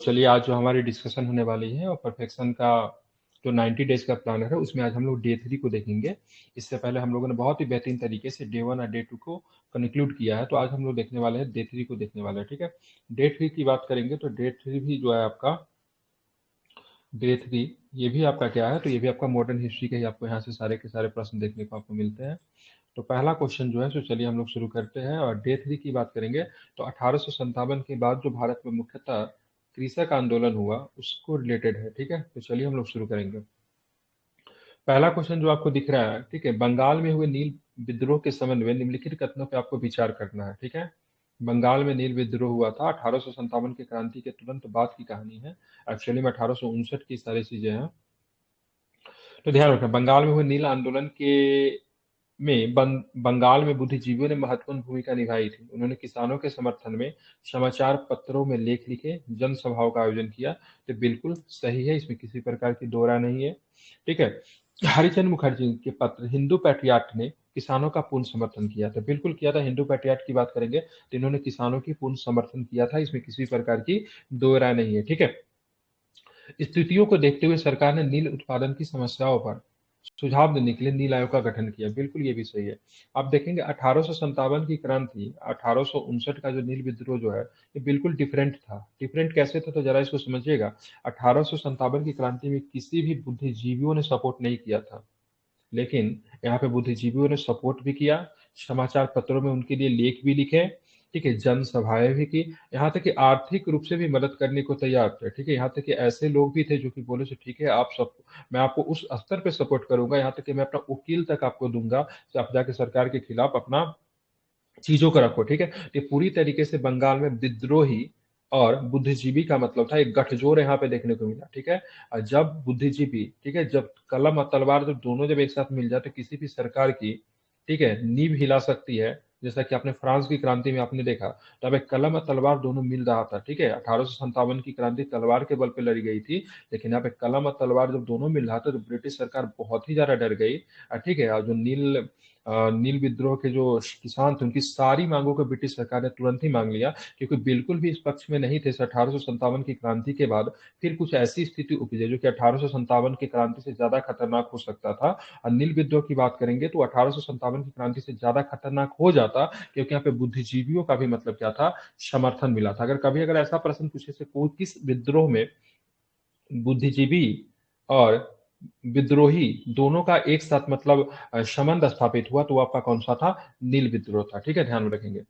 चलिए आज जो हमारी डिस्कशन होने वाली है और परफेक्शन का जो 90 डेज का प्लानर है उसमें आज हम लोग डे 3 को देखेंगे। इससे पहले हम लोगों ने बहुत ही बेहतरीन तरीके से डे 1 और डे 2 को कंक्लूड किया है, तो आज हम लोग देखने वाले हैं डे 3 को देखने वाले हैं। ठीक है, डे 3 की बात करेंगे तो डे 3 भी जो है आपका डे 3 ये भी आपका क्या है, तो ये भी आपका मॉडर्न हिस्ट्री के ही आपको यहाँ से सारे के सारे प्रश्न देखने को आपको मिलते हैं। तो पहला क्वेश्चन जो है तो चलिए हम लोग शुरू करते हैं और डे 3 की बात करेंगे। तो 1857 के बाद जो भारत में मुख्यतः कृषक आंदोलन हुआ उसको रिलेटेड है। ठीक है, तो चलिए हम लोग शुरू करेंगे। पहला क्वेश्चन जो आपको दिख रहा है, ठीक है, बंगाल में हुए नील विद्रोह के संबंध में निम्नलिखित कथनों पे आपको विचार करना है। ठीक है, बंगाल में नील विद्रोह हुआ था 1857 की क्रांति के तुरंत बाद की कहानी है। एक्चुअली में 1859 की सारी चीजें हैं, तो ध्यान रखना। बंगाल में हुए नील आंदोलन के बंगाल में बुद्धिजीवियों ने महत्वपूर्ण भूमिका निभाई थी। उन्होंने किसानों के समर्थन में समाचार पत्रों में लेख लिखे, जनसभाओं का आयोजन किया। तो बिल्कुल सही है, इसमें किसी प्रकार की दो राय नहीं है। ठीक है, हरिचंद मुखर्जी के पत्र हिंदू पैट्रियाट ने किसानों का पूर्ण समर्थन किया था। बिल्कुल किया था। हिंदू पैट्रियाट की बात करेंगे तो इन्होंने किसानों की पूर्ण समर्थन किया था, इसमें किसी प्रकार की दो राय नहीं है। ठीक है, स्थितियों को देखते हुए सरकार ने नील उत्पादन की समस्याओं पर सुझाव देने के लिए नील आयोग का गठन किया। बिल्कुल ये भी सही है। आप देखेंगे 1857 की क्रांति, 1859 का जो नील विद्रोह जो है ये बिल्कुल डिफरेंट था। डिफरेंट कैसे था तो जरा इसको समझिएगा। 1857 की क्रांति में किसी भी बुद्धिजीवियों ने सपोर्ट नहीं किया था, लेकिन यहाँ पे बुद्धिजीवियों ने सपोर्ट भी किया, समाचार पत्रों में उनके लिए लेख भी लिखे, ठीक है, जनसभाएं भी की, यहाँ तक कि आर्थिक रूप से भी मदद करने को तैयार थे। ठीक है, यहाँ तक कि ऐसे लोग भी थे जो कि बोले ठीक है आप सब, मैं आपको उस स्तर पे सपोर्ट करूंगा, यहाँ तक कि मैं अपना वकील तक आपको दूंगा, तो आप जाके सरकार के खिलाफ अपना चीजों को रखो। ठीक है, तो ये पूरी तरीके से बंगाल में विद्रोही और बुद्धिजीवी का मतलब था, एक गठजोड़ यहाँ पे देखने को मिला। ठीक है, और जब बुद्धिजीवी, ठीक है, जब कलम और तलवार जब दोनों जब एक साथ मिल जाए तो किसी भी सरकार की, ठीक है, नींव हिला सकती है। जैसा कि आपने फ्रांस की क्रांति में आपने देखा, तो अब एक कलम और तलवार दोनों मिल रहा था। ठीक है, 1857 की क्रांति तलवार के बल पे लड़ी गई थी, लेकिन यहाँ पे कलम और तलवार जब दोनों मिल रहा था तो ब्रिटिश सरकार बहुत ही ज्यादा डर गई। ठीक है, और जो नील विद्रोह के जो किसान थे उनकी सारी मांगों को ब्रिटिश सरकार ने तुरंत ही मांग लिया, क्योंकि बिल्कुल भी इस पक्ष में नहीं थे। 1857 की क्रांति के बाद फिर कुछ ऐसी स्थिति उपजी जो कि 1857 की क्रांति से ज्यादा खतरनाक हो सकता था। और नील विद्रोह की बात करेंगे तो 1857 की क्रांति से ज्यादा खतरनाक हो जाता, क्योंकि यहाँ पे बुद्धिजीवियों का भी मतलब क्या था, समर्थन मिला था। अगर ऐसा प्रश्न पूछे से कोई किस विद्रोह में बुद्धिजीवी और विद्रोही दोनों का एक साथ मतलब संबंध स्थापित हुआ, तो वो आपका कौन सा था, नील विद्रोह था। ठीक है, ध्यान में रखेंगे।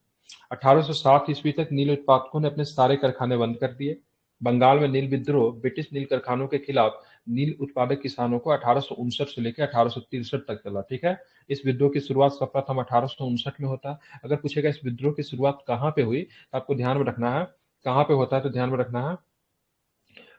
1807 ईस्वी तक नील उत्पादकों ने अपने सारे कारखाने बंद कर दिए। बंगाल में नील विद्रोह ब्रिटिश नील कारखानों के खिलाफ नील उत्पादक किसानों को 1859 से लेकर 1863 तक चला। ठीक है, इस विद्रोह की शुरुआत सर्वप्रथम 1859 में होता है। अगर पूछेगा इस विद्रोह की शुरुआत कहाँ पे हुई, तो आपको ध्यान में रखना है कहाँ पे होता है, तो ध्यान में रखना है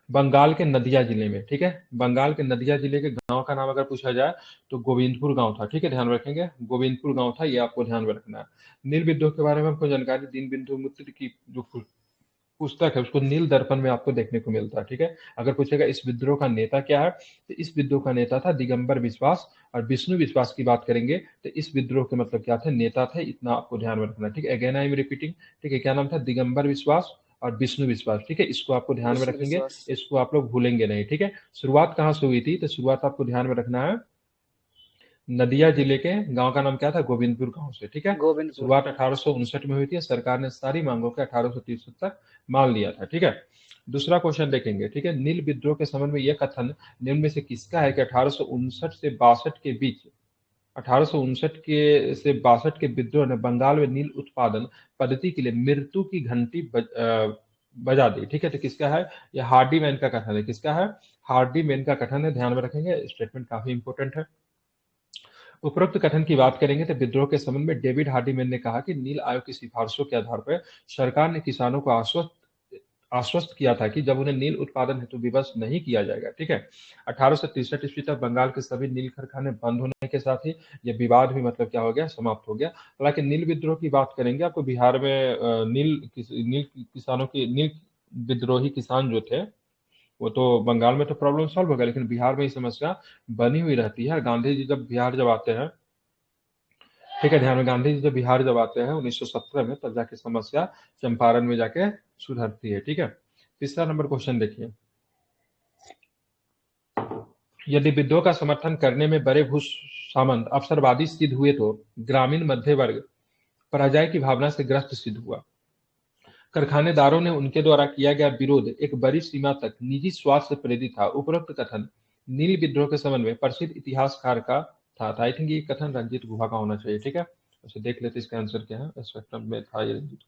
बंगाल के नदिया जिले में। ठीक है, बंगाल के नदिया जिले के गांव का नाम अगर पूछा जाए तो गोविंदपुर गांव था। ठीक है, ध्यान रखेंगे, गोविंदपुर गांव था, ये आपको ध्यान में रखना है। नील विद्रोह के बारे में हमको जानकारी दीन बिंदु मित्र की जो पुस्तक है उसको नील दर्पण में आपको देखने को मिलता है। ठीक है, अगर पूछेगा इस विद्रोह का नेता क्या है, तो इस विद्रोह का नेता था दिगंबर विश्वास। और विष्णु विश्वास की बात करेंगे तो इस विद्रोह के मतलब क्या थे, नेता थे, इतना आपको ध्यान में रखना है। ठीक है, अगेन आई एम रिपीटिंग। ठीक है, क्या नाम था, दिगंबर विश्वास और विष्णु विश्वास। ठीक है, इसको आपको ध्यान में विष्णु रखेंगे, विश्वास। इसको आप लोग भूलेंगे नहीं। ठीक है, शुरुआत कहाँ से हुई थी, तो शुरुआत आपको ध्यान में रखना है नदिया जिले के गांव का नाम क्या था, गोविंदपुर गांव से। ठीक है, गोविंदपुर। शुरुआत 1859 में हुई थी। सरकार ने सारी मांगों के 1863 तक मान लिया था। ठीक है, दूसरा क्वेश्चन देखेंगे। ठीक है, नील विद्रोह के संबंध में यह कथन निम्न में से किसका है कि 1859 से 62 के बीच, 1859 के से 62 के विद्रोह ने बंगाल में नील उत्पादन पद्धति के लिए मृत्यु की घंटी बजा दी। ठीक है, तो किसका है, यह हार्डी मैन का कथन है। किसका है, हार्डी मैन का कथन है, ध्यान में रखेंगे, स्टेटमेंट काफी इंपॉर्टेंट है। उपरोक्त कथन की बात करेंगे तो विद्रोह के संबंध में डेविड हार्डीमैन ने कहा कि नील आयोग की सिफारिशों के आधार पर सरकार ने किसानों को आश्वस्त किया था कि जब उन्हें नील उत्पादन हेतु विवश नहीं किया जाएगा। ठीक है, 1863 ईस्वी तक बंगाल के सभी नील कारखाने बंद होने के साथ ही यह विवाद भी मतलब क्या हो गया, समाप्त हो गया। हालांकि नील विद्रोह की बात करेंगे आपको बिहार में नील किसानों की, नील विद्रोही किसान जो थे वो तो बंगाल में तो प्रॉब्लम सॉल्व हो गया, लेकिन बिहार में ये समस्या बनी हुई रहती है। गांधी जी जब बिहार जब आते हैं, ठीक है, ध्यान में, गांधी जी जब बिहार जब आते हैं 1917 में, तब जाके समस्या चंपारण में जाके सुधरती है। ठीक है, तीसरा नंबर क्वेश्चन देखिए, यदि विद्रोह का समर्थन करने में बड़े भू सामंत अवसरवादी सिद्ध हुए तो ग्रामीण मध्य वर्ग पराजय की भावना से ग्रस्त सिद्ध हुआ। कारखानेदारों ने उनके द्वारा किया गया विरोध एक बड़ी सीमा तक निजी स्वार्थ से प्रेरित था। उपरोक्त कथन नील विद्रोह के संबंध में प्रसिद्ध इतिहासकार का था। आई थिंक ये कथन रंजीत गुहा का होना चाहिए। ठीक है, उसे देख लेते इसका आंसर क्या है। स्पेक्ट्रम में था ये रंजीत।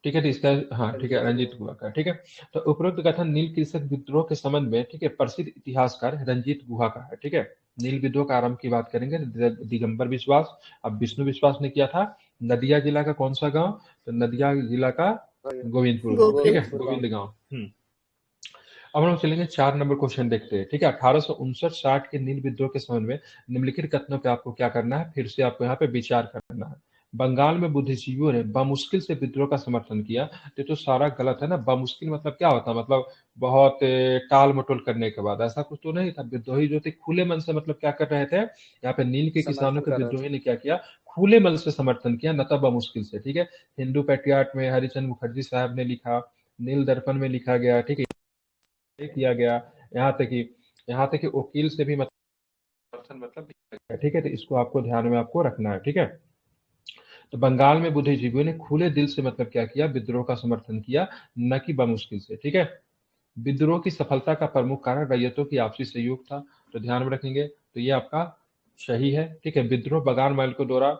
ठीक है, तो इसका हाँ ठीक है, रंजीत गुहा का। ठीक है, तो उपरोक्त कथन नील कृषक विद्रोह के संबंध में ठीक है प्रसिद्ध इतिहासकार रंजीत गुहा का है। ठीक है, नील विद्रोह का आरंभ की बात करेंगे तो दिगंबर विश्वास, अब विष्णु विश्वास ने किया था। नदिया जिला का कौन सा गांव? तो नदिया जिला का गोविंदपुर गांव। ठीक है, गोविंद गांव। अब हम चलेंगे 4 नंबर क्वेश्चन देखते हैं। ठीक है, 1859-60 के नील विद्रोह के संबंध में निम्नलिखित कथनों पे आपको क्या करना है, फिर से आपको यहाँ पे विचार करना है। बंगाल में बुद्धिजीवियों ने बमुश्किल से विद्रोह का समर्थन किया। तो सारा गलत है ना। बमुश्किल मतलब क्या होता है? मतलब बहुत टाल मटोल करने के बाद, ऐसा कुछ तो नहीं था। विद्रोही जो थे खुले मन से मतलब क्या कर रहे थे, यहाँ पे नील के किसानों के विद्रोही ने क्या किया, खुले मन से समर्थन किया, न तो बमुश्किल से। ठीक है, हिंदू पैट्रियाट में हरिचंद मुखर्जी साहब ने लिखा, नील दर्पण में लिखा गया। ठीक है, किया गया, यहाँ तक कि वकील से भी समर्थन मतलब दिया गया। ठीक है, तो इसको आपको ध्यान में आपको रखना है। ठीक है, तो बंगाल में बुद्धिजीवियों ने खुले दिल से मतलब क्या किया, विद्रोह का समर्थन किया, न कि बमुश्किल से। ठीक है, विद्रोह की सफलता का प्रमुख कारण रैयतों की आपसी सहयोग था। तो ध्यान में रखेंगे, तो ये आपका सही है। ठीक है, विद्रोह बंगाल महल के द्वारा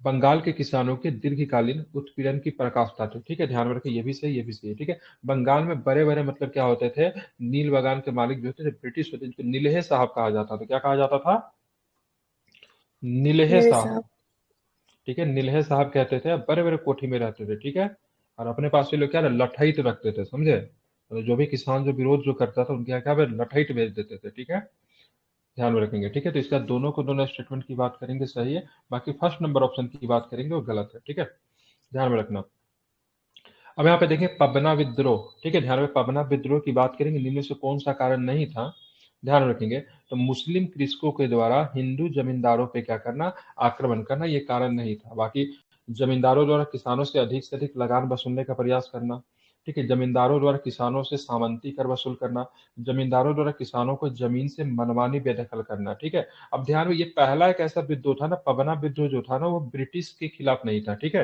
बंगाल के किसानों के दीर्घकालीन उत्पीड़न की पराकाष्ठा थी। ठीक है, ध्यान में रखें, ये भी सही, ये भी सही है। ठीक है, बंगाल में बड़े बड़े मतलब क्या होते थे, नील बागान के मालिक जो थे ब्रिटिश होते, जिनको नीलहे साहब कहा जाता था। क्या कहा जाता था? नीलहे साहब। ठीक है, नीलहे साहब कहते थे, बड़े बड़े कोठी में रहते थे। ठीक है, और अपने पास ये लोग क्या लठैत रखते थे, समझे? तो जो भी किसान जो विरोध जो करता था उनके यहाँ क्या लठैत भेज देते थे। ठीक है, ध्यान में रखेंगे। ठीक है, तो इसका दोनों को दोनों स्टेटमेंट की बात करेंगे सही है, बाकी फर्स्ट नंबर ऑप्शन की बात करेंगे वो गलत है। ठीक है, ध्यान में रखना। अब यहाँ पे देखें पबना विद्रोह। ठीक है, ध्यान में, पबना विद्रोह की बात करेंगे, निम्न में से कौन सा कारण नहीं था? ध्यान रखेंगे, तो मुस्लिम कृषकों के द्वारा हिंदू जमींदारों पे क्या करना, आक्रमण करना, ये कारण नहीं था। बाकी जमींदारों द्वारा किसानों से अधिक लगान वसूलने का प्रयास करना। ठीक है, जमींदारों द्वारा किसानों से सामंती कर वसूल करना, जमींदारों द्वारा किसानों को जमीन से मनमानी बेदखल करना। ठीक है, अब ध्यान में, ये पहला एक ऐसा विद्रोह था ना, पबना विद्रोह जो था ना, वो ब्रिटिश के खिलाफ नहीं था। ठीक है,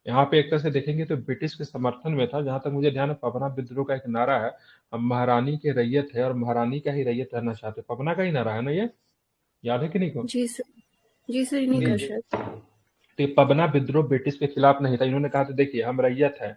यहाँ पे एक तरह से देखेंगे तो ब्रिटिश के समर्थन में था। जहां तक मुझे ध्यान है, पबना विद्रोह का एक नारा है, हम महारानी के रैयत है और महारानी का ही रैयत रहना चाहते। पबना का ही नारा है ना ये, याद है कि नहीं को? जी सर, जी सर, इन्हीं का शायद। तो ये पबना विद्रोह ब्रिटिश के खिलाफ नहीं था। इन्होंने कहा था देखिए हम रैयत है,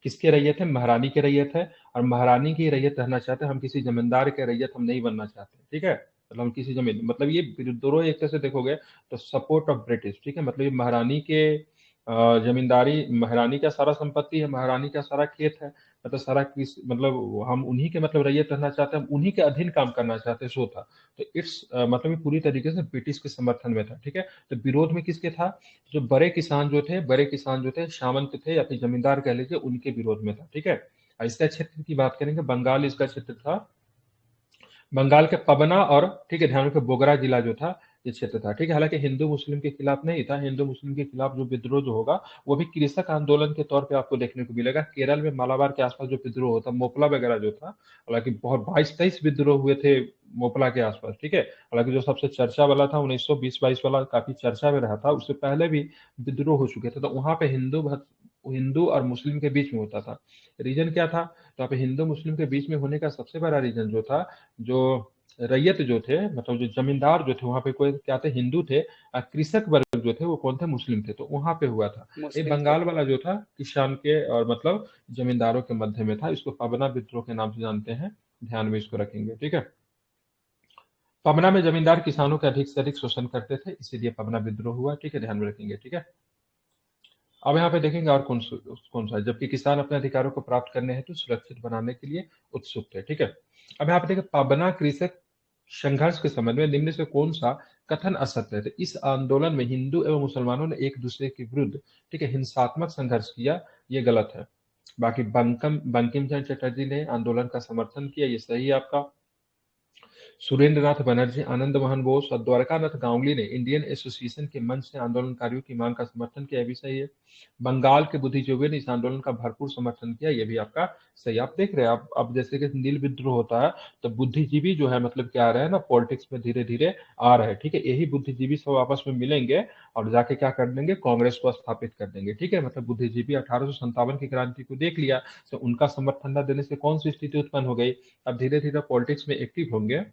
किसके रैयत है? महारानी के रैयत है, और महारानी की रैयत रहना चाहते हैं, हम किसी जमींदार के रैयत हम नहीं बनना चाहते। ठीक है, मतलब हम किसी जमीन, मतलब ये विद्रोह एक तरह से देखोगे तो सपोर्ट ऑफ ब्रिटिश। ठीक है, मतलब ये महारानी के जमींदारी, महारानी का सारा संपत्ति है, महारानी का सारा खेत है, मतलब सारा किस, मतलब हम उन्हीं के मतलब रैयत रहना चाहते हैं, हम उन्हीं के अधीन काम करना चाहते हैं, सो था। तो इट्स मतलब ये पूरी तरीके से ब्रिटिश के समर्थन में था। ठीक है, तो विरोध में किसके था? जो बड़े किसान जो थे सामंत थे या फिर जमींदार कह लीजिए, उनके विरोध में था। ठीक है, और इसका क्षेत्र की बात करेंगे, बंगाल इसका क्षेत्र था, बंगाल के पबना और ठीक है ध्यान रखिए बोगरा जिला जो था ये क्षेत्र था। ठीक है, हालांकि हिंदू मुस्लिम के खिलाफ नहीं था। हिंदू मुस्लिम के खिलाफ जो विद्रोह जो होगा वो भी कृषक आंदोलन के तौर पे आपको देखने को मिलेगा। केरल में मालाबार के आसपास जो विद्रोह होता, मोपला वगैरह जो था, हालांकि बहुत 22-23 विद्रोह हुए थे मोपला के आसपास। ठीक है, हालांकि जो सबसे चर्चा वाला था 1920-22 वाला काफी चर्चा में रहा था, उससे पहले भी विद्रोह हो चुके थे। तो वहां पे हिंदू और मुस्लिम के बीच में होता था। रीजन क्या था? तो यहाँ पे हिंदू मुस्लिम के बीच में होने का सबसे बड़ा रीजन जो था, जो रैयत जो थे, मतलब जो जमींदार जो थे वहां पे कोई क्या थे, हिंदू थे, और कृषक वर्ग जो थे वो कौन थे, मुस्लिम थे। तो वहां पे हुआ था। ये बंगाल वाला जो था किसान के और मतलब जमींदारों के मध्य में था। इसको पबना विद्रोह के नाम से जानते हैं, ध्यान में इसको रखेंगे। ठीक है, पबना में जमींदार किसानों के अधिक से अधिक शोषण करते थे, इसीलिए पबना विद्रोह हुआ। ठीक है, ध्यान में रखेंगे। ठीक है, अब यहाँ पे देखेंगे और कौन सा है, जबकि किसान अपने अधिकारों को प्राप्त करने हेतु सुरक्षित बनाने के लिए उत्सुक थे। ठीक है, अब यहाँ पे देखें पबना कृषक संघर्ष के संबंध में निम्न से कौन सा कथन असत्य है? तो इस आंदोलन में हिंदू एवं मुसलमानों ने एक दूसरे के विरुद्ध ठीक है हिंसात्मक संघर्ष किया, ये गलत है। बाकी बंकिम चंद्र चटर्जी ने आंदोलन का समर्थन किया, ये सही है आपका। सुरेंद्र नाथ बनर्जी, आनंद मोहन बोस और द्वारकानाथ गांगुली ने इंडियन एसोसिएशन के मंच से आंदोलनकारियों की मांग का समर्थन किया, भी सही है। बंगाल के बुद्धिजीवियों ने इस आंदोलन का भरपूर समर्थन किया, ये भी आपका सही। आप देख रहे हैं, अब जैसे कि नील विद्रोह होता है तो बुद्धिजीवी जो है मतलब क्या आ रहे हैं ना, पॉलिटिक्स में धीरे धीरे आ रहे हैं, ठीक है। यही बुद्धिजीवी सब आपस में मिलेंगे और जाके क्या कर देंगे, कांग्रेस को स्थापित कर देंगे, ठीक है। मतलब बुद्धिजीवी 1857 की क्रांति को देख लिया तो उनका समर्थन न देने से कौन सी स्थिति उत्पन्न हो गई। अब धीरे धीरे पॉलिटिक्स में एक्टिव होंगे,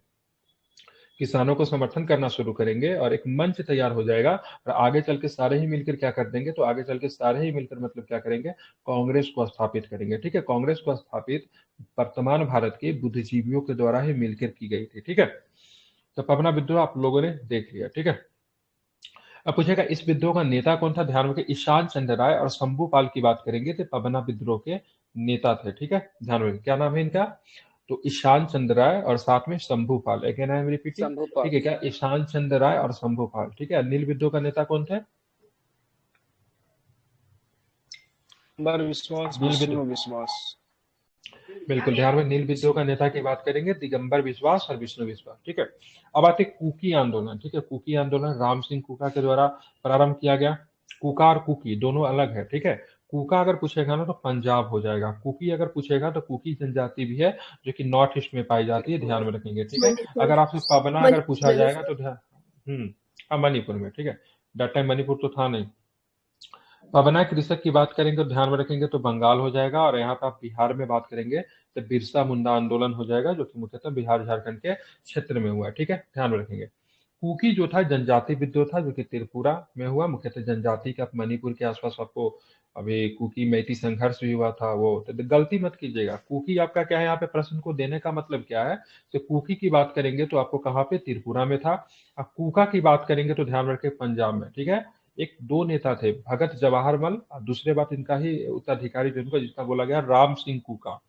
किसानों को समर्थन करना शुरू करेंगे और एक मंच तैयार हो जाएगा और आगे चल के सारे ही मिलकर क्या कर देंगे, तो आगे चल के सारे ही मिलकर मतलब क्या करेंगे, कांग्रेस को स्थापित करेंगे, ठीक है। कांग्रेस को स्थापित वर्तमान भारत के बुद्धिजीवियों के द्वारा ही मिलकर की गई थी, ठीक है। तो पबना विद्रोह आप लोगों ने देख लिया, ठीक है। अब पूछेगा इस विद्रोह का नेता कौन था, ध्यान रखिए ईशान चंद्र राय और शंभूपाल की बात करेंगे तो पबना विद्रोह के नेता थे, ठीक है। ध्यान रखिए क्या नाम है इनका, तो ईशान चंद्र राय और साथ में शंभूपाल, अगेन आई एम रिपीटिंग, ठीक शंभूपाल। है। क्या ईशान चंद्र राय और शंभूपाल, ठीक है। नील विद्रोह का नेता कौन थे, दिगंबर विश्वास, नील विष्णु विद्रोह, विश्वास। बिल्कुल ध्यान में, नील विद्रोह का नेता की बात करेंगे दिगंबर विश्वास और विष्णु विश्वास, ठीक है। अब आते कुकी आंदोलन, ठीक है। कुकी आंदोलन राम सिंह कुका के द्वारा प्रारंभ किया गया। कुका और कुकी दोनों अलग है, ठीक है। कुका अगर पूछेगा ना तो पंजाब हो जाएगा, कुकी अगर पूछेगा तो कुकी जनजाति भी है जो कि नॉर्थ ईस्ट में पाई जाती है, ध्यान में रखेंगे, ठीक है। मणिपुर। अगर आपसे पबना अगर मणिपुर पूछा में ना जाएगा सर? तो ध्यान, हाँ मणिपुर में, ठीक है। दैट टाइम मणिपुर तो था नहीं। पबना कृषक की बात करेंगे तो ध्यान में रखेंगे तो बंगाल हो जाएगा, और यहाँ पे आप बिहार में बात करेंगे तो बिरसा मुंडा आंदोलन हो जाएगा जो कि मुख्यतः बिहार झारखंड के क्षेत्र में हुआ है, ठीक है। ध्यान में रखेंगे कुकी जो था जनजाति विद्रोह था जो कि त्रिपुरा में हुआ, मुख्यतः जनजाति का, मणिपुर के आसपास आपको अभी कुकी मैती संघर्ष भी हुआ था वो, तो गलती मत कीजिएगा। कुकी आपका क्या है, यहाँ पे प्रश्न को देने का मतलब क्या है, तो कुकी की बात करेंगे तो आपको कहाँ पे, त्रिपुरा में था। अब कुका की बात करेंगे तो ध्यान रखें पंजाब में, ठीक है। एक दो नेता थे, भगत जवाहरमल और दूसरे बात इनका ही उत्तराधिकारी जिनको, जिसका बोला गया राम सिंह कुका,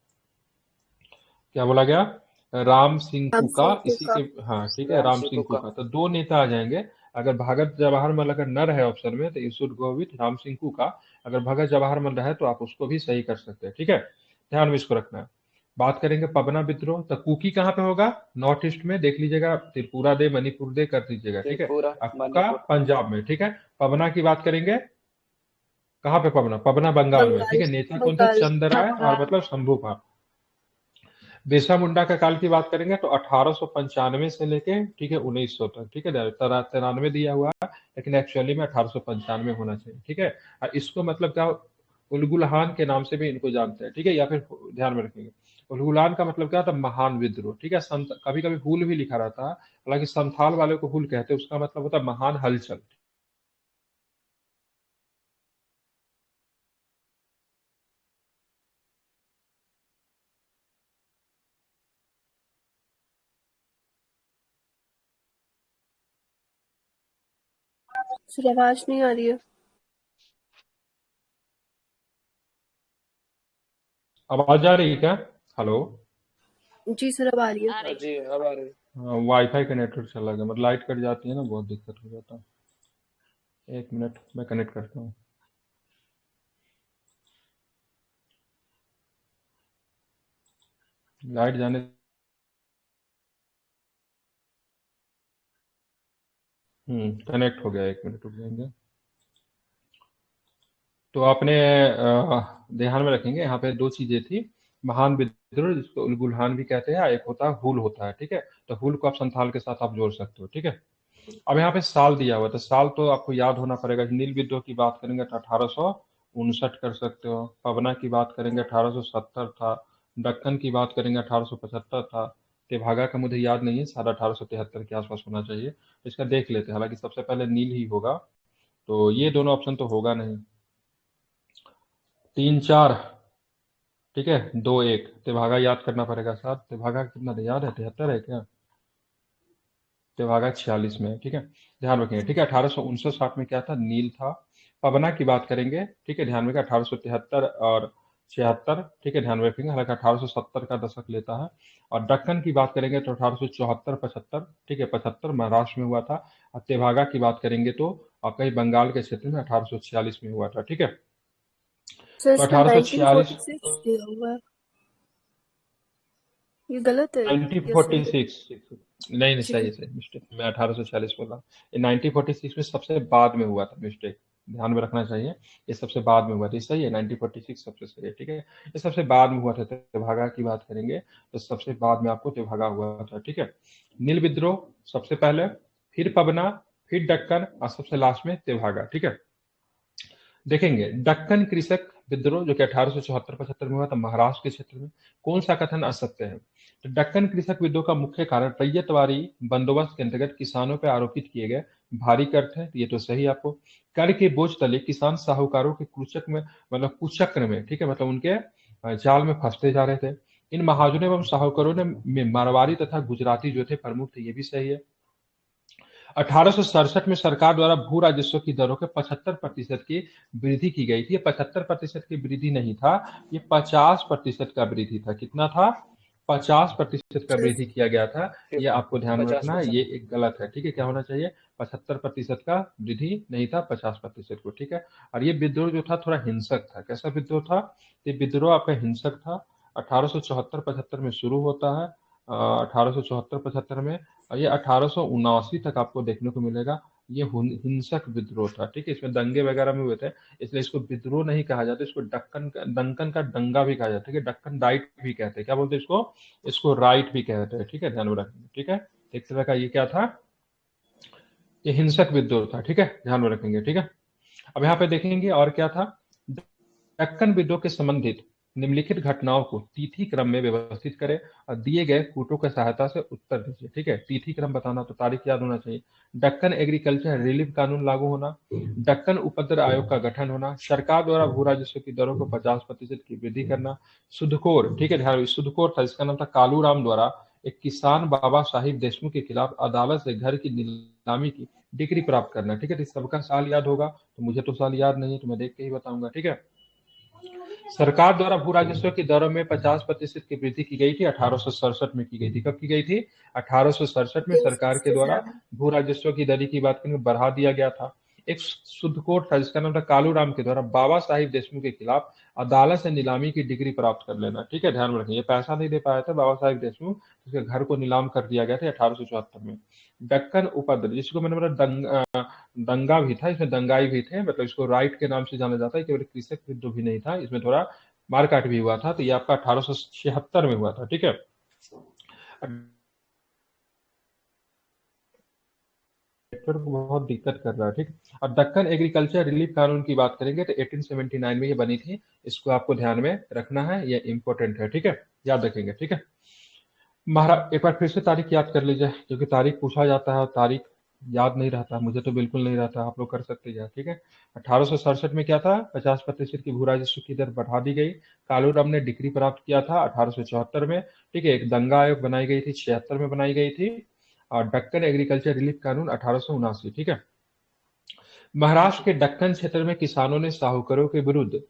क्या बोला गया, राम सिंह राम कुका, सिंह इसी कुका। के, हाँ ठीक है, राम राम सिंह सेतु का। कुका। तो दो नेता आ जाएंगे। अगर भगत जवाहरमल अगर न रहे ऑप्शन में तो you should go with Ram Singh Kuka. अगर भगत जवाहरमल रहे तो आप उसको भी सही कर सकते हैं, ठीक है। ध्यान में इसको रखना है। बात करेंगे पबना विद्रोह, तो कुकी कहाँ पे होगा, नॉर्थ ईस्ट में, देख लीजिएगा त्रिपुरा दे मणिपुर दे कर दीजिएगा, ठीक है। त्रिपुरा, और कुका मणिपुर। पंजाब में, ठीक है। पबना की बात करेंगे कहाँ पे, पबना, पबना बंगाल में, ठीक बंगाल। है। नेता कौन थे, बंगाल। चंद्र राय और मतलब शंभूपाल। बिरसा मुंडा का काल की बात करेंगे तो 1895 से लेके, ठीक है, 1900 तक, ठीक है। 93 दिया हुआ है लेकिन एक्चुअली में 1895 होना चाहिए, ठीक है। और इसको मतलब क्या, उलगुलहान के नाम से भी इनको जानते हैं, ठीक है, या फिर ध्यान में रखेंगे उलगुलान का मतलब क्या था, महान विद्रोह, ठीक है। संत कभी कभी हुल भी लिखा रहता है, हालांकि संथाल वाले को हुल कहते हैं, उसका मतलब होता है महान हलचल। सर आवाज नहीं आ रही है। आवाज आ रही है क्या, हेलो। जी सर अब आ रही है। हाँ जी, अब आ रही। वाईफाई का नेटवर्क चला गया, मतलब लाइट कट जाती है ना, बहुत दिक्कत हो जाता है। एक मिनट मैं कनेक्ट करता हूँ। लाइट जाने, कनेक्ट हो गया, एक मिनट रुक जाएंगे। तो आपने ध्यान में रखेंगे यहाँ पे दो चीजें थी, महान विद्रोह जिसको उलगुलहान भी कहते हैं, एक होता है हुल होता है, ठीक है। तो हुल को आप संथाल के साथ आप जोड़ सकते हो, ठीक है। अब यहाँ पे साल दिया हुआ है, तो साल तो आपको याद होना पड़ेगा। नील विद्रोह की बात करेंगे तो 1859 कर सकते हो। पवना की बात करेंगे 1870 था। दक्कन की बात करेंगे 1875 था। तेभागा का मुझे याद नहीं है, शायद 1873 के आसपास होना चाहिए, इसका देख लेते हैं। हालांकि सबसे पहले नील ही होगा, तो ये दोनों ऑप्शन तो होगा नहीं। 3 4, ठीक है, 2 1, तेभागा याद करना पड़ेगा साथ। तेभागा कितना था, याद है, 73 है क्या, तेभागा 46 में है, ठीक है। ध्यान रखेंगे, ठीक है। 1859 में क्या था, नील था। पवना की बात करेंगे, ठीक है, ध्यान में 1873 और 76, ठीक है, ध्यान में रखेंगे। हालांकि 1870 का दशक लेता है। और दक्कन की बात करेंगे तो 1874 75, ठीक है, 75 महाराष्ट्र में हुआ था। और तेभागा की बात करेंगे तो आपका ही बंगाल के क्षेत्र में 1846 में हुआ था, ठीक है। सर तो इसमें 1846, 1946 दिया हुआ है। ये गलत है या सही है? 1946 नहीं नहीं, सही जी है सही, मिस्टेक, मैं 1846 बोला। ये 1946 में सबसे बाद में हुआ था, मिस्टेक ध्यान में रखना चाहिए। ये सबसे बाद में हुआ था, ये सही है, 1946 सबसे सही है, ठीक है। ये सबसे बाद में हुआ था। तेभागा की बात करेंगे तो सबसे बाद में आपको तेभागा हुआ था, ठीक है। नील विद्रोह सबसे पहले, फिर पबना, फिर दक्कन और सबसे लास्ट में तेभागा, ठीक है। देखेंगे दक्कन कृषक विद्रोह जो कि 1874-75 में हुआ था महाराष्ट्र के क्षेत्र में, कौन सा कथन असत्य है? तो दक्कन कृषक विद्रोह का मुख्य कारण रैयतवारी बंदोबस्त के अंतर्गत किसानों पर आरोपित किए गए भारी कर थे, ये तो सही आपको। कर के बोझ तले किसान साहूकारों के कुचक में, मतलब कुचक्र में, ठीक है, मतलब उनके जाल में फंसते जा रहे थे। इन महाजनों एवं साहूकारों ने में मारवाड़ी तथा गुजराती जो थे प्रमुख थे, ये भी सही है। 1867 में सरकार द्वारा भू राजस्व की दरों के 75% की वृद्धि की गई थी। ये 75% की वृद्धि नहीं था, ये 50% का वृद्धि था। कितना था? 50% का वृद्धि किया गया था। ये आपको ध्यान में रखना है, ये एक गलत है, ठीक है। क्या होना चाहिए? 75% का वृद्धि नहीं था, 50% को, ठीक है। और ये विद्रोह जो था थोड़ा हिंसक था। कैसा विद्रोह था? ये विद्रोह आपका हिंसक था। 1874-75 में शुरू होता है, 1874-75 में, और ये 1879 तक आपको देखने को मिलेगा। ये हिंसक विद्रोह था, ठीक है। इसमें दंगे वगैरह में हुए थे, इसलिए इसको विद्रोह नहीं कहा जाता, इसको डंकन का दंगा भी कहा जाता है, डक्कन राइट भी कहते हैं। क्या बोलते हैं इसको? इसको राइट भी कहते हैं, ठीक है, ध्यान में रखेंगे, ठीक है। एक तरह का ये क्या था? ये हिंसक विद्रोह था, ठीक है, ध्यान में रखेंगे, ठीक है। अब यहाँ पे देखेंगे और क्या था। दक्कन विद्रोह के संबंधित निम्नलिखित घटनाओं को तिथि क्रम में व्यवस्थित करें और दिए गए कूटों की सहायता से उत्तर दीजिए, ठीक है। तिथि क्रम बताना, तो तारीख याद होना चाहिए। दक्कन एग्रीकल्चर रिलीफ कानून लागू होना, दक्कन उपद्रव आयोग का गठन होना, सरकार द्वारा भू राजस्व की दरों को 50% की वृद्धि करना, सुधकोर, ठीक है, ध्यान, सुधकोर था, इसका नाम था कालूराम द्वारा एक किसान बाबा साहिब देशमुख के खिलाफ अदालत से घर की नीलामी की डिग्री प्राप्त करना, ठीक है। तो सबका साल याद होगा, तो मुझे तो साल याद नहीं है, तो मैं देख के ही बताऊंगा, ठीक है। सरकार द्वारा भू राजस्व की दरों में 50% की वृद्धि की गई थी, 1867 में की गई थी। कब की गई थी? 1867 में सरकार के द्वारा भू राजस्व की दर की बात करेंगे बढ़ा दिया गया था। एक शुद्ध कोर्ट था जिसका नाम था कालूराम के द्वारा बाबा साहिब देशमुख के खिलाफ अदालत से नीलामी की डिग्री प्राप्त कर लेना, ठीक है, ध्यान में रखें। ये पैसा नहीं दे पाया था बाबा साहिब देशमुख, उसके घर को नीलाम कर दिया गया था 1874 में। दक्कन उपद्रव, जिसको मैंने बोला दंगा भी था, इसमें दंगाई भी थे, मतलब इसको राइट के नाम से जाना जाता है, केवल कृषक विद्रोह भी नहीं था, इसमें थोड़ा मारकाट भी हुआ था। तो ये आपका 1876 में हुआ था, ठीक है। को बहुत दिक्कत कर रहा है, ठीक। और दक्कन एग्रीकल्चर रिलीफ कानून की बात करेंगे तो 1879 में ये बनी थी, इसको आपको ध्यान में रखना है, ये इंपॉर्टेंट है, ठीक है, याद रखेंगे, ठीक है। महाराज एक बार फिर से तारीख याद कर लीजिए, क्योंकि तारीख पूछा जाता है और तारीख याद नहीं रहता, मुझे तो बिल्कुल नहीं रहता, आप लोग कर सकते हैं, ठीक है। 1867 में क्या था? 50% की भू राजस्व की दर बढ़ा दी गई। कालूराम ने डिग्री प्राप्त किया था 1874 में, ठीक है। एक दंगा आयोग बनाई गई थी, 76 में बनाई गई थी। और दक्कन एग्रीकल्चर रिलीफ कानून 1879, ठीक है। महाराष्ट्र के दक्कन क्षेत्र में किसानों ने साहूकारों के विरुद्ध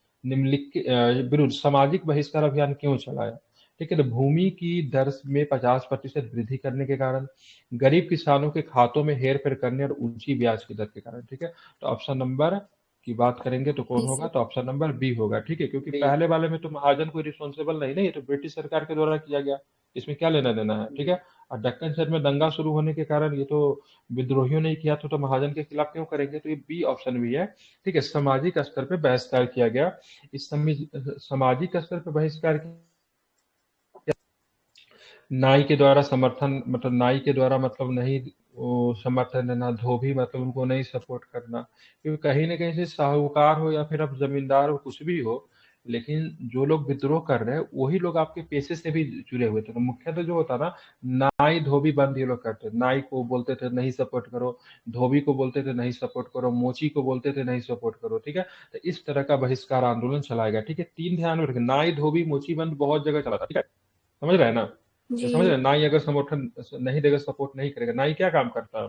सामाजिक बहिष्कार अभियान क्यों चलाया? ठीक है, तो भूमि की दर में 50% वृद्धि करने के कारण, गरीब किसानों के खातों में हेर फेर करने और ऊंची ब्याज की दर के कारण, ठीक है। तो ऑप्शन नंबर की बात करेंगे तो कौन होगा? तो ऑप्शन नंबर बी होगा, ठीक है, क्योंकि पहले वाले में तो महाजन कोई रिस्पॉन्सिबल नहीं, ये तो ब्रिटिश सरकार के द्वारा किया गया, इसमें क्या लेना देना है, ठीक है। और दक्कन क्षेत्र में दंगा शुरू होने के कारण ये तो विद्रोहियों ने किया, तो महाजन के खिलाफ क्यों करेंगे? तो ये बी ऑप्शन भी है, ठीक है। सामाजिक स्तर पर बहिष्कार किया गया। इस सामाजिक स्तर पर बहिष्कार नाई के द्वारा समर्थन, मतलब नाई के द्वारा मतलब नहीं समर्थन देना, धोबी मतलब उनको नहीं सपोर्ट करना, क्योंकि कहीं ना कहीं से साहूकार हो या फिर आप जमींदार हो, कुछ भी हो, लेकिन जो लोग विद्रोह कर रहे हैं वही लोग आपके पेशे से भी जुड़े हुए थे। तो मुख्यतः जो होता ना, नाई धोबी बंद ये लोग करते, नाई को बोलते थे नहीं सपोर्ट करो, धोबी को बोलते थे नहीं सपोर्ट करो, मोची को बोलते थे नहीं सपोर्ट करो, ठीक है। तो इस तरह का बहिष्कार आंदोलन चलाया गया, ठीक है। 3 ध्यान में रखें, नाई धोबी मोची बंद बहुत जगह चला था, ठीक है, समझ रहे हैं ना? तो समझ रहे हैं, नाई अगर समर्थन नहीं देगा, सपोर्ट नहीं करेगा, नाई क्या काम करता है?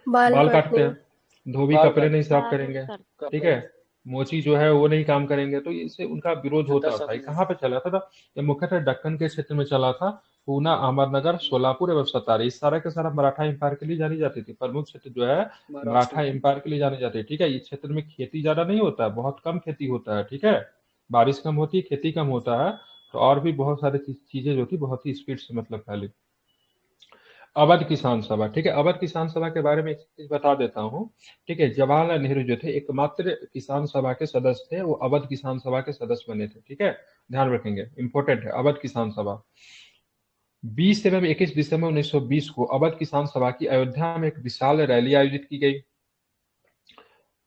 बाल काटते हैं। धोबी कपड़े नहीं साफ करेंगे, ठीक है। मोची जो है वो नहीं काम करेंगे, तो इससे उनका विरोध होता था। कहाँ पे चला था? ये मुख्यतः दक्कन के क्षेत्र में चला था। पूना, अहमदनगर, सोलापुर एवं सतारा, इस सारा के सारा मराठा एम्पायर के लिए जानी जाती थी। प्रमुख क्षेत्र जो है मराठा एम्पायर के लिए जानी जाती है, ठीक है। इस क्षेत्र में खेती ज्यादा नहीं होता है, बहुत कम खेती होता है, ठीक है। बारिश कम होती है, खेती कम होता है, तो और भी बहुत सारी चीजें जो थी बहुत ही स्पीड से मतलब फैली। अवध किसान सभा, ठीक है, अवध किसान सभा के बारे में एक चीज बता देता हूँ। ठीक है, जवाहरलाल नेहरू जो थे एकमात्र किसान सभा के सदस्य थे, वो अवध किसान सभा के सदस्य बने थे। ठीक है, ध्यान रखेंगे, इंपॉर्टेंट है अवध किसान सभा। 20 एवं 21 दिसंबर 1920 को अवध किसान सभा की अयोध्या में एक विशाल रैली आयोजित की गई,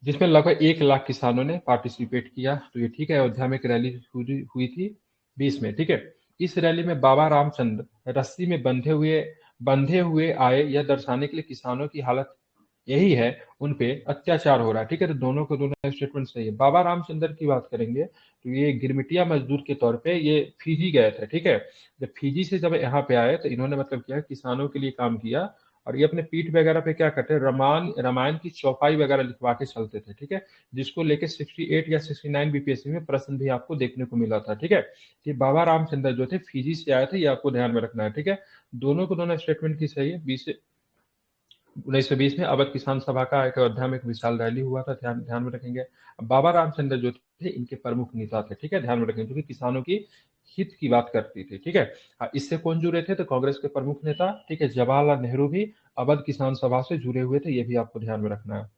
जिसमें लगभग 1 लाख किसानों ने पार्टिसिपेट किया। तो ये ठीक है, अयोध्या में एक रैली हुई थी 20 में। ठीक है, इस रैली में बाबा रामचंद्र रस्सी में बंधे हुए आए, यह दर्शाने के लिए किसानों की हालत यही है, उन पे अत्याचार हो रहा है। ठीक है, तो दोनों को दोनों स्टेटमेंट सही है। बाबा रामचंद्र की बात करेंगे तो ये गिरमिटिया मजदूर के तौर पे ये फिजी गए थे। ठीक है, जब फिजी से जब यहाँ पे आए तो इन्होंने मतलब क्या किसानों के लिए काम किया, और ये अपने पीठ वगैरह पे क्या करते हैं, रामायण की चौपाई वगैरह लिखवा के चलते थे। ठीक है, जिसको लेके 68 या 69 बीपीएससी में प्रश्न भी आपको देखने को मिला था। ठीक है, ये बाबा रामचंद्र जो थे फिजी से आए थे, ये आपको ध्यान में रखना है। ठीक है, दोनों को दोनों स्टेटमेंट की सही है। 1920 में अवध किसान सभा का एक अयोध्या में एक विशाल रैली हुआ था, ध्यान ध्यान में रखेंगे। बाबा रामचंद्र जो थे इनके प्रमुख नेता थे। ठीक है, ध्यान में रखेंगे, क्योंकि किसानों की हित की बात करती थी। ठीक है, इससे कौन जुड़े थे, तो कांग्रेस के प्रमुख नेता। ठीक है, जवाहरलाल नेहरू भी अवध किसान सभा से जुड़े हुए थे, ये भी आपको ध्यान में रखना है।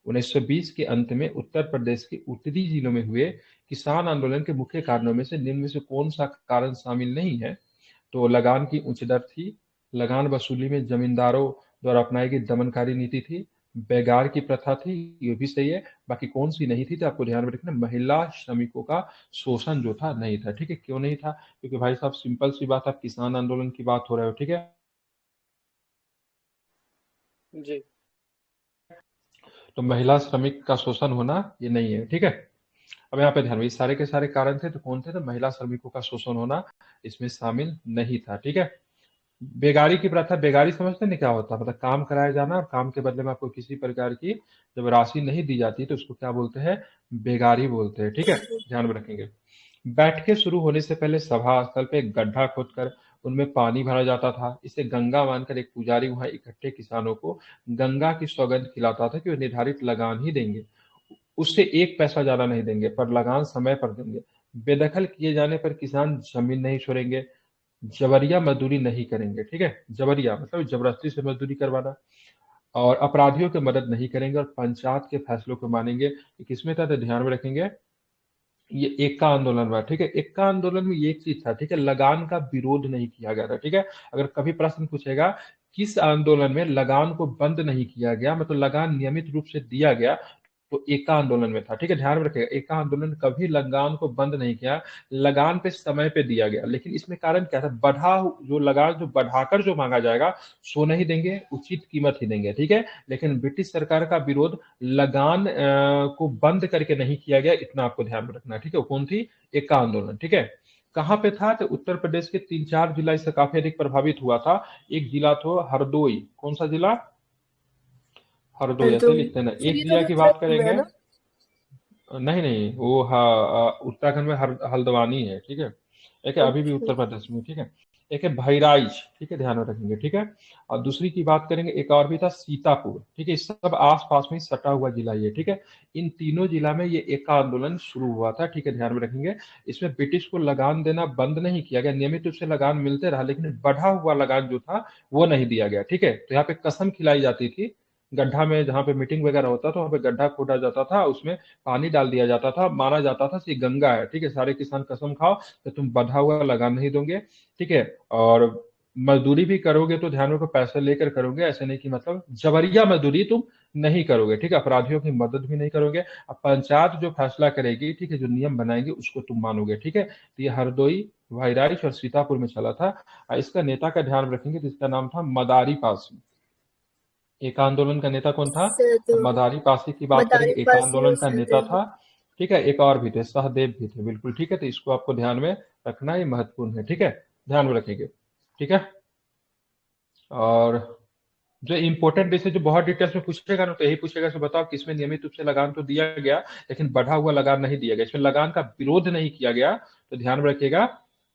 1920 के अंत में उत्तर प्रदेश के उत्तरी जिलों में हुए किसान आंदोलन के मुख्य कारणों में से निम्न में से कौन सा कारण शामिल नहीं है, तो लगान की उच्च दर थी, लगान वसूली में जमींदारों द्वारा अपनाई गई दमनकारी नीति थी, बेगार की प्रथा थी, ये भी सही है। बाकी कौन सी नहीं थी, तो आपको ध्यान में रखना, महिला श्रमिकों का शोषण जो था नहीं था। ठीक है, क्यों नहीं था, क्योंकि भाई साहब सिंपल सी बात, आप किसान आंदोलन की बात हो रहे हो। ठीक है, जी। तो महिला श्रमिक का शोषण होना ये नहीं है। ठीक है, अब यहाँ पे ध्यान में, सारे के सारे कारण थे तो कौन थे, तो महिला श्रमिकों का शोषण होना इसमें शामिल नहीं था। ठीक है, बेगारी की प्रथा, बेगारी समझते नहीं क्या होता, मतलब काम कराया जाना और काम के बदले में आपको किसी प्रकार की जब राशि नहीं दी जाती तो उसको क्या बोलते हैं, बेगारी बोलते हैं। ठीक है, ध्यान में रखेंगे। बैठकें शुरू होने से पहले सभा स्थल पे एक गड्ढा खोदकर उनमें पानी भरा जाता था, इसे गंगा मानकर एक पुजारी वहां इकट्ठे किसानों को गंगा की सौगंध खिलाता था कि वे निर्धारित लगान ही देंगे, उससे 1 पैसा ज्यादा नहीं देंगे, पर लगान समय पर देंगे। बेदखल किए जाने पर किसान जमीन नहीं छोड़ेंगे, जबरिया मजदूरी नहीं करेंगे। ठीक है, जबरिया मतलब जबरदस्ती से मजदूरी करवाना, और अपराधियों की मदद नहीं करेंगे, और पंचायत के फैसलों को मानेंगे। किसमें था, तो ध्यान में रखेंगे, ये एक्का आंदोलन हुआ। ठीक है, एक्का आंदोलन में ये एक चीज था, ठीक है, लगान का विरोध नहीं किया गया था। ठीक है, अगर कभी प्रश्न पूछेगा किस आंदोलन में लगान को बंद नहीं किया गया, मतलब लगान नियमित रूप से दिया गया, तो एका आंदोलन में था। ठीक है, ध्यान में रखिएगा, एका आंदोलन कभी लगान को बंद नहीं किया, लगान पे समय पे दिया गया। लेकिन इसमें कारण क्या था, जो लगान जो बढ़ाकर जो मांगा जाएगा सो नहीं देंगे, उचित कीमत ही देंगे। ठीक है, लेकिन ब्रिटिश सरकार का विरोध लगान को बंद करके नहीं किया गया, इतना आपको ध्यान में रखना है। ठीक है, वो कौन थी, एका आंदोलन। ठीक है, कहाँ पे था, तो उत्तर प्रदेश के 3-4 जिला इससे काफी अधिक प्रभावित हुआ था। एक जिला था हरदोई, कौन सा जिला, हरदोई, ऐसे हरदोई, लिखते हैं ना। फिर एक ये तो जिला की बात उत्तराखंड में है करेंगे, ना। नहीं नहीं, वो उत्तराखंड में हल्द्वानी है। ठीक है, एक है अभी भी ओके। उत्तर प्रदेश में। ठीक है, एक है बहराइच। ठीक है, ध्यान में रखेंगे। ठीक है, और दूसरी की बात करेंगे, एक और भी था सीतापुर। ठीक है, सब आस पास में ही सटा हुआ जिला ये। ठीक है, इन तीनों जिला में ये एका आंदोलन शुरू हुआ था। ठीक है, ध्यान में रखेंगे, इसमें ब्रिटिश को लगान देना बंद नहीं किया गया, नियमित रूप से लगान मिलते रहा, लेकिन बढ़ा हुआ लगान जो था वो नहीं दिया गया। ठीक है, तो यहाँ पे कसम खिलाई जाती थी, गड्ढा में जहाँ पे मीटिंग वगैरह होता था वहाँ पे गड्ढा खोदा जाता था, उसमें पानी डाल दिया जाता था, माना जाता था कि गंगा है। ठीक है, सारे किसान कसम खाओ कि तुम बढ़ा हुआ लगान नहीं दोगे। ठीक है, और मजदूरी भी करोगे तो ध्यान रखो पैसे लेकर करोगे, ऐसे नहीं कि मतलब जबरिया मजदूरी तुम नहीं करोगे। ठीक है, अपराधियों की मदद भी नहीं करोगे। अब पंचायत जो फैसला करेगी, ठीक है, जो नियम बनाएंगे उसको तुम मानोगे। ठीक है, तो ये हरदोई, बहराइच और सीतापुर में चला था। इसका नेता का ध्यान रखेंगे तो इसका नाम था मदारी पासी। एक आंदोलन का नेता कौन था, तो तो मदारी पासी की बात करेंगे, मदारी एक पासी और आंदोलन का नेता सहदेव। था। ठीक है, एक और भी थे, सहदेव भी थे, बिल्कुल ठीक है, तो इसको आपको ध्यान में रखना, ये महत्वपूर्ण है। ठीक है, ध्यान में रखेंगे। ठीक है, और जो इंपॉर्टेंट विषय जो बहुत डिटेल्स में पूछेगा ना, तो यही पूछेगा कि बताओ किसमें नियमित रूप से लगान तो दिया गया लेकिन बढ़ा हुआ लगान नहीं दिया गया, इसमें लगान का विरोध नहीं किया गया, तो ध्यान में रखिएगा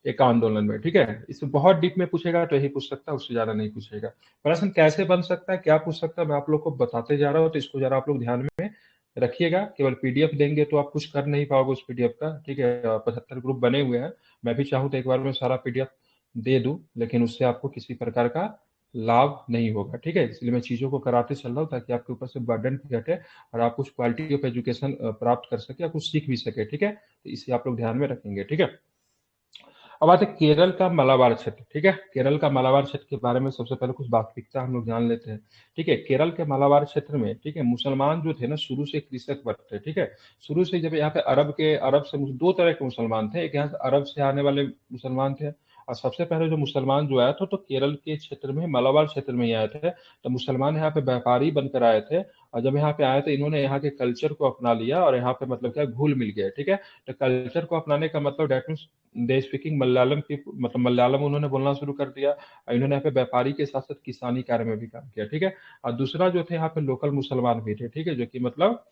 एक आंदोलन में। ठीक है, इसमें बहुत डीप में पूछेगा तो यही पूछ सकता है, उससे ज्यादा नहीं पूछेगा। प्रश्न कैसे बन सकता है, क्या पूछ सकता है, मैं आप लोग को बताते जा रहा हूँ, तो इसको जरा आप लोग ध्यान में रखिएगा। केवल पीडीएफ देंगे तो आप कुछ कर नहीं पाओगे उस पीडीएफ का, ठीक है। 75 ग्रुप बने हुए हैं, मैं भी चाहूँ तो एक बार में सारा पीडीएफ दे दूं, लेकिन उससे आपको किसी प्रकार का लाभ नहीं होगा, ठीक है। इसलिए मैं चीज़ों को कराते चल रहा हूँ ताकि आपके ऊपर से बर्डन भी हटे और आप कुछ क्वालिटी ऑफ एजुकेशन प्राप्त कर सके या कुछ सीख भी सके, ठीक है। तो इसे आप लोग ध्यान में रखेंगे, ठीक है। अब आते हैं केरल का मलाबार क्षेत्र, ठीक है। केरल का मलाबार क्षेत्र के बारे में सबसे पहले कुछ वास्तविकता हम लोग जान लेते हैं, ठीक है। केरल के मलाबार क्षेत्र में, ठीक है, मुसलमान जो थे ना शुरू से कृषक वर्ग थे, ठीक है। शुरू से जब यहाँ पे अरब से दो तरह के मुसलमान थे, एक यहाँ से अरब से आने वाले मुसलमान थे, और सबसे पहले जो मुसलमान जो आया था तो केरल के क्षेत्र में मलाबार क्षेत्र में ही आए थे। तो मुसलमान यहाँ पे व्यापारी बनकर आए थे, और जब यहाँ पे आए तो इन्होंने यहाँ के कल्चर को अपना लिया और यहाँ पे मतलब क्या घुल मिल गया, ठीक है। तो कल्चर को अपनाने का मतलब that means they speaking Malayalam की, मतलब मलयालम उन्होंने बोलना शुरू कर दिया। और इन्होंने यहाँ पे व्यापारी के साथ साथ किसानी कार्य में भी काम किया, ठीक है। और दूसरा जो थे यहाँ पे लोकल मुसलमान भी थे, ठीक है, जो कि मतलब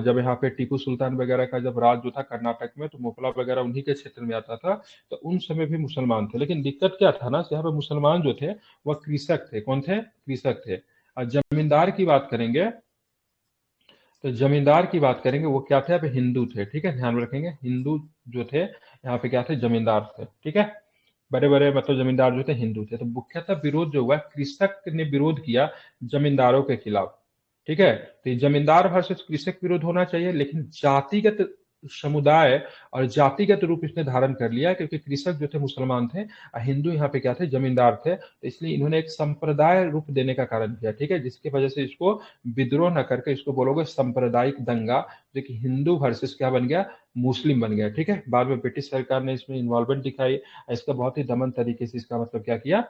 जब यहाँ पे टीपू सुल्तान वगैरह का जब राज जो था कर्नाटक में, तो मोपला वगैरह उन्हीं के क्षेत्र में आता था, तो उन समय भी मुसलमान थे। लेकिन दिक्कत क्या था ना, यहाँ पे मुसलमान जो थे वह कृषक थे। कौन थे? कृषक थे। और जमींदार की बात करेंगे तो जमींदार की बात करेंगे वो क्या थे? यहाँ पे हिंदू थे, ठीक है, ध्यान में रखेंगे। हिंदू जो थे यहाँ पे क्या थे? जमींदार थे, ठीक है। बड़े बड़े मतलब जमींदार जो थे हिंदू थे। तो मुख्यतः विरोध जो हुआ, कृषक ने विरोध किया जमींदारों के खिलाफ, ठीक है। तो ये जमींदार वर्सेस कृषक विरोध होना चाहिए, लेकिन जातिगत समुदाय और जातिगत रूप इसने धारण कर लिया, क्योंकि कृषक जो थे मुसलमान थे और हिंदू यहाँ पे क्या थे? जमींदार थे। तो इसलिए इन्होंने एक संप्रदाय रूप देने का कारण किया, ठीक है, जिसकी वजह से इसको विद्रोह न करके इसको बोलोगे सांप्रदायिक दंगा, जो कि हिंदू वर्सेस क्या बन गया? मुस्लिम बन गया, ठीक है। बाद में ब्रिटिश सरकार ने इसमें इन्वॉल्वमेंट दिखाई, इसका बहुत ही दमन तरीके से इसका मतलब क्या किया?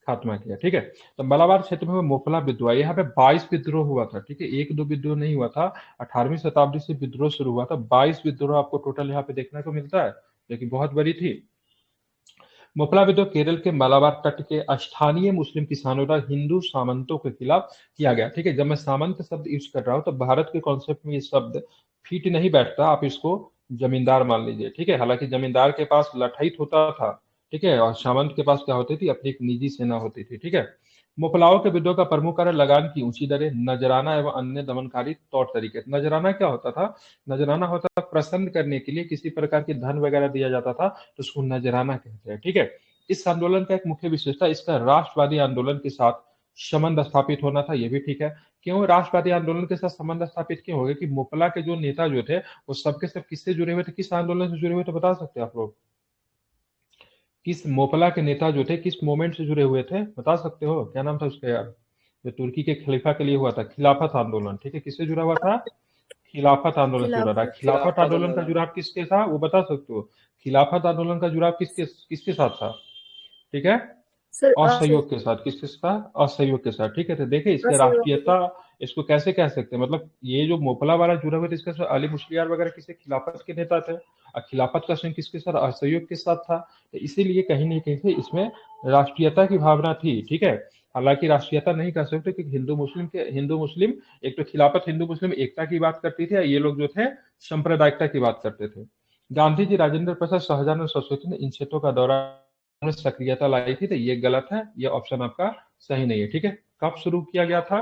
खात्मा किया, ठीक है। तो मलाबार क्षेत्र में मोपला विद्रोह, यहाँ पे 22 विद्रोह हुआ था, ठीक है, एक दो विद्रोह नहीं हुआ था। 18वीं शताब्दी से विद्रोह शुरू हुआ था, 22 विद्रोह आपको टोटल यहाँ पे देखने को मिलता है, जो कि बहुत बड़ी थी। मोपला विद्रोह केरल के मलाबार तट के स्थानीय मुस्लिम किसानों द्वारा हिंदू सामंतों के खिलाफ किया गया, ठीक है। जब मैं सामंत शब्द यूज कर रहा हूँ तो भारत के कॉन्सेप्ट में ये शब्द फिट नहीं बैठता, आप इसको जमींदार मान लीजिए, ठीक है। हालांकि जमींदार के पास लठैत होता था, ठीक है, और सामंत के पास क्या होती थी? अपनी एक निजी सेना होती थी, ठीक है। मोपलाओं के विद्रोह का प्रमुख कारण लगान की ऊंची दरें, नजराना एवं अन्य दमनकारी तौर तरीके। नजराना क्या होता था? नजराना होता था प्रसन्न करने के लिए किसी प्रकार की धन वगैरह दिया जाता था, तो उसको नजराना कहते हैं, ठीक है। इस आंदोलन का एक मुख्य विशेषता इसका राष्ट्रवादी आंदोलन के साथ संबंध स्थापित होना था, ये भी ठीक है। क्यों राष्ट्रवादी आंदोलन के साथ संबंध स्थापित क्यों हो गया? कि मोपला के जो नेता जो थे वो सबके सब किससे जुड़े हुए थे? किस आंदोलन से जुड़े हुए थे? बता सकते हैं आप लोग? किस मोपला के नेता जो थे किस मूवमेंट से जुड़े हुए थे? बता सकते हो? क्या नाम था उसका यार, जो तुर्की के खलीफा के लिए हुआ था? खिलाफत आंदोलन, ठीक है। किससे जुड़ा हुआ था? खिलाफत आंदोलन से जुड़ा था। खिलाफत। खिलाफत खिलाफत आंदोलन का आंदोलन। जुड़ाव किसके था वो बता सकते हो? खिलाफत आंदोलन का जुड़ाव किसके किसके साथ था? ठीक है, सर असहयोग के साथ। किसके साथ? असहयोग के साथ, ठीक है। तो देखिए इसके असहयोग। राष्ट्रीयता, इसको कैसे कह सकते हैं, मतलब ये जो मोपला वाला जुड़ा हुआ था इसके साथ अली मुस्लियार वगैरह किसी खिलाफत के नेता थे, और खिलाफत का संघ किसके साथ? असहयोग के साथ था। तो इसीलिए कहीं ना कहीं से इसमें राष्ट्रीयता की भावना थी, ठीक है। हालांकि राष्ट्रीयता नहीं कह सकते, क्योंकि हिंदू मुस्लिम एक तो खिलाफत हिंदू मुस्लिम एकता की बात करती थी, ये लोग जो थे सांप्रदायिकता की बात करते थे। गांधी जी, राजेंद्र प्रसाद, शाहजहां और सरस्वती ने इन क्षेत्रों का दौरा में सक्रियता लाई थी, तो ये गलत है, ये ऑप्शन आपका सही नहीं है, ठीक है। कब शुरू किया गया था?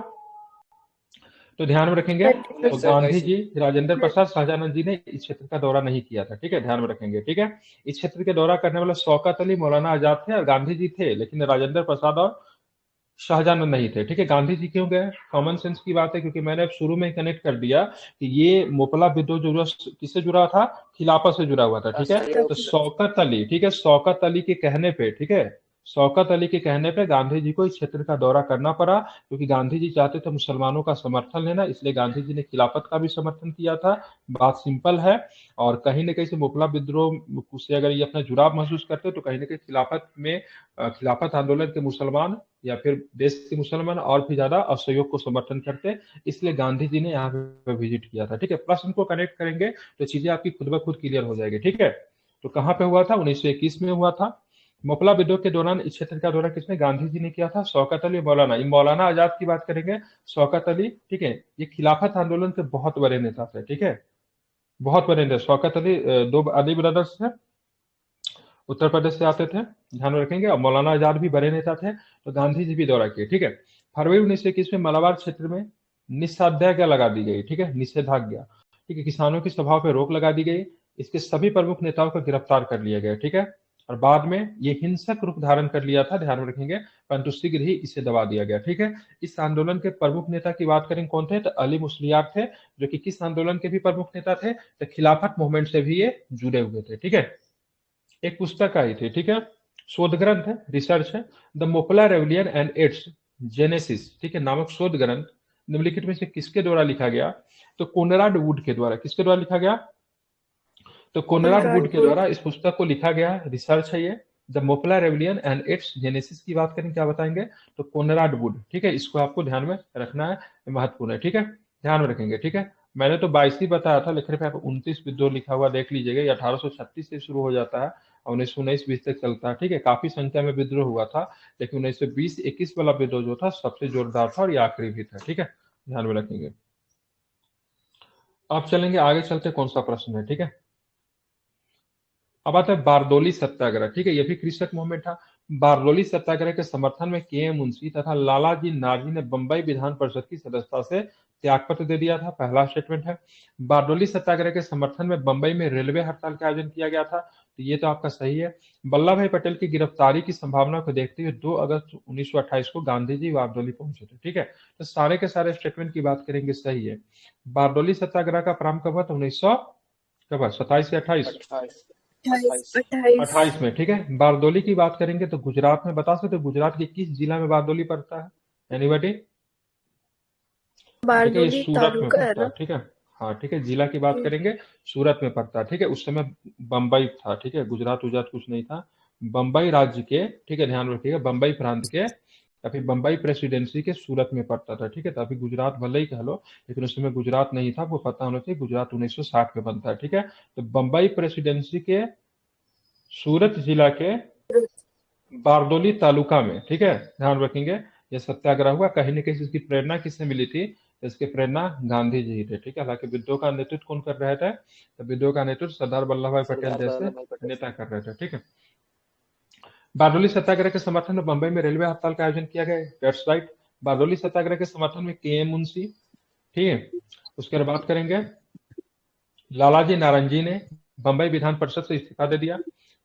तो ध्यान में रखेंगे। तो गांधी 1928 जी, राजेंद्र प्रसाद, शाहजहां जी ने इस क्षेत्र का दौरा नहीं किया था, ठीक है, ध्यान में रखेंगे, ठीक है। इस क्षेत्र के दौरा करने वाले शौकत अली, मौलाना आजाद थे और गांधी जी थे, लेकिन राजेंद्र प्रसाद और शाहजहां नहीं थे, ठीक है। गांधी जी क्यों गए? कॉमन सेंस की बात है, क्योंकि मैंने अब शुरू में कनेक्ट कर दिया कि ये मोपला विद्रोह जो किससे जुड़ा था? खिलाफत से जुड़ा हुआ था, ठीक है। तो शौकत अली, ठीक है, शौकत अली के कहने पे, ठीक है, शौकत अली के कहने पे गांधी जी को इस क्षेत्र का दौरा करना पड़ा, क्योंकि गांधी जी चाहते थे मुसलमानों का समर्थन लेना, इसलिए गांधी जी ने खिलाफत का भी समर्थन किया था। बात सिंपल है। और कहीं ना कहीं से मोपला विद्रोह से अगर ये अपना जुड़ाव महसूस करते तो कहीं ना कहीं खिलाफत में खिलाफत आंदोलन के मुसलमान या फिर देश के मुसलमान और भी ज्यादा असहयोग को समर्थन करते, इसलिए गांधी जी ने यहाँ पे विजिट किया था, ठीक है। प्रश्न को कनेक्ट करेंगे तो चीजें आपकी खुद ब खुद क्लियर हो जाएगी, ठीक है। तो कहाँ पे हुआ था? 1921 में हुआ था। मोपला विद्रोह के दौरान इस क्षेत्र का दौरा किसने? गांधी जी ने किया था। शौकत अली, मौलाना, ये मौलाना आजाद की बात करेंगे। शौकत अली, ठीक है, ये खिलाफत आंदोलन के बहुत बड़े नेता थे, ठीक है, बहुत बड़े नेता। शौकत अली दो अली ब्रदर्स थे, उत्तर प्रदेश से आते थे, ध्यान में रखेंगे। और मौलाना आजाद भी बड़े नेता थे, तो गांधी जी भी दौरा किए, ठीक है। फरवरी 1921 में मलाबार क्षेत्र में निषेधाज्ञा लगा दी गई, ठीक है, निषेधाज्ञा, ठीक है, किसानों की सभाओं पर रोक लगा दी गई, इसके सभी प्रमुख नेताओं को गिरफ्तार कर लिया गया, ठीक है, और बाद में ये हिंसक रूप धारण कर लिया था, ध्यान में रखेंगे, परंतु शीघ्र ही इसे दबा दिया गया, ठीक है। इस आंदोलन के प्रमुख नेता की बात करें कौन थे, तो अली मुस्लियार थे, जो कि किस आंदोलन के भी प्रमुख नेता थे, तो खिलाफत मूवमेंट से भी ये जुड़े हुए थे, ठीक है। एक पुस्तक आई थी, ठीक है, शोध ग्रंथ है, रिसर्च है, the Moplah rebellion and its genesis, ठीक है, नामक शोध ग्रंथ निम्नलिखित में से किसके द्वारा लिखा गया, तो कोनराड वुड के द्वारा, किसके द्वारा लिखा गया, तो कोनराड वुड के द्वारा इस पुस्तक को लिखा गया, रिसर्च है ये, the Moplah rebellion and its genesis की बात करें क्या बताएंगे, तो कोनराड वुड, ठीक है, इसको आपको ध्यान में रखना है, महत्वपूर्ण है, ठीक है, ध्यान में रखेंगे, ठीक है। मैंने तो 22 ही बताया था, लेकिन आप 29 विद्रोह लिखा हुआ देख लीजिएगा, ये 1836 से शुरू हो जाता है और 1919-20 तक चलता है, ठीक है, काफी संख्या में विद्रोह हुआ था, लेकिन 1920-21 वाला विद्रोह जो था सबसे जोरदार था और ये आखिरी भी था, ठीक है, ध्यान में रखेंगे। अब चलेंगे आगे, चलते कौन सा प्रश्न है, ठीक है। अब आता है बारदोली सत्याग्रह, ठीक है, ये भी कृषक मूवमेंट था। बारदोली सत्याग्रह के समर्थन में के एम मुंशी तथा लालाजी नारजी ने बंबई विधान परिषद की सदस्यता से त्यागपत्र दे दिया था, पहला स्टेटमेंट है। बारदोली सत्याग्रह के समर्थन में बंबई में रेलवे हड़ताल का आयोजन किया गया था, तो ये तो आपका सही है। वल्लभ भाई पटेल की गिरफ्तारी की संभावना को देखते हुए 2 अगस्त 1928 को गांधी जी बारदोली पहुंचे थे, ठीक है, तो सारे के सारे स्टेटमेंट की बात करेंगे सही है। बारदोली सत्याग्रह का प्रारंभ कब हुआ था, 1900 कब, 27 या 28, 28 में, ठीक है। बारदोली की बात करेंगे तो गुजरात में, बता सकते हो गुजरात के किस जिला में बारदोली पड़ता है, एनीबॉडी, ठीक है, ये बारदोली सूरत में तालुका है पड़ता है, ना। ठीक है, हाँ, ठीक है, जिला की बात करेंगे सूरत में पड़ता है, ठीक है, उस समय बम्बई था, ठीक है, गुजरात उजरात कुछ नहीं था, बम्बई राज्य के, ठीक है, ध्यान रखिएगा, बम्बई प्रांत के या फिर बम्बई प्रेसिडेंसी के सूरत में पड़ता था, ठीक है, तो अभी गुजरात भले ही कह लो, लेकिन उस समय गुजरात नहीं था, वो पता होना चाहिए, गुजरात 1960 में बनता है, ठीक है, तो बम्बई प्रेसिडेंसी के सूरत जिला के बारदोली तालुका में, ठीक है, ध्यान रखेंगे, यह सत्याग्रह हुआ, कहीं न कहीं इसकी प्रेरणा किससे मिली थी, इसकी प्रेरणा गांधी जी थे, ठीक है, हालांकि विद्रोह का नेतृत्व कौन कर रहे थे, तो विद्रोह का नेतृत्व सरदार वल्लभ भाई पटेल जैसे नेता कर रहे थे, ठीक है। बारदोली सत्याग्रह के समर्थन में बंबई में रेलवे हड़ताल का आयोजन किया गया, दैट्स राइट। बारदोली सत्याग्रह के समर्थन में के एम मुंशी, ठीक है, उसके बाद बात करेंगे लालाजी नारंगी ने बंबई विधान परिषद से इस्तीफा दे दिया।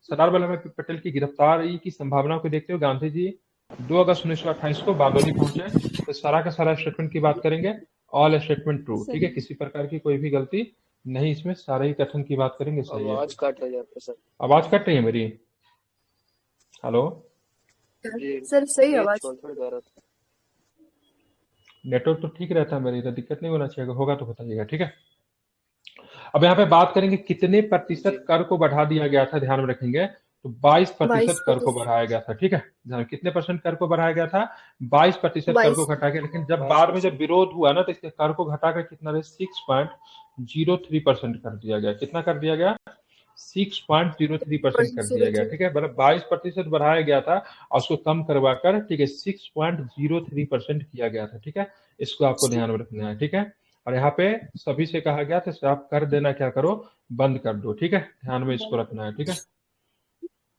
सरदार वल्लभ भाई पटेल की गिरफ्तारी की संभावना को देखते हुए गांधी जी 2 अगस्त 1928 को बारदोली पहुंचे, तो सारा का सारा स्टेटमेंट की बात करेंगे, ऑल स्टेटमेंट ट्रू, ठीक है, किसी प्रकार की कोई भी गलती नहीं, इसमें सारे ही कथन की बात करेंगे सही है। आवाज काट रही है आपके सर, आवाज कट रही है मेरी, हेलो, सर सही आवाज, नेटवर्क तो ठीक रहता है मेरी, तो दिक्कत नहीं होना चाहिए, होगा तो बताइएगा, ठीक है। अब यहाँ पे बात करेंगे कितने प्रतिशत कर को बढ़ा दिया गया था, ध्यान में रखेंगे, तो 22% कर को बढ़ाया गया था, ठीक है, कितने परसेंट कर को बढ़ाया गया था, 22% कर को घटा गया, लेकिन जब बाद में जब विरोध हुआ ना, तो इसके कर को घटाकर कितना 6.03% कर दिया गया, कितना कर दिया गया, 6.03% कर दिया गया, ठीक है, मतलब 22% बढ़ाया गया था और उसको कम करवा कर, ठीक है, 6.03% किया गया था, ठीक है, इसको आपको ध्यान में रखना है, ठीक है। और यहाँ पे सभी से कहा गया था आप कर देना क्या करो, बंद कर दो, ठीक है, ध्यान में इसको रखना है, ठीक है।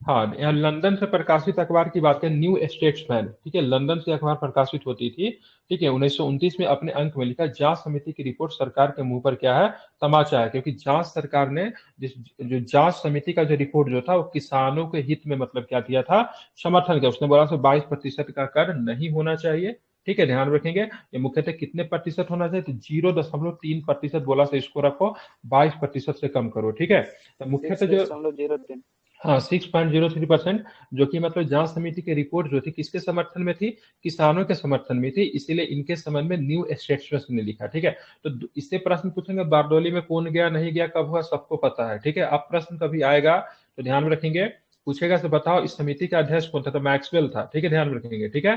हाँ, यहाँ लंदन से प्रकाशित अखबार की बात करें, न्यू स्टेट्समैन, ठीक है, लंदन से अखबार प्रकाशित होती थी, ठीक है, 1929 में अपने अंक में लिखा, जांच समिति की रिपोर्ट सरकार के मुंह पर क्या है, तमाचा है, क्योंकि जांच सरकार ने जो जांच समिति का जो रिपोर्ट जो था वो किसानों के हित में मतलब क्या दिया था, समर्थन किया, उसने बोला 22% का कर नहीं होना चाहिए, ठीक है, ध्यान रखेंगे, ये मुख्यतः कितने प्रतिशत होना चाहिए, तो 0.3% बोला, से इसको रखो, 22% से कम करो, ठीक है, तो मुख्यतः जो हाँ 6.03%, जो कि मतलब जांच समिति की रिपोर्ट जो थी किसके समर्थन में थी, किसानों के समर्थन में थी, इसीलिए इनके संबंध में न्यू स्टेट्समैन ने लिखा, ठीक है। तो इससे प्रश्न पूछेंगे बारदोली में कौन गया नहीं गया कब हुआ, सबको पता है, ठीक है। अब प्रश्न कभी आएगा तो ध्यान में रखेंगे, पूछेगा तो बताओ इस समिति का अध्यक्ष कौन था, तो मैक्सवेल था, ठीक है, ध्यान में रखेंगे, ठीक है,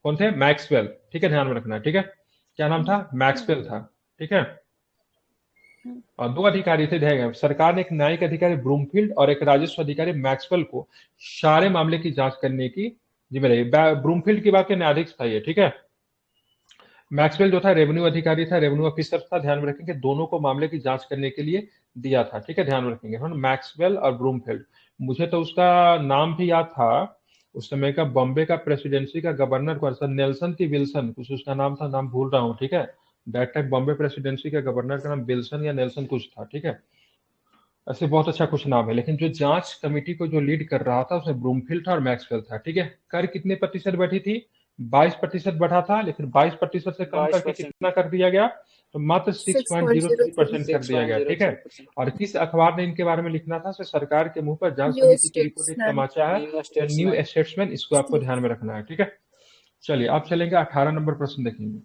कौन थे, मैक्सवेल, ठीक है, ध्यान में रखना, ठीक है, क्या नाम था, मैक्सवेल था, ठीक है। और 2 अधिकारी थे, ध्यान, सरकार ने एक न्यायिक अधिकारी ब्रूमफील्ड और एक राजस्व अधिकारी मैक्सवेल को सारे मामले की जांच करने की जिम्मेदारी, ब्रूमफील्ड की बात के न्यायाधीश था ये, ठीक है, मैक्सवेल जो था रेवेन्यू अधिकारी था, रेवेन्यू ऑफिसर था, ध्यान में रखेंगे, दोनों को मामले की जांच करने के लिए दिया था, ठीक है, ध्यान में रखेंगे, मैक्सवेल और ब्रूमफील्ड, मुझे तो उसका नाम भी याद था, उस समय का बॉम्बे का प्रेसिडेंसी का गवर्नर कौन सा, नेल्सन की विल्सन कुछ उसका नाम था, नाम भूल रहा हूँ, ठीक है, दैट टाइम बॉम्बे प्रेसिडेंसी का गवर्नर का नाम विल्सन या नेल्सन कुछ था, ठीक है। ऐसे बहुत अच्छा कुछ नाम है, लेकिन जो जांच कमेटी को जो लीड कर रहा था उसमें ब्रूमफील्ड था और मैक्सवेल था, ठीक है। कर कितने प्रतिशत बढ़ी थी? 22% बढ़ा था, लेकिन 22% से कम करके 22%। कितना कर दिया गया? तो मात्र 6.03% कर दिया गया, ठीक है। 6.03%। और किस अखबार ने इनके बारे में लिखना था? सरकार के मुंह पर जांच न्यू समिति की रिपोर्ट एक स्टेट्समैन। तमाचा है, न्यू या न्यू स्टेट्समैन। स्टेट्समैन, इसको आपको ध्यान में रखना है, ठीक है। चलिए आप चलेंगे 18 नंबर प्रश्न देखेंगे।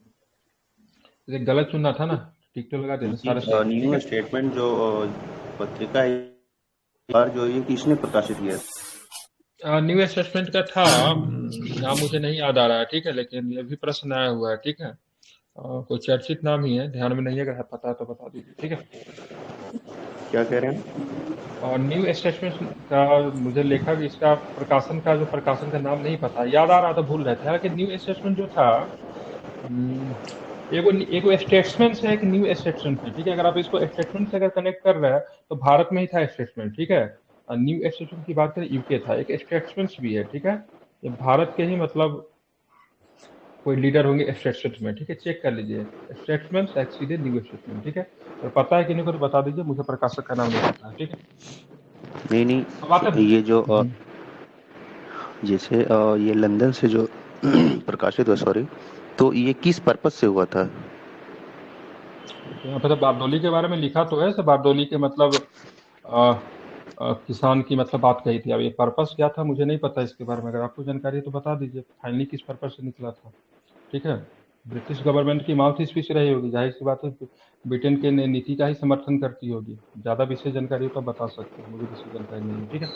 ये गलत चुनना था ना, टिक तो लगा देना, सारा सही है, ठीक न्यू है। स्टेटमेंट जो पत्रिका है, बार जो ये किसने प्रकाशित किया? न्यू स्टेटमेंट का था, नाम मुझे नहीं याद आ रहा है, ठीक है, लेकिन ये भी प्रश्न आया हुआ है, ठीक है। कोई चर्चित नाम ही है, ध्यान में नहीं है, अगर पता है तो बता दीजिए, ठीक है। क्या कह रहे हैं? और न्यू स्टेटमेंट का मुझे लेखक इसका प्रकाशन का जो प्रकाशन का नाम नहीं पता, याद आ रहा था, भूल रहे थे। हालांकि न्यू स्टेटमेंट जो था, एगो एगो स्टेट्समैन से है कि न्यू स्टेट्समैन है, ठीक है। अगर आप इसको स्टेटमेंट से अगर कनेक्ट कर रहे हैं तो भारत में ही था स्टेट्समैन, ठीक है। और न्यू स्टेट्समैन की बात करें यूके था, एक स्टेट्समैन भी है, ठीक है। ये भारत के ही मतलब कोई लीडर होंगे स्टेट्समैन में, ठीक है, चेक कर लीजिए। स्टेट्समैन सीधे न्यू स्टेट्समैन, ठीक है। और पता है कि नहीं को तो बता दीजिए, मुझे प्रकाशक का नाम नहीं पता है, ठीक है। नहीं अब आते हैं ये जो जैसे ये लंदन से जो प्रकाशित हुआ, सॉरी, तो ये किस पर्पज से हुआ था? यहाँ पे तो बारदोली के बारे में लिखा तो है, बारदोली के मतलब किसान की मतलब बात कही थी। अब ये पर्पस क्या था मुझे नहीं पता इसके बारे में, अगर आपको जानकारी है तो बता दीजिए फाइनली किस पर्पस से निकला था, ठीक है। ब्रिटिश गवर्नमेंट की माउथ स्पीच रही होगी, जाहिर सी बात है, ब्रिटेन के नीति का ही समर्थन करती होगी। ज्यादा विशेष जानकारी हो तो बता सकते हैं, मुझे विशेष जानकारी नहीं है, ठीक है।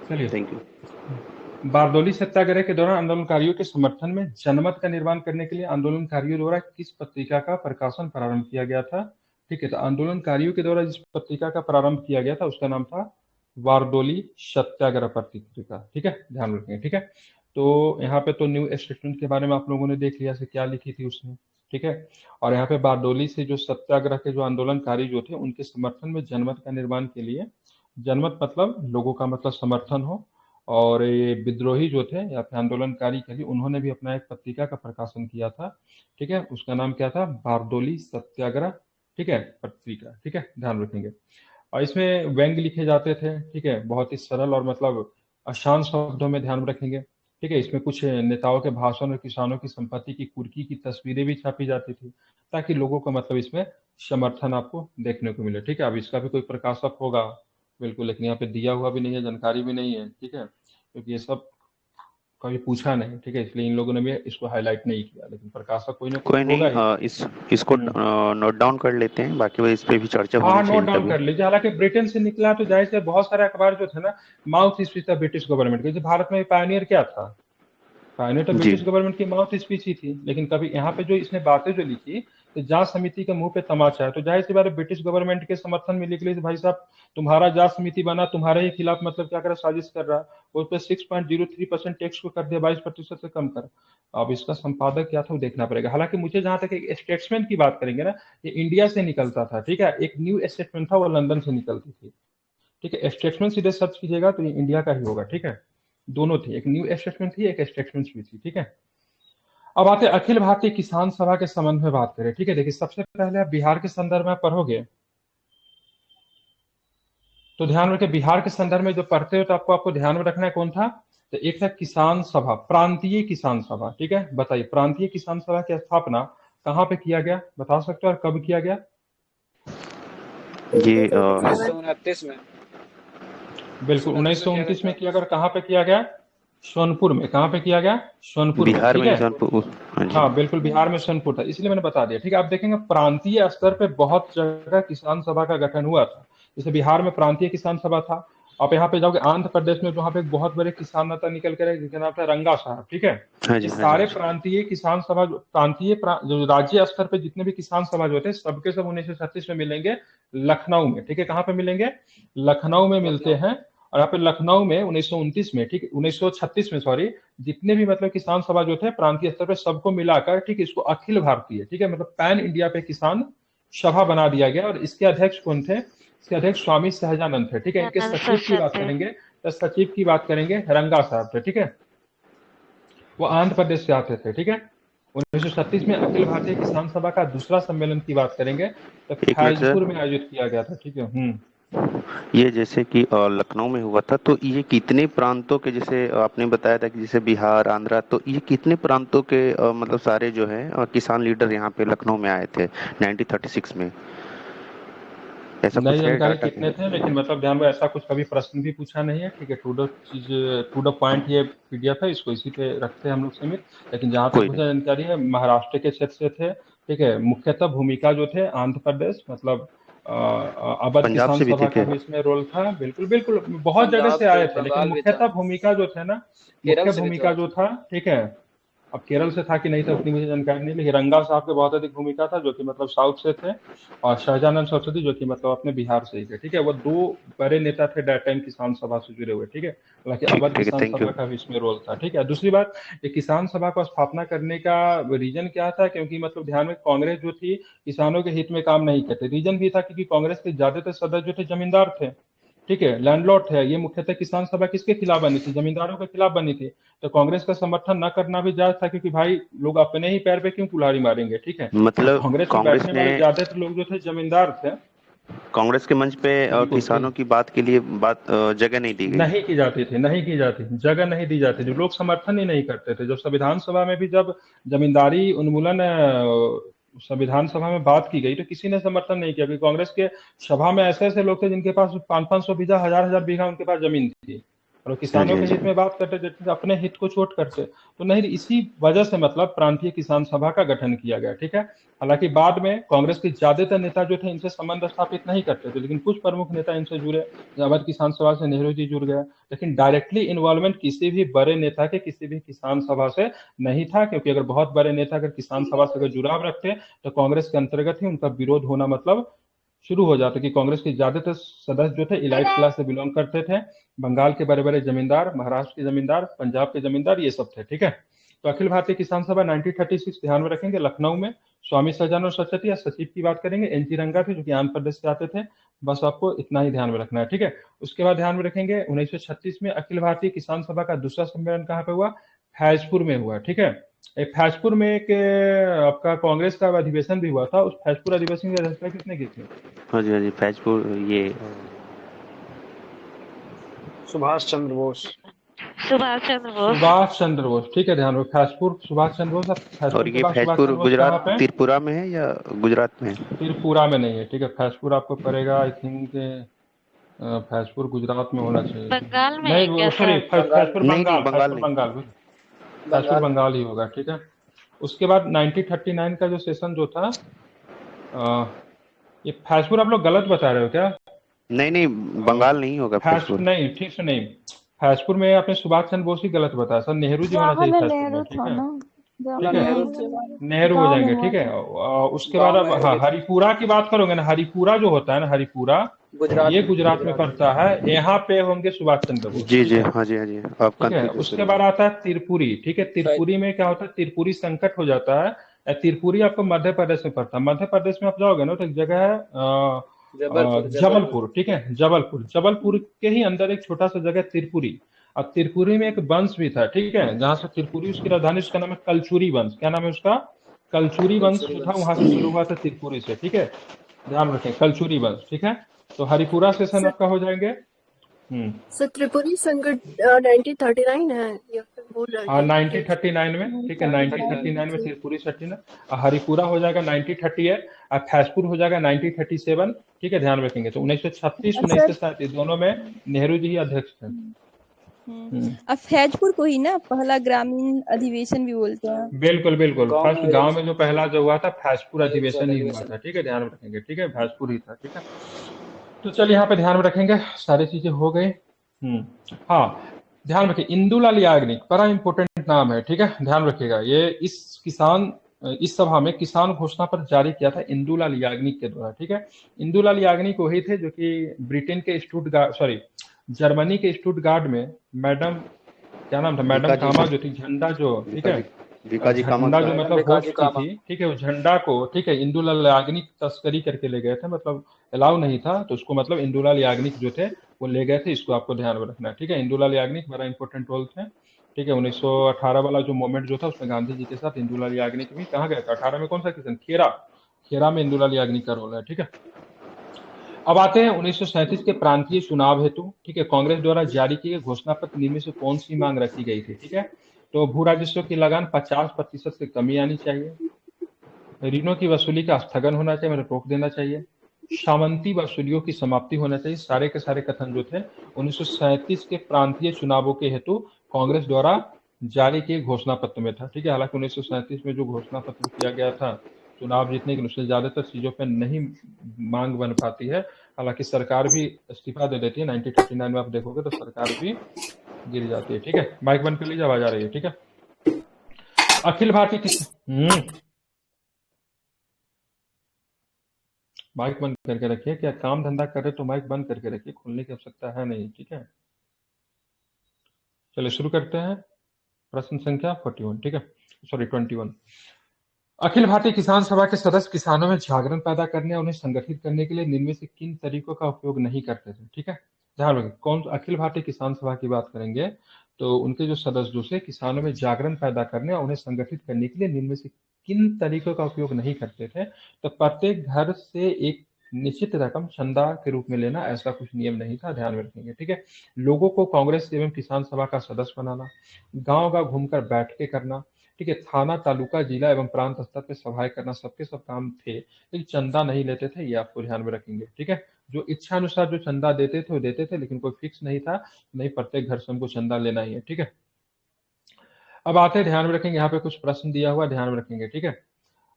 चलिए, थैंक यू। बारदोली सत्याग्रह के दौरान आंदोलनकारियों के समर्थन में जनमत का निर्माण करने के लिए आंदोलनकारियों द्वारा किस पत्रिका का प्रकाशन प्रारंभ किया गया था? ठीक है, तो आंदोलनकारियों के द्वारा जिस पत्रिका का प्रारंभ किया गया था उसका नाम था बारदोली सत्याग्रह पत्रिका, ठीक है, ध्यान रखेंगे, ठीक है। तो यहाँ पे तो न्यू स्टेटमेंट के बारे में आप लोगों ने देख लिया से क्या लिखी थी उसने, ठीक है। और यहाँ पे बारदोली से जो सत्याग्रह के जो आंदोलनकारी जो थे उनके समर्थन में जनमत का निर्माण के लिए, जनमत मतलब लोगों का मतलब समर्थन हो, और ये विद्रोही जो थे या फिर आंदोलनकारी कहिए, उन्होंने भी अपना एक पत्रिका का प्रकाशन किया था, ठीक है। उसका नाम क्या था? बारदोली सत्याग्रह, ठीक है, पत्रिका, ठीक है, ध्यान रखेंगे। और इसमें व्यंग लिखे जाते थे, ठीक है, बहुत ही सरल और मतलब आसान शब्दों में, ध्यान रखेंगे, ठीक है। इसमें कुछ नेताओं के भाषण और किसानों की संपत्ति की कुर्की की तस्वीरें भी छापी जाती थी, ताकि लोगों को मतलब इसमें समर्थन आपको देखने को मिले, ठीक है। अब इसका भी कोई प्रकाशक होगा बिल्कुल, लेकिन यहाँ पे दिया हुआ भी नहीं है, जानकारी भी नहीं है, ठीक है, क्योंकि ये सब कभी पूछा नहीं, ठीक है, इसलिए इन लोगों ने भी इसको हाईलाइट नहीं किया, लेकिन प्रकाशक कोई ना कोई कोई तो होगा ही। नहीं, इसको नोट डाउन कर लेते हैं, बाकी इस पे भी चर्चा हाँ, होनी नोट चाहिए डाउन कभी। कर लीजिए। हालांकि ब्रिटेन से निकला तो जाहिर से बहुत सारे अखबार जो थे ना माउथ स्पीच था ब्रिटिश गवर्नमेंट के। जो भारत में पायनियर क्या था? पायनियर तो जी। ब्रिटिश गवर्नमेंट की माउथ स्पीच ही थी। लेकिन कभी यहाँ पे जो इसने बातें जो लिखी, तो जांच समिति के मुंह पे तमाचा है, तो जाहिर सी बात है ब्रिटिश गवर्नमेंट के समर्थन में लिख ली भाई साहब, तुम्हारा जांच समिति बना, तुम्हारे ही खिलाफ मतलब क्या कर साजिश कर रहा है, उस पर 6.03% टैक्स को कर दिया, 22% से कम कर। अब इसका संपादक क्या था वो देखना पड़ेगा। हालांकि मुझे जहां तक एक स्टेट्समैन की बात करेंगे ना, ये इंडिया से निकलता था, ठीक है। एक न्यू स्टेटमेंट था, वो लंदन से निकलती थी, ठीक है। स्टेट्समैन सीधे सर्च कीजिएगा तो ये इंडिया का ही होगा, ठीक है। दोनों थी, एक न्यू स्टेटमेंट थी, एक स्टेटमेंट भी थी, ठीक है। अब आते अखिल भारतीय किसान सभा के संबंध में बात करें, ठीक है। देखिए, सबसे पहले आप बिहार के संदर्भ में पढ़ोगे तो ध्यान रखें, बिहार के संदर्भ में जो पढ़ते हो तो आपको ध्यान में रखना है कौन था। तो एक था किसान सभा, प्रांतीय किसान सभा, ठीक है। बताइए, प्रांतीय किसान सभा की स्थापना कहाँ पे किया गया, बता सकते हो, और कब किया गया? ये 1929 में। बिल्कुल 1929 में किया गया। कहाँ पे किया गया? सोनपुर में। कहाँ पे किया गया? सोनपुर में, बिहार ठीक में है। किसान। हाँ जी। हाँ बिल्कुल, बिहार में सोनपुर था, इसलिए मैंने बता दिया, ठीक है। आप देखेंगे प्रांतीय स्तर पे बहुत जगह किसान सभा का गठन हुआ था। जैसे बिहार में प्रांतीय किसान सभा था। आप यहाँ पे जाओगे आंध्र प्रदेश में, वहाँ पे एक बहुत बड़े किसान नेता निकल कर जिनका नाम था रंगा साहब, ठीक है। हाँ ये जी। हाँ सारे जी। प्रांतीय किसान सभा, जो राज्य स्तर पे जितने भी किसान सभा जो थे, सबके सब 1936 में मिलेंगे लखनऊ में, ठीक है। कहाँ पे मिलेंगे? लखनऊ में मिलते हैं। और यहाँ पे लखनऊ में 1929 में, ठीक है, 1936 में सॉरी, जितने भी मतलब किसान सभा जो थे प्रांतीय स्तर पे, सबको मिलाकर, ठीक है, इसको अखिल भारतीय, ठीक है, मतलब पैन इंडिया पे किसान सभा बना दिया गया। और इसके अध्यक्ष कौन थे? इसके अध्यक्ष स्वामी सहजानंद थे, ठीक है। इनके सचिव की बात करेंगे तो सचिव की बात करेंगे रंगा साहब थे, ठीक है। वो आंध्र प्रदेश से आते थे, ठीक है। 1936 में अखिल भारतीय किसान सभा का दूसरा सम्मेलन की बात करेंगे तो एक मिनट फैजपुर सर, में आयोजित किया गया था। ठीक है। ये जैसे कि लखनऊ में हुआ था, तो ये कितने प्रांतों के, जैसे आपने बताया था कि जैसे बिहार, आंध्रा, तो ये कितने प्रांतों के मतलब सारे जो है किसान लीडर यहाँ पे लखनऊ में आए थे 1936 में, ऐसा नई कुछ है जानकारी डाटा कितने क्या? थे, लेकिन मतलब ध्यान में ऐसा कुछ कभी प्रश्न भी पूछा नहीं है। ठीक है, टू द पॉइंट ये पीडीएफ है, इसको इसी पे रखते हैं हम लोग सीमित। लेकिन जहां तक कोई मुझे नहीं। जानकारी है, महाराष्ट्र के क्षेत्र से थे। ठीक है, मुख्यतः भूमिका जो थे आंध्र प्रदेश, मतलब अवध पंजाब किसान से भी थे सभा का क्या? भी इसमें रोल था। बिल्कुल बिल्कुल, बहुत जगह पंजाब से से आए थे, लेकिन बंगाल भी था, मुख्यतः भूमिका जो थे ना, केरल मुख्य से भी तो भूमिका आए जो थे। था, ठीक है। अब केरल से था कि नहीं था उतनी मुझे जानकारी नहीं, लेकिन रंगा साहब के बहुत अधिक भूमिका था, जो कि मतलब साउथ से थे। और शहजानंद सरस्वती, जो कि मतलब अपने बिहार से ही थे। ठीक है, वो दो बड़े नेता थे दैट टाइम किसान सभा से जुड़े हुए। ठीक है, हालांकि ठीक है, अवध ठीक है, किसान थैंक यू। सभा का भी इसमें रोल था। ठीक है, दूसरी बात, ये किसान सभा को स्थापना करने का रीजन क्या था, क्योंकि मतलब ध्यान में, कांग्रेस जो थी किसानों के हित में काम नहीं करते। रीजन भी था क्योंकि कांग्रेस के ज्यादातर सदस्य जो थे जमींदार थे। ठीक है, लैंडलॉर्ड थे। ये मुख्यतः किसान सभा किसके खिलाफ बनी थी? जमींदारों के खिलाफ बनी थी। तो कांग्रेस का समर्थन न करना भी जायज था, क्योंकि भाई लोग अपने ही पैर पे क्यों कुल्हाड़ी मारेंगे। ठीक है, तो मतलब कांग्रेस में कांग्रेस बैठने ने, वाले ज्यादातर लोग जो थे जमींदार थे। कांग्रेस के मंच पे बिल्कुल किसानों की बात के लिए जगह नहीं दी गई। नहीं की जाती थी, नहीं की जाती थी, जगह नहीं दी जाती थी, लोग समर्थन ही नहीं करते थे। जब संविधान सभा में भी जब जमींदारी उन्मूलन संविधान सभा में बात की गई, तो किसी ने समर्थन नहीं किया, क्योंकि कांग्रेस के सभा में ऐसे ऐसे लोग थे जिनके पास 500-500 बीघा, 1000-1000 बीघा उनके पास जमीन थी, और वो हाँ किसानों जी, हाँ के जी। हित में बात करते थे, अपने हित को छोट करते। तो नहीं, इसी वजह से मतलब प्रांतीय किसान सभा का गठन किया गया। ठीक है, हालांकि बाद में कांग्रेस के ज्यादातर नेता जो थे इनसे संबंध स्थापित नहीं करते थे, लेकिन कुछ प्रमुख नेता इनसे जुड़े। अवध किसान सभा से नेहरू जी जुड़ गए, लेकिन डायरेक्टली इन्वॉल्वमेंट किसी भी बड़े नेता के किसी भी किसान सभा से नहीं था, क्योंकि अगर बहुत बड़े नेता अगर किसान सभा से अगर जुड़ाव रखते तो कांग्रेस के अंतर्गत ही उनका विरोध होना मतलब शुरू हो जाता, कि कांग्रेस के ज्यादातर सदस्य जो थे इलाइट क्लास से बिलोंग करते थे। बंगाल के बड़े बड़े जमींदार, महाराष्ट्र के जमींदार, पंजाब के जमींदार, ये सब थे। ठीक है, तो अखिल भारतीय किसान सभा 1936 ध्यान में रखेंगे, लखनऊ में। स्वामी सहजानंद सरस्वती या सचिव की बात करेंगे, एनजी रंगा थे, जो कि आंध्र प्रदेश से आते थे। बस आपको इतना ही ध्यान में रखना है। ठीक है, उसके बाद ध्यान में रखेंगे 1936 में अखिल भारतीय किसान सभा का दूसरा सम्मेलन कहाँ पे हुआ? फैजपुर में हुआ। ठीक है, एक फैजपुर में एक आपका कांग्रेस का अधिवेशन भी हुआ था। उस फैजपुर अधिवेशन की अध्यक्षता किसने की थी? हाँ जी, हाँ जी, फैजपुर, ये सुभाष चंद्र बोस। सुभाष चंद्र बोस। सुभाष चंद्र बोस। ठीक है, ध्यान रखो, फैजपुर सुभाष चंद्र बोस। अब और फैजपुर के ये बाद सुभाष फैजपुर चंद्र बोस कहाँ गुजरात पे? त्रिपुरा में है या गुजरात में है? त्रिपुरा में नहीं है। ठीक है, फैजपुर आपको पड़ेगा आई थिंक, फैजपुर गुजरात में होना चाहिए। बंगाल में है क्या नहीं, सॉरी, सर? बंगाल फैजपुर में। नहीं, नहीं, बंगाल, बंगाल फैजपुर नहीं। बंगाल, फैजपुर बंगाल में। बंगाल ही होगा। ठीक है, उसके बाद 1939 का जो सेशन जो था, ये फैजपुर आप लोग गलत बता रहे हो क्या? नहीं, नहीं, बंगाल नहीं होगा फैजपुर फैजपुर। नहीं, ठीक से नहीं। फैजपुर में आपने सुभाष चंद्र बोस ही गलत बताया सर, नेहरू जी होना चाहिए जवाहरलाल फैजपुर में। नेहरू ठीक था है, ना। ठीक है, नेहरू नेहरू हो गांव में जाएंगे। हुआ ठीक है, था। उसके बाद गांव अब में हाँ, हुए थे। हरिपुरा की बात करोगे ना, हरिपुरा जो होता है ना, हरिपुरा, गुजरात ये में, गुजरात में गुजरात में। पड़ता है। यहाँ पे होंगे सुभाष चंद्र बोस। जी, ठीक जी, है, हाँ जी, हाँ जी, आप ठीक है, कंफ्यूज उसके हो बाद रहे आता है तिरपुरी। ठीक है, शायद तिरपुरी में क्या होता है? तिरपुरी संकट हो जाता है। तिरपुरी आपको मध्य प्रदेश में पड़ता है। मध्य प्रदेश में आप जाओगे ना, तो एक जगह है जबलपुर, जबलपुर। जबलपुर। ठीक है, जबलपुर, जबलपुर के ही अंदर एक छोटा सा जगह तिरपुरी। अब तिरपुरी में एक वंश भी था। ठीक है, जहां से तिरपुरी, उसकी राजधानी, उसका नाम है कलचुरी वंश। क्या नाम है उसका? कलचुरी वंश कलचुरी जो था, वंश। वहां से शुरू हुआ था तिरपुरी से। ठीक है, ध्यान रखें, कलचुरी वंश। ठीक है, तो हरिपुरा सेशन सर आपका हो जाएंगे। हम्म, सर त्रिपुरी संकट 1939 है या फिर बोल रहे हाँ, थे कि 1939 में। ठीक है, 1939 में त्रिपुरी सेशन, हरिपुरा हो जाएगा 1938, और फैजपुर हो जाएगा 1937। ठीक है, ध्यान रखेंगे। तो 1936, सर 1937 दोनों में नेहरू जी ही अध्यक्ष थे। अब फैजपुर को ही ना पहला ग्रामीण अधिवेशन भी बोलते हैं। बिल्कुल बिल्कुल, गांव फर्स्ट में गांव में जो पहला जो हुआ था फैजपुर एक अधिवेशन ही हुआ अधिवेशन। था। ठीक है, ध्यान में रखेंगे। ठीक है, फैजपुर ही था। ठीक है, तो चलिए यहाँ पे ध्यान में रखेंगे, सारी चीजें हो गई। हाँ, ध्यान रखिए, इंदुलाल याग्निक बड़ा इंपॉर्टेंट नाम है। ठीक है, ध्यान रखिएगा, ये इस सभा में किसान घोषणा पत्र जारी किया था इंदुलाल याग्निक के द्वारा। ठीक है, इंदुलाल याग्निक वही थे जो कि ब्रिटेन के स्टुटगार्ट, सॉरी, जर्मनी के स्टुटगार्ट में मैडम, क्या नाम था, मैडम विकाजी, कामा जो थी, झंडा जो, ठीक है, विकाजी, विकाजी कामा झंडा की जो बात। मतलब विकाजी होस्ट की कामा। थी। ठीक है, उस झंडा को, ठीक है, इंदुलाल याग्निक तस्करी करके ले गए थे, मतलब अलाउ नहीं था, तो उसको मतलब इंदुलाल याग्निक जो थे वो ले गए थे। इसको आपको ध्यान में रखना है। ठीक है, इंदुलाल याग्निक बड़ा इंपॉर्टेंट रोल थे। ठीक है। 1918 वाला जो मूवमेंट जो था उसमें गांधी जी के साथ इंदुलाल याग्निक भी कहाँ गया था? 18 में कौन सा किसान? खेरा में इंदुलाल याग्निक का रोल है। ठीक है। अब आते हैं 1937 के प्रांतीय चुनाव हेतु, ठीक है, कांग्रेस द्वारा जारी किए घोषणा पत्र निम्न में से कौन सी मांग रखी गई थी? ठीक है, तो भू राजस्व की लगान 50% से कमी आनी चाहिए, ऋणों की वसूली का स्थगन होना चाहिए, मतलब रोक देना चाहिए, सामंती वसूलियों की समाप्ति होना चाहिए। सारे के सारे कथन जो थे 1937 के प्रांतीय चुनावों के हेतु कांग्रेस द्वारा जारी किए घोषणा पत्र में था। ठीक है, हालांकि 1937 में जो घोषणा पत्र किया गया था चुनाव जीतने के, उससे ज्यादातर चीजों पर नहीं मांग बन पाती है। हालांकि सरकार भी इस्तीफा दे देती है। 1939 में आप देखोगे तो सरकार भी गिर जाती है। ठीक है, माइक बंद कर लीजिए, आवाज आ रही है। ठीक है, अखिल भारतीय माइक बंद करके रखिए। क्या काम धंधा कर रहे तो माइक बंद करके रखिए, खोलने की आवश्यकता है नहीं। ठीक है, चलिए शुरू करते हैं। प्रश्न संख्या 41, ठीक है, सॉरी 21। अखिल भारतीय किसान सभा के सदस्य किसानों में जागरण पैदा करने और उन्हें संगठित करने के लिए निम्न में से किन तरीकों का उपयोग नहीं करते थे? ठीक है, ध्यान रखिए, कौन अखिल भारतीय किसान सभा की बात करेंगे तो उनके जो सदस्य जो से किसानों में जागरण पैदा करने और उन्हें संगठित करने के लिए निम्न में से किन तरीकों का उपयोग नहीं करते थे? तो प्रत्येक घर से एक निश्चित रकम चंदा के रूप में लेना, ऐसा कुछ नियम नहीं था, ध्यान में रखेंगे। ठीक है, लोगों को कांग्रेस एवं किसान सभा का सदस्य बनाना, गांव गांव घूमकर बैठकें करना, ठीक है, थाना तालुका जिला एवं प्रांत स्तर पे सभाएं करना, सबके सब काम थे, लेकिन चंदा नहीं लेते थे, ये आपको ध्यान में रखेंगे। ठीक है, जो इच्छा अनुसार जो चंदा देते थे वो देते थे, लेकिन कोई फिक्स नहीं था, नहीं प्रत्येक घर से हमको चंदा लेना ही है। ठीक है, अब आते हैं, ध्यान में रखेंगे, यहाँ पे कुछ प्रश्न दिया हुआ, ध्यान में रखेंगे। ठीक है,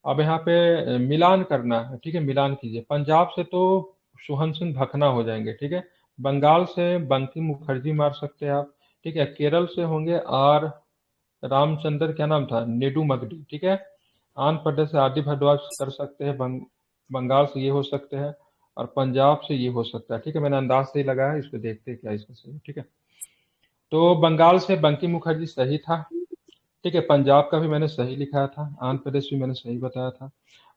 अब यहाँ पे मिलान करना है। ठीक है, मिलान कीजिए। पंजाब से तो सोहन सिंह भकना हो जाएंगे। ठीक है, बंगाल से बंकिम मुखर्जी मार सकते हैं आप। ठीक है, केरल से होंगे आर रामचंद्र, क्या नाम था, नेडू मगडी। ठीक है, आंध्र प्रदेश से आदि भरद्वाज कर सकते हैं, बंगाल से ये हो सकते हैं, और पंजाब से ये हो सकता है। ठीक है, मैंने अंदाज से ही लगाया, इसको देखते हैं क्या इसका सही है। ठीक है, तो बंगाल से बंकिम मुखर्जी सही था। ठीक है, पंजाब का भी मैंने सही लिखाया था, आंध्र प्रदेश भी मैंने सही बताया था,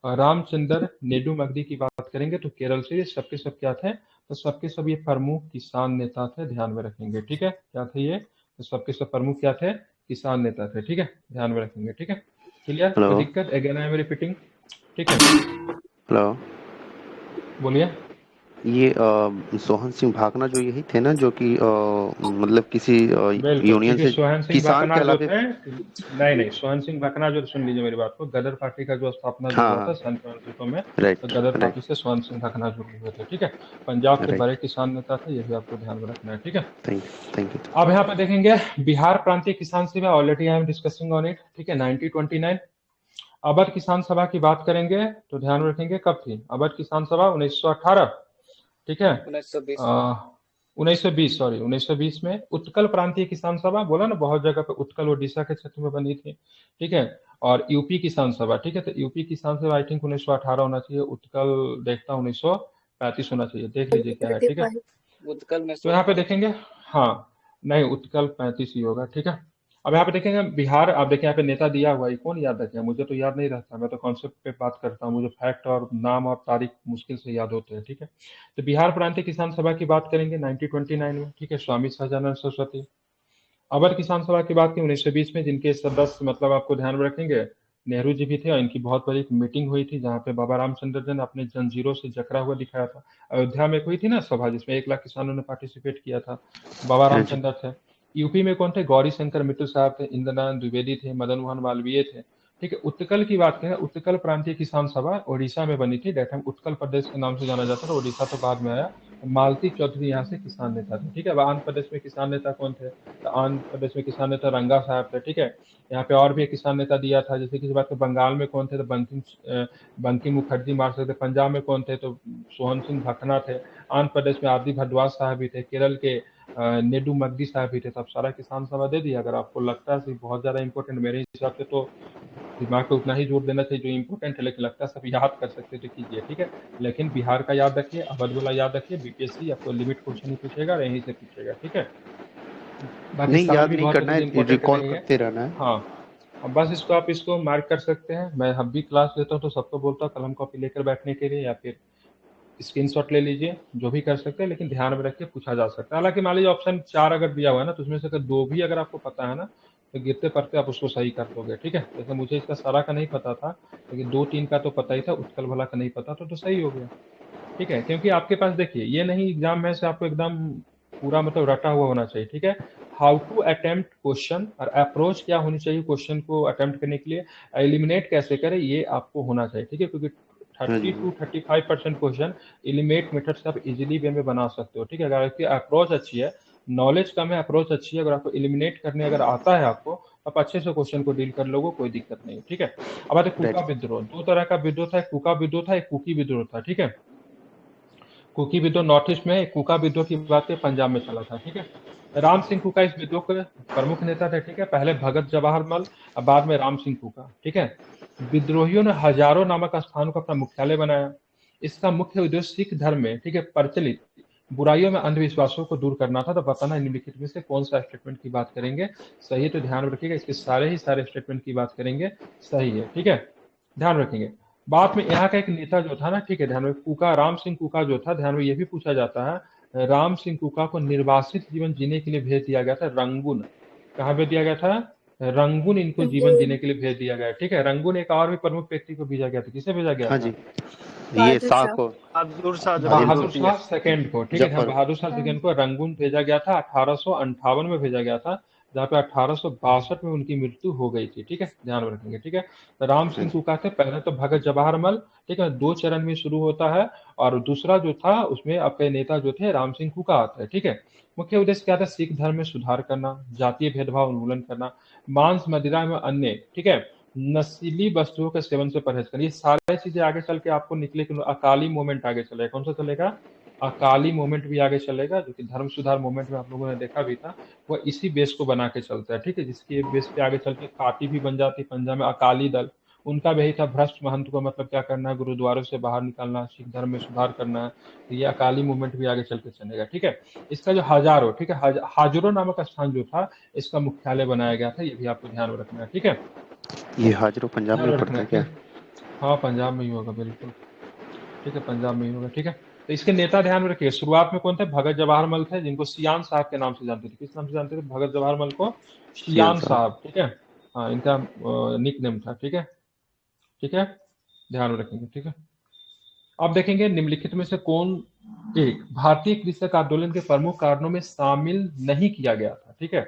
और रामचंद्र नेडू मगडी की बात करेंगे तो केरल से, ये सबके सब क्या थे? तो सबके सब ये प्रमुख किसान नेता थे, ध्यान में रखेंगे। ठीक है, क्या थे ये? तो सबके सब प्रमुख क्या थे? किसान नेता थे। ठीक है, ध्यान में रखेंगे। ठीक है, क्लियर? कोई दिक्कत? Again I am repeating. ठीक है, हेलो, बोलिए। ये सोहन सिंह भाकना जो यही थे ना, जो कि मतलब किसी बिल्कुल, यूनियन क्योंकि से सोहन सिंह किसान भकना के जो अलावा। थे, नहीं नहीं, सोहन सिंह भकना जो, सुन लीजिए मेरी बात को, गदर पार्टी का जो स्थापना जो हाँ हुआ था हाँ, सैन फ्रांसिस्को में, तो राइट गदर पार्टी राइट से सोहन सिंह भकना जुड़े हुए थे। ठीक है, पंजाब के राइट। बड़े किसान नेता थे, ये भी आपको ध्यान में रखना है। ठीक है, थैंक यू। अब यहाँ पे देखेंगे बिहार प्रांतीय किसान सभा, already I am discussing on it. ठीक है, 1929। अवध किसान सभा की बात करेंगे तो ध्यान में रखेंगे, कब थी अवध किसान सभा? 1918। ठीक है, 1920, सॉरी 1920 में। उत्कल प्रांतीय किसान सभा, बोला ना बहुत जगह पे, उत्कल ओडिशा के क्षेत्र में बनी थी। ठीक है, और यूपी किसान सभा। ठीक है, तो यूपी किसान सभा आई थिंक 1918 होना चाहिए, उत्कल देखता 1935 होना चाहिए, देख लीजिए क्या है। ठीक है, 35। उत्कल में तो यहाँ पे देखेंगे, हाँ नहीं, उत्कल 35 ही होगा। ठीक है, अब यहाँ पे देखेंगे बिहार, आप देखें यहाँ पे नेता दिया हुआ है, कौन याद रखेगा? मुझे तो याद नहीं रहता, मैं तो कॉन्सेप्ट पे बात करता हूँ, मुझे फैक्ट और नाम और तारीख मुश्किल से याद होते हैं। ठीक है, तो बिहार प्रांतीय किसान सभा की बात करेंगे 1929 में। ठीक है, स्वामी सहजानंद सरस्वती। अवर किसान सभा की बात की 1920 में, जिनके सदस्य मतलब आपको ध्यान में रखेंगे नेहरू जी भी थे, और इनकी बहुत बड़ी एक मीटिंग हुई थी जहाँ पे बाबा रामचंद्र जी ने अपने जंजीरों से जकड़ा हुआ दिखाया था। अयोध्या में एक हुई थी ना सभा, जिसमें 1 लाख किसानों ने पार्टिसिपेट किया था, बाबा हाँ जी। रामचंद्र थे। यूपी में कौन थे? गौरी शंकर मित्र साहब थे, इंद्रनाथ द्विवेदी थे, मदन मोहन मालवीय थे। ठीक है, उत्कल की बात करें, उत्कल प्रांतीय किसान सभा ओडिशा में बनी थी, डेट उत्कल प्रदेश के नाम से जाना जाता था, ओडिशा तो बाद में आया। मालती चौधरी यहाँ से किसान नेता थे। ठीक है, अब आंध्र प्रदेश में किसान नेता कौन थे? तो आंध्र प्रदेश में किसान नेता रंगा साहब थे। ठीक है, यहाँ पे और भी एक किसान नेता दिया था, जैसे कि बात, बंगाल में कौन थे? तो बंकिम मुखर्जी मार सकते। पंजाब में कौन थे? तो सोहन सिंह भकना थे। आंध्र प्रदेश में आदि भरद्वाज साहब भी थे, केरल के नेडू मगडी साहब भी थे। तब सारा किसान सभा दे दिया। अगर आपको लगता है बहुत ज्यादा इंपॉर्टेंट, मेरे हिसाब से तो दिमाग पे उतना ही जोर देना चाहिए जो इंपॉर्टेंट है, लेकिन लगता है सब याद कर सकते तो कीजिए। ठीक है, लेकिन बिहार का याद रखिए, अवध वाला याद रखिए, बीपीएससी आपको लिमिट क्वेश्चन ही पूछेगा और यहीं से पूछेगा। ठीक है, बाकी नहीं, साल याद भी नहीं बहुत करना चीजें है, इंपॉर्टेंट रिकॉल नहीं है। करते रहना है। हाँ, अब बस इसको आप इसको मार्क कर सकते हैं। मैं हम भी क्लास लेता हूँ तो सबको बोलता हूँ कलम कॉपी लेकर बैठने के लिए, या फिर स्क्रीनशॉट ले लीजिए, जो भी कर सकते हैं, लेकिन ध्यान में रख के पूछा जा सकता है। हालांकि मान लीजिए ऑप्शन 4 अगर दिया हुआ है ना, तो उसमें से अगर 2 भी अगर आपको पता है ना, तो गिरते पड़ते आप उसको सही कर दोगे। ठीक है, जैसे मुझे इसका सारा का नहीं पता था, लेकिन 2-3 का तो पता ही था, उत्कल भला का नहीं पता तो सही हो गया। ठीक है, क्योंकि आपके पास देखिए ये नहीं एग्जाम में से आपको एकदम पूरा मतलब रटा हुआ होना चाहिए। ठीक है, हाउ टू अटेम्प्ट क्वेश्चन और अप्रोच क्या होनी चाहिए क्वेश्चन को अटेम्प्ट करने के लिए, एलिमिनेट कैसे करें ये आपको होना चाहिए। ठीक है, क्योंकि 30 to 35% क्वेश्चन एलिमिनेट मेथड से आप इजीली वे में बना सकते हो। ठीक है, अगर आपकी अप्रोच अच्छी है, नॉलेज कम है, अप्रोच अच्छी है, अगर आपको एलिमिनेट करने अगर आता है आपको, आप अच्छे से क्वेश्चन को डील कर लोगे, कोई दिक्कत नहीं। ठीक है, अब आते कुका विद्रोह। 2 तरह का विद्रोह था, एक कुका विद्रोह था, एक कुकी विद्रोह था। ठीक है, कुकी विद्रोह नॉर्थ ईस्ट में, कुका विद्रोह की बात है पंजाब में चला था। ठीक है, राम सिंह कुका इस विद्रोह के प्रमुख नेता थे। ठीक है, पहले भगत जवाहर मल और बाद में राम सिंह कुका। ठीक है, विद्रोहियों ने हजारों नामक स्थानों को अपना मुख्यालय बनाया। इसका मुख्य उद्देश्य सिख धर्म में, ठीक है, प्रचलित बुराइयों में अंधविश्वासों को दूर करना था। तो बताना निम्नलिखित में से कौन सा स्टेटमेंट की बात करेंगे सही है, तो ध्यान रखिएगा इसके सारे ही सारे स्टेटमेंट की बात करेंगे सही है। ठीक है, ध्यान रखेंगे। बाद में यहाँ का एक नेता जो था ना, ठीक है, ध्यान में कुका, राम सिंह कुका जो था, ध्यान में ये भी पूछा जाता है, राम सिंह कुका को निर्वासित जीवन जीने के लिए भेज दिया गया था रंगून। कहाँ भेज दिया गया था? रंगून इनको जीवन जीने के लिए भेज दिया गया। ठीक है, रंगून एक और भी प्रमुख व्यक्ति को भेजा गया था। किसे भेजा गया हाँ था? जी, ये शाह को, बहादुर शाह बहादुर जफर। शाह सेकेंड को। ठीक है, हाँ, बहादुर शाह सेकेंड को रंगून भेजा गया था। 1858 में भेजा गया था, जहाँ पे 1862 में उनकी मृत्यु हो गई थी। ठीक है, ध्यान में रखेंगे। ठीक है, तो राम सिंह कुका थे पहले तो भगत जवाहर मल। ठीक है, 2 चरण में शुरू होता है, और दूसरा जो था उसमें आपके नेता जो थे राम सिंह कुका आते हैं। ठीक है, मुख्य उद्देश्य क्या था? सिख धर्म में सुधार करना, जातीय भेदभाव उन्मूलन करना, मांस मदिरा में अन्य, ठीक है, नशीली वस्तुओं के सेवन से परहेज करना। ये सारी चीजें आगे चल के आपको निकले कि अकाली मूवमेंट आगे चलेगा। कौन सा चलेगा? अकाली मूवमेंट भी आगे चलेगा, जो कि धर्म सुधार मूवमेंट में आप लोगों ने देखा भी था। वह इसी बेस को बना के चलता है। ठीक है, जिसकी बेस पे आगे चल के पार्टी भी बन जाती पंजाब में, अकाली दल। उनका भी यही था, भ्रष्ट महंत को मतलब क्या करना है? गुरुद्वारों से बाहर निकालना, सिख धर्म में सुधार करना है। तो ये अकाली मूवमेंट भी आगे चल के चलेगा। ठीक है, इसका जो हजारों, ठीक है, हाजरो नामक स्थान जो था, इसका मुख्यालय बनाया गया था। ये भी आपको ध्यान में रखना है। ठीक है, ये हाजरो पंजाब में पड़ता है क्या? हाँ, पंजाब में ही होगा बिल्कुल। ठीक है, पंजाब में ही होगा। ठीक है, तो इसके नेता ध्यान में रखिए, शुरुआत में कौन थे? भगत जवाहर मल थे, जिनको सियान साहब के नाम से जानते थे। किस नाम से जानते थे भगत जवाहर मल को? सियान साहब। ठीक है, हाँ, इनका निक नेम था। ठीक है, ठीक है, ध्यान में रखेंगे। ठीक है, अब देखेंगे निम्नलिखित में से कौन एक भारतीय कृषक आंदोलन के प्रमुख कारणों में शामिल नहीं किया गया था। ठीक है,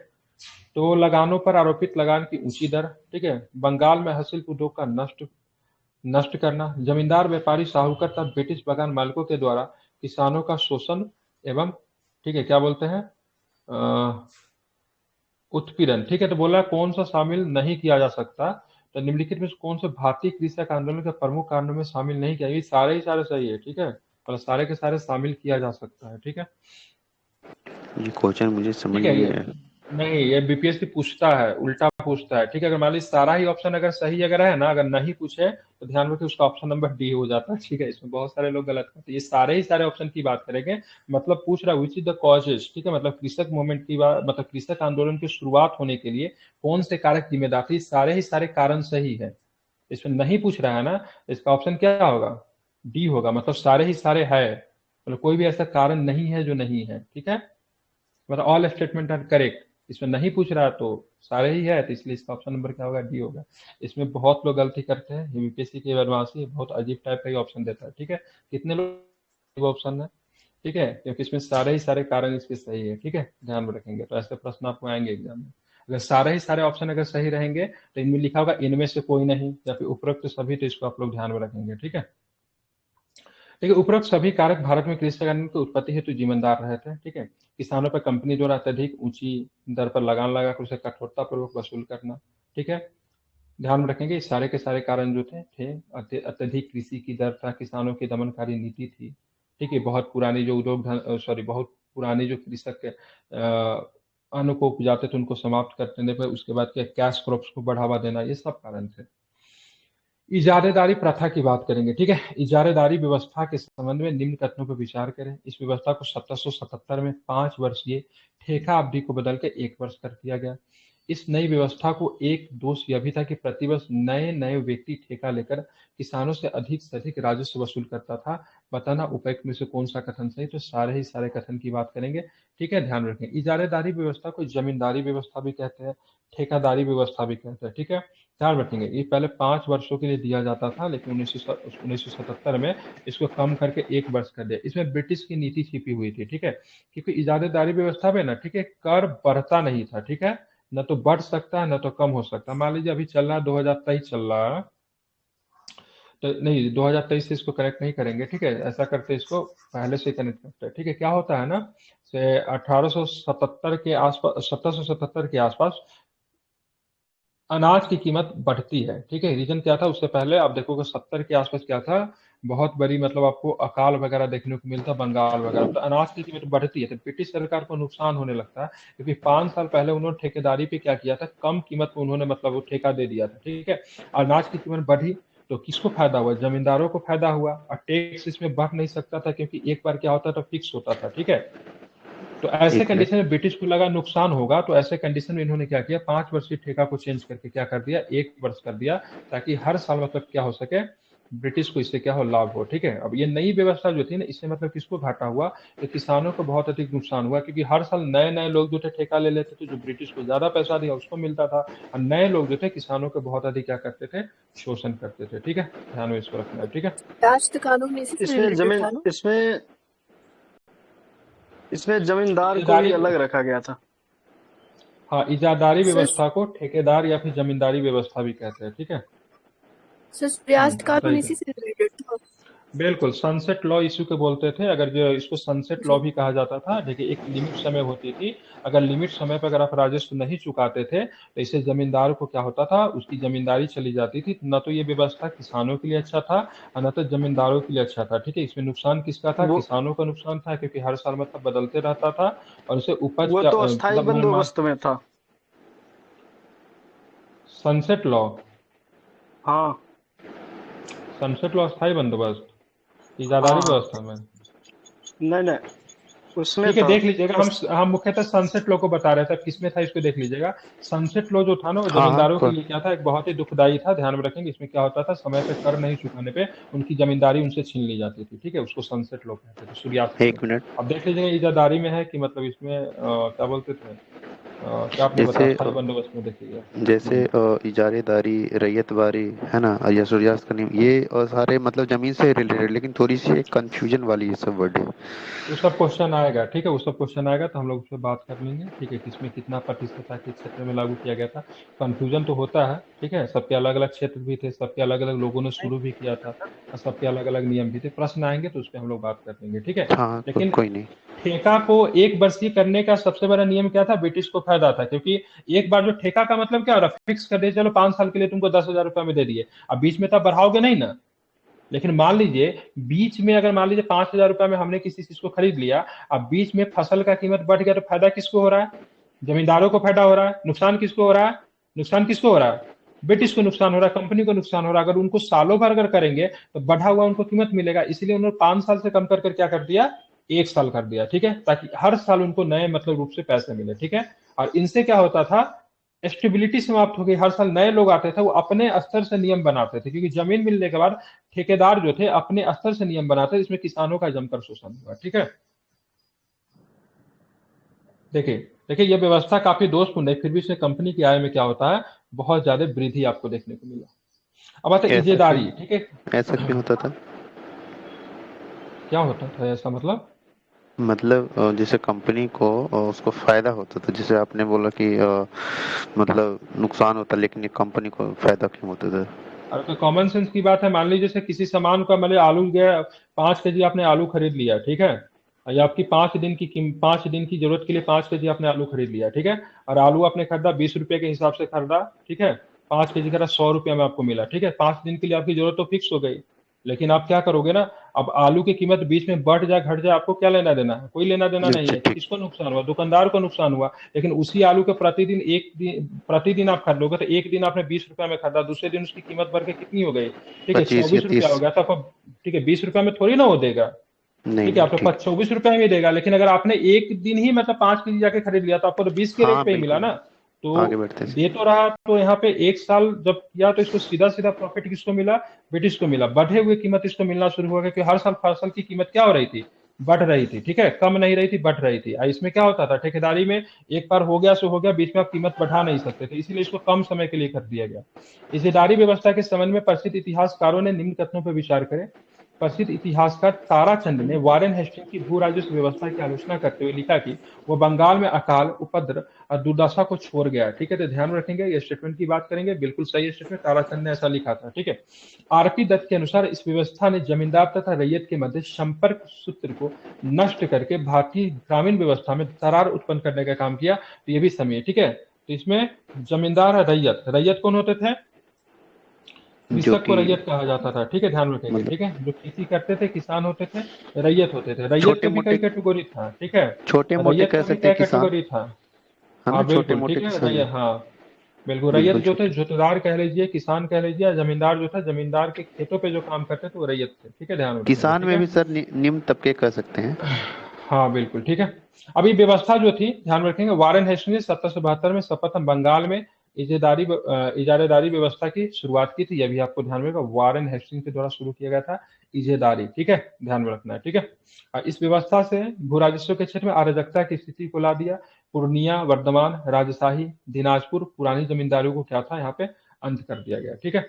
तो लगानों पर आरोपित लगान की ऊंची दर, ठीक है, बंगाल में हस्तशिल्प उद्योग का नष्ट करना, जमींदार व्यापारी साहूकार तथा ब्रिटिश बागान मालिकों के द्वारा किसानों का शोषण एवं, ठीक है, क्या बोलते हैं, उत्पीड़न। ठीक है, तो बोला कौन सा शामिल नहीं किया जा सकता, तो निम्नलिखित में से कौन से भारतीय कृषक आंदोलन के प्रमुख कारणों में शामिल नहीं किया? ये सारे ही सारे सही है। ठीक है, मतलब सारे के सारे शामिल किया जा सकता है। ठीक है, ये क्वेश्चन मुझे समझ नहीं आया। नहीं, ये बीपीएससी पूछता है, उल्टा पूछता है। ठीक है, अगर मान लीजिए सारा ही ऑप्शन अगर सही अगर है ना, अगर नहीं पूछे तो ध्यान रखिए उसका ऑप्शन नंबर डी हो जाता है। ठीक है, इसमें बहुत सारे लोग गलत करते हैं। ये सारे ही सारे ऑप्शन की बात करेंगे, मतलब पूछ रहा है विच इज द कॉजेज। ठीक है, मतलब कृषक मूवमेंट की बात, मतलब कृषक आंदोलन की शुरुआत होने के लिए कौन से कारक जिम्मेदार थे? सारे ही सारे कारण सही है, इसमें नहीं पूछ रहा है ना, इसका ऑप्शन क्या होगा? डी होगा, मतलब सारे ही सारे है, मतलब कोई भी ऐसा कारण नहीं है जो नहीं है। ठीक है, मतलब ऑल स्टेटमेंट आर करेक्ट, इसमें नहीं पूछ रहा तो सारे ही है, तो इसलिए इसका ऑप्शन नंबर क्या होगा? डी होगा। इसमें बहुत लोग गलती करते हैं, यूपीएससी की बदमाशी बहुत अजीब टाइप का ही ऑप्शन देता है। ठीक है, कितने लोग ऑप्शन है? ठीक है, क्योंकि इसमें सारे ही सारे कारण इसके सही है। ठीक है, ध्यान में रखेंगे, तो ऐसे प्रश्न आपको आएंगे एग्जाम में। अगर सारे ही सारे ऑप्शन अगर सही रहेंगे तो इनमें लिखा होगा इनमें से कोई नहीं, या फिर उपरोक्त सभी, तो इसको आप लोग ध्यान में रखेंगे। ठीक है, देखिए उपरोक्त सभी कारक भारत में कृषि कानून की उत्पत्ति हेतु जिम्मेदार रहे थे। ठीक है, किसानों पर कंपनी द्वारा अत्यधिक ऊंची दर पर लगान लगाकर उसे कठोरता पूर्वक वसूल करना। ठीक है, ध्यान में रखेंगे सारे के सारे कारण जो थे अत्यधिक कृषि की दर था, किसानों की दमनकारी नीति थी। ठीक है, बहुत पुरानी जो बहुत पुरानी जो कृषक अन्न को उपजाते थे उनको समाप्त कर देने पर, उसके बाद क्या कैश क्रॉप्स को बढ़ावा देना, ये सब कारण थे। इजारेदारी प्रथा की बात करेंगे। ठीक है, इजारेदारी व्यवस्था के संबंध में निम्न कथनों पर विचार करें। इस व्यवस्था को 1777 में 5 वर्षीय ठेका अवधि को बदल के 1 वर्ष कर दिया गया। इस नई व्यवस्था को एक दोष यह भी था कि प्रतिवर्ष नए नए व्यक्ति ठेका लेकर किसानों से अधिक राजस्व वसूल करता था, बताना उपयुक्त में से कौन सा कथन सही। तो सारे ही सारे कथन की बात करेंगे, ठीक है। ध्यान रखें, इजारेदारी व्यवस्था को जमींदारी व्यवस्था भी कहते हैं, ठेकेदारी व्यवस्था भी कहते हैं, ठीक है। ध्यान रखेंगे, ये पहले 5 वर्षों के लिए दिया जाता था, लेकिन 1977 में इसको कम करके 1 वर्ष कर दिया। इसमें ब्रिटिश की नीति छिपी हुई थी, ठीक है। क्योंकि इजारेदारी व्यवस्था में ना, ठीक है, कर बढ़ता नहीं था, ठीक है, न तो बढ़ सकता है न तो कम हो सकता है। मान लीजिए अभी चल रहा है 2023 चल रहा है, तो नहीं 2023 से इसको कनेक्ट नहीं करेंगे, ठीक है। ऐसा करते इसको पहले से कनेक्ट करते हैं, ठीक है। क्या होता है ना, से 1877 के आसपास, 1777 के आसपास अनाज की कीमत बढ़ती है, ठीक है। रीजन क्या था उससे पहले आप देखोगे 70 के आसपास क्या था, बहुत बड़ी मतलब आपको अकाल वगैरह देखने को मिलता, बंगाल वगैरह, तो अनाज की कीमत बढ़ती है, तो ब्रिटिश सरकार को नुकसान होने लगता है। क्योंकि 5 साल पहले उन्होंने ठेकेदारी पे क्या किया था, कम कीमत पे उन्होंने मतलब वो ठेका दे दिया था, ठीक है। अनाज की कीमत बढ़ी तो किसको फायदा हुआ, जमींदारों को फायदा हुआ। और टैक्स इसमें बढ़ नहीं सकता था, क्योंकि एक बार क्या होता था, फिक्स होता था, ठीक है। तो ऐसे ठीक है। कंडीशन में ब्रिटिश को लगा नुकसान होगा, तो ऐसे कंडीशन में इन्होंने क्या किया, 5 वर्षीय ठेका को चेंज करके क्या कर दिया, 1 वर्ष कर दिया, ताकि हर साल मतलब क्या हो सके, ब्रिटिश को इससे क्या हो, लाभ हो, ठीक है। अब ये नई व्यवस्था जो थी ना, इससे मतलब किसको घाटा हुआ, तो किसानों को बहुत अधिक नुकसान हुआ। क्योंकि हर साल नए नए लोग जो थे ठेका ले लेते थे, जो ब्रिटिश को ज्यादा पैसा दिया उसको मिलता था, और नए लोग जो थे किसानों को बहुत अधिक क्या करते थे, शोषण करते थे, ठीक है। ध्यान में इसको रखना है, ठीक है। राष्ट्र कानून इसी से इसमें रिलेटेड जमीन था ना? इसमें जमींदार को ठेकेदारी, भी अलग रखा गया था। हाँ, इजादारी सर व्यवस्था को ठेकेदार या फिर जमींदारी व्यवस्था भी कहते हैं, ठीक है। राष्ट्र कानून बताइए। इसी से रिलेटेड था। बिल्कुल, सनसेट लॉ इशू के बोलते थे, अगर जो इसको सनसेट लॉ जी भी कहा जाता था। देखिए, एक लिमिट समय होती थी, अगर लिमिट समय पर अगर आप राजस्व नहीं चुकाते थे, तो इससे जमींदार को क्या होता था, उसकी जमींदारी चली जाती थी। न तो ये व्यवस्था किसानों के लिए अच्छा था और न तो जमींदारों के लिए अच्छा था, ठीक है। इसमें नुकसान किसका था, वो किसानों का नुकसान था, क्योंकि हर साल मतलब बदलते रहता था, और उसे उपज वो का तो अस्थाई मतलब बंदोबस्त में था। सनसेट लॉ, हाँ सनसेट लॉ स्थायी बंदोबस्त हाँ इजादारी हाँ, व्यवस्था में, नहीं उसमें ठीक है। था। देख लीजिएगा, उस हम मुख्यतः सनसेट लॉ को बता रहे थे, अब किसमें था इसको देख लीजिएगा। सनसेट लॉ जो था ना, वो हाँ हाँ जमींदारों के लिए क्या था, एक बहुत ही दुखदाई था। ध्यान में रखेंगे, इसमें क्या होता था, समय पे कर नहीं चुकाने पे उनकी जमींदारी उनसे छीन ली जाती थी, ठीक है। उसको सनसेट लॉ कहते थे, सूर्यास्त लॉ। 1 मिनट। अब देख लीजिएगा इजादारी में है कि मतलब इसमें क्या बोलते थे, क्या आपने बताया, जैसे स्थायी बंदोबस्त में देखिएगा। जैसे इजारेदारी, रैयतबारी, है ना, या सूर्यास्त का नियम, ये सारे मतलब जमीन से रिलेटेड, लेकिन थोड़ी सी एक कंफ्यूजन वाली ये सब वर्ड है। वो सब क्वेश्चन आएगा, ठीक है, वो सब क्वेश्चन आएगा तो हम लोग उस पर बात कर लेंगे, ठीक है। किसमें कितना प्रतिशत था, किस क्षेत्र में लागू किया गया था। कंफ्यूजन तो होता है, ठीक है। सबके अलग अलग क्षेत्र भी थे, सबके अलग अलग लोगों ने शुरू भी किया था, और सबके अलग अलग नियम भी थे। प्रश्न आएंगे तो उस पर हम लोग बात कर लेंगे, ठीक है। हाँ, लेकिन कोई नहीं। ठेका को 1 वर्षीय करने का सबसे बड़ा नियम क्या था, ब्रिटिश को फायदा था। क्योंकि एक बार जो ठेका का मतलब क्या हो रहा, फिक्स कर दिया, चलो 5 साल के लिए तुमको 10,000 रुपये में दे दिए, अब बीच में तब बढ़ाओगे नहीं ना। लेकिन मान लीजिए बीच में, अगर मान लीजिए 5,000 रुपये में हमने किसी चीज को खरीद लिया, अब बीच में फसल का कीमत बढ़ गया, तो फायदा किसको हो रहा है, जमींदारों को फायदा हो रहा है। नुकसान किसको हो रहा है, नुकसान किसको हो रहा है, ब्रिटिश को नुकसान हो रहा है, कंपनी को नुकसान हो रहा है। अगर उनको सालों भर अगर करेंगे तो बढ़ा हुआ उनको कीमत मिलेगा, इसलिए उन्होंने 5 साल से कम कर क्या कर दिया, 1 साल कर दिया, ठीक है, ताकि हर साल उनको नए मतलब रूप से पैसे मिले, ठीक है। और इनसे क्या होता था, स्टेबिलिटी समाप्त हो गई, हर साल नए लोग आते थे, वो अपने स्तर से नियम बनाते थे। क्योंकि जमीन मिलने के बाद ठेकेदार जो थे अपने स्तर से नियम बनाते थे, इसमें किसानों का जमकर शोषण हुआ, ठीक है। देखिए देखिए, यह व्यवस्था काफी दोषपूर्ण है, फिर भी इसमें कंपनी की आय में क्या होता है, बहुत ज्यादा वृद्धि आपको देखने को मिला। अब आता है ऐसा क्यों, इजेदारी, ठीक है। ऐसा क्यों होता था? क्या होता था ऐसा, मतलब जैसे कंपनी को उसको फायदा होता था, जैसे आपने बोला कि मतलब नुकसान होता, लेकिन ये कंपनी को फायदा क्यों होता था? और तो कॉमन सेंस की बात है। मान लीजिए जैसे किसी सामान का, मान लीजिए आलू गया, 5 केजी आपने आलू खरीद लिया, ठीक है। या आपकी 5 दिन की जरूरत के लिए 5 केजी आपने आलू खरीद लिया, ठीक है। और आलू आपने खरीदा 20 रुपए के हिसाब से खरीदा, ठीक है। 5 केजी खरीदा, 100 रुपये में आपको मिला, ठीक है। 5 दिन के लिए आपकी जरूरत तो फिक्स हो गई। लेकिन आप क्या करोगे ना, अब आलू की कीमत बीच में बढ़ जाए घट जाए, आपको क्या लेना देना है, कोई लेना देना नहीं अच्छा, है। तो ठीक। किसको नुकसान हुआ, दुकानदार को नुकसान हुआ। लेकिन उसी आलू के प्रतिदिन आप खरीदोगे, तो एक दिन आपने 20 रुपए में खरीदा, दूसरे दिन उसकी कीमत बढ़ के कितनी हो गई, ठीक है, 25 या 24 रुपया 30। हो गया। तो आपको, ठीक है, 20 रुपए में थोड़ी ना वो देगा, नहीं ठीक है, नहीं, आपको ठीक। 24 रुपए में देगा। लेकिन अगर आपने एक दिन ही मतलब 5 केजी जाके खरीद लिया, तो आपको तो 20 के रेट हाँ, पे ही मिला बिल्कुल। ना। आगे तो बढ़ते हैं। दे तो रहा, तो यहाँ पे एक साल जब किया तो इसको सीधा सीधा प्रॉफिट किसको मिला, ब्रिटिश को मिला। बढ़े हुए कीमत इसको मिलना शुरू हुआ, क्योंकि हर साल फसल की कीमत क्या हो रही थी, बढ़ रही थी, ठीक है, कम नहीं रही थी, बढ़ रही थी। इसमें क्या होता था, ठेकेदारी में एक बार हो गया सो हो गया, बीच में आप कीमत बढ़ा नहीं सकते थे, इसीलिए इसको कम समय के लिए कर दिया गया। इज़ेदारी व्यवस्था के संबंध में प्रसिद्ध इतिहासकारों ने निम्न कथनों पर विचार करें। प्रसिद्ध इतिहासकार ताराचंद ने वारेन हेस्टिंग की भू राजस्व व्यवस्था की आलोचना करते हुए लिखा कि वह बंगाल में अकाल, उपद्रव और दुर्दशा को छोड़ गया। ठीक है, तो ध्यान रखेंगे, ये स्टेटमेंट की बात करेंगे, बिल्कुल सही स्टेटमेंट, ताराचंद ने ऐसा लिखा था। ठीक है, आरपी दत्त के अनुसार इस व्यवस्था ने जमींदार तथा रैयत के मध्य संपर्क सूत्र को नष्ट करके भारतीय ग्रामीण व्यवस्था में दरार उत्पन्न करने का काम किया। तो ये भी समय, ठीक है, तो इसमें जमींदार और रैयत, रैयत कौन होते थे, जो कृषक को कि रैयत कहा जाता था। ठीक है, ध्यान रखेंगे, मतलब ठीक है, जो खेती करते थे किसान होते थे, रैयत होते थे। रैयत छोटे का भी कई मोटे कैटेगरी था। ठीक है, छोटे मोटे रैयत कह का भी सकते हैं क्या किसान, कैटेगरी था। है ना, हाँ छोटे बिल्कुल, मोटे ठीक है, किसान रैयत, है। हाँ बिल्कुल, रैयत बिल्कुल जो थे, छोटे। जोतदार कह लीजिए, किसान कह लीजिए, या जमींदार जो था, जमींदार के खेतों पे जो काम करते थे वो रैयत थे। ठीक है, ध्यान रखेंगे, किसान ठीक में है, भी सर निम्न तबके कह सकते हैं। हाँ बिल्कुल, ठीक है। अभी व्यवस्था जो थी, ध्यान रखेंगे, वारेन हेस्टिंग ने 1772 में सर्वप्रथम बंगाल में इजारेदारी व्यवस्था की शुरुआत की थी। यह भी आपको ध्यान में रखना, वारेन हेस्टिंग के द्वारा शुरू किया गया था इजेदारी। ठीक है, ध्यान में रखना है, ठीक है। इस व्यवस्था से भू राजस्व के क्षेत्र में अराजकता की स्थिति को ला दिया। पूर्णिया, वर्धमान, राजशाही, दिनाजपुर, पुरानी जमींदारियों को क्या था, यहाँ पे अंत कर दिया गया। ठीक है,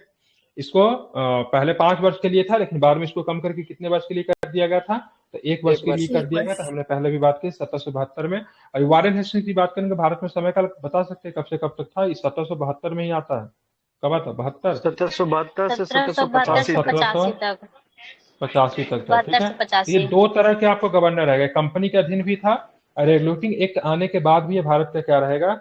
इसको पहले 5 वर्ष के लिए था, लेकिन बाद में इसको कम करके कितने वर्ष के लिए कर दिया गया था, तो 1 वर्ष के लिए कर दिया गया था। हमने पहले भी बात की 1772 में। और वारेन हेस्टिंग की बात करेंगे, भारत में समय काल बता सकते हैं कब से कब तक था, इस 1772 में ही आता है। कब आता, 72, 1772 से 1772 1785 से तक। 85 तक। 1785 तक था। ठीक 72 है, से तो ये 85। 2 तरह के आपको गवर्नर रहेगा, कंपनी के अधीन भी था, और रेगुलेटिंग एक्ट आने के बाद भी ये भारत का क्या रहेगा,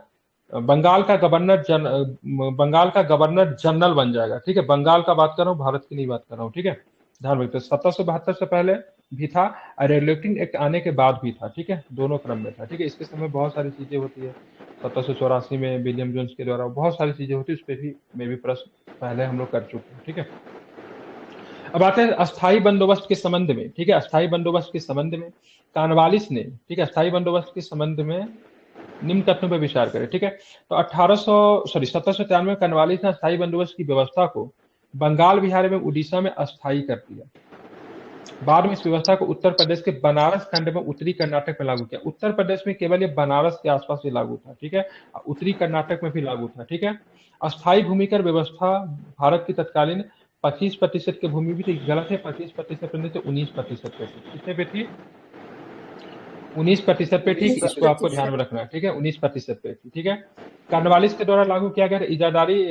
बंगाल का बंगाल का गवर्नर जनरल बन जाएगा। ठीक है, बंगाल का बात कर रहा हूँ, भारत की नहीं बात कर रहा हूँ। ठीक है, ध्यान रखते, 1772 से पहले भी था, और रेगुलेटिंग एक्ट आने के बाद भी था। ठीक है, दोनों क्रम में था। ठीक है, इसके समय बहुत सारी चीजें होती है, 1784 में विलियम जोन्स के द्वारा बहुत सारी चीजें होती है, उस पर भी मैं भी प्रश्न पहले हम लोग कर चुके हैं। ठीक है, अब आते हैं अस्थाई बंदोबस्त के संबंध में। ठीक है, अस्थाई बंदोबस्त के संबंध में कॉर्नवालिस ने, ठीक है, अस्थाई बंदोबस्त के संबंध में निम्न तथ्यों पर विचार करें। ठीक है, तो 1793 में कॉर्नवालिस ने अस्थाई बंदोबस्त की व्यवस्था को बंगाल, बिहार एवं उड़ीसा में अस्थायी कर दिया। बाद में इस व्यवस्था को उत्तर प्रदेश के बनारस खंड में उत्तरी कर्नाटक में लागू किया। उत्तर प्रदेश में केवल ये बनारस के आसपास ही लागू था। ठीक है, उत्तरी कर्नाटक में भी लागू था। ठीक है, अस्थायी भूमिकर व्यवस्था भारत की तत्कालीन 25% की भूमि भी थी, गलत है, 25% पे नहीं तो 19% पे थी। कितने पे थी, 19% पे। ठीक, इसको आपको ध्यान में रखना है। ठीक है, 19% पे थी। ठीक है, कॉर्नवालिस के द्वारा लागू किया गया इजादारी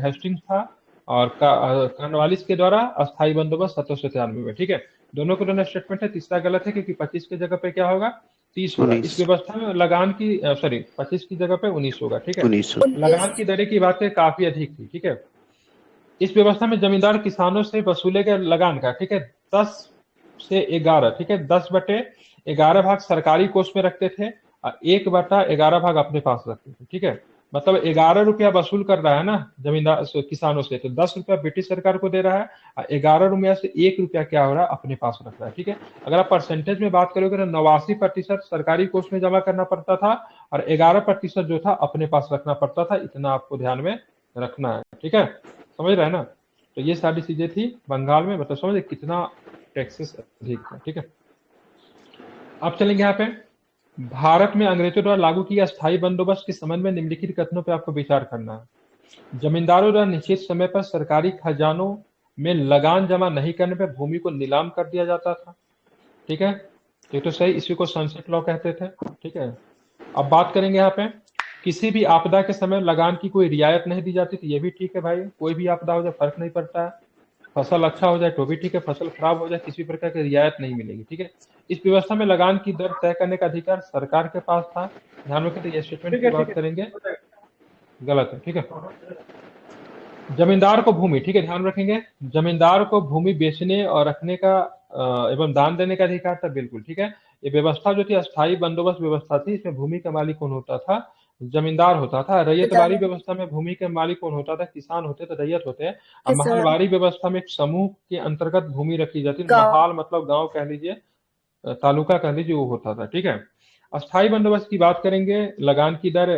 हेस्टिंग्स था, और कॉर्नवालिस के द्वारा अस्थायी बंदोबस्त 1793 में। ठीक है, दोनों को दोनों स्टेटमेंट है, तीसरा गलत है, क्योंकि 25 की जगह पे क्या होगा, 30 होगा। 19 इस व्यवस्था में लगान की, सॉरी, 25 की जगह पे 19 होगा। ठीक है, 1900। लगान की दरें की बात करें, काफी अधिक थी। ठीक है, इस व्यवस्था में जमींदार किसानों से वसूले गए लगान का, ठीक है, 10 से 11, ठीक है, 10/11 भाग सरकारी कोष में रखते थे, और 1/11 भाग अपने पास रखते थे। ठीक है, मतलब 11 रुपया वसूल कर रहा है ना जमींदार किसानों से, तो 10 रुपया ब्रिटिश सरकार को दे रहा है, और 11 रुपया से 1 रुपया क्या हो रहा है, अपने पास रख रहा है। ठीक है, अगर आप परसेंटेज में बात करोगे तो 89% सरकारी कोष में जमा करना पड़ता था, और 11% जो था अपने पास रखना पड़ता था। इतना आपको ध्यान में रखना है। ठीक है, समझ रहे हैं ना, तो ये सारी चीजें थी बंगाल में, मतलब समझे कितना टैक्सेस अधिक था। ठीक है, अब चलेंगे यहाँ पे, भारत में अंग्रेजों द्वारा लागू किया अस्थायी बंदोबस्त के संबंध में निम्नलिखित कथनों पर आपको विचार करना है। जमींदारों द्वारा निश्चित समय पर सरकारी खजानों में लगान जमा नहीं करने पर भूमि को नीलाम कर दिया जाता था। ठीक है, ये तो सही, इसी को सनसेट लॉ कहते थे। ठीक है, अब बात करेंगे यहाँ पे, किसी भी आपदा के समय लगान की कोई रियायत नहीं दी जाती थी। ये भी ठीक है भाई, कोई भी आपदा हो जाए फर्क नहीं पड़ता है, फसल अच्छा हो जाए तो भी ठीक है, फसल खराब हो जाए किसी प्रकार की रियायत नहीं मिलेगी। ठीक है, इस व्यवस्था में लगान की दर तय करने का अधिकार सरकार के पास था। ध्यान रखें, तो ये स्टेटमेंट की बात करेंगे, गलत है। ठीक है, जमींदार को भूमि, ठीक है, ध्यान रखेंगे, जमींदार को भूमि बेचने और रखने का एवं दान देने का अधिकार था। बिल्कुल ठीक है, ये व्यवस्था जो थी अस्थायी बंदोबस्त व्यवस्था थी, इसमें भूमि का मालिक कौन होता था, जमींदार होता था। रैयतवारी व्यवस्था में भूमि के मालिक कौन होता था, किसान होते थे, रैयत होते हैं। और महलवारी व्यवस्था में एक समूह के अंतर्गत भूमि रखी जाती है, महल मतलब गांव कह लीजिए, तालुका कह लीजिए, वो होता था। ठीक है, अस्थायी बंदोबस्त की बात करेंगे, लगान की दर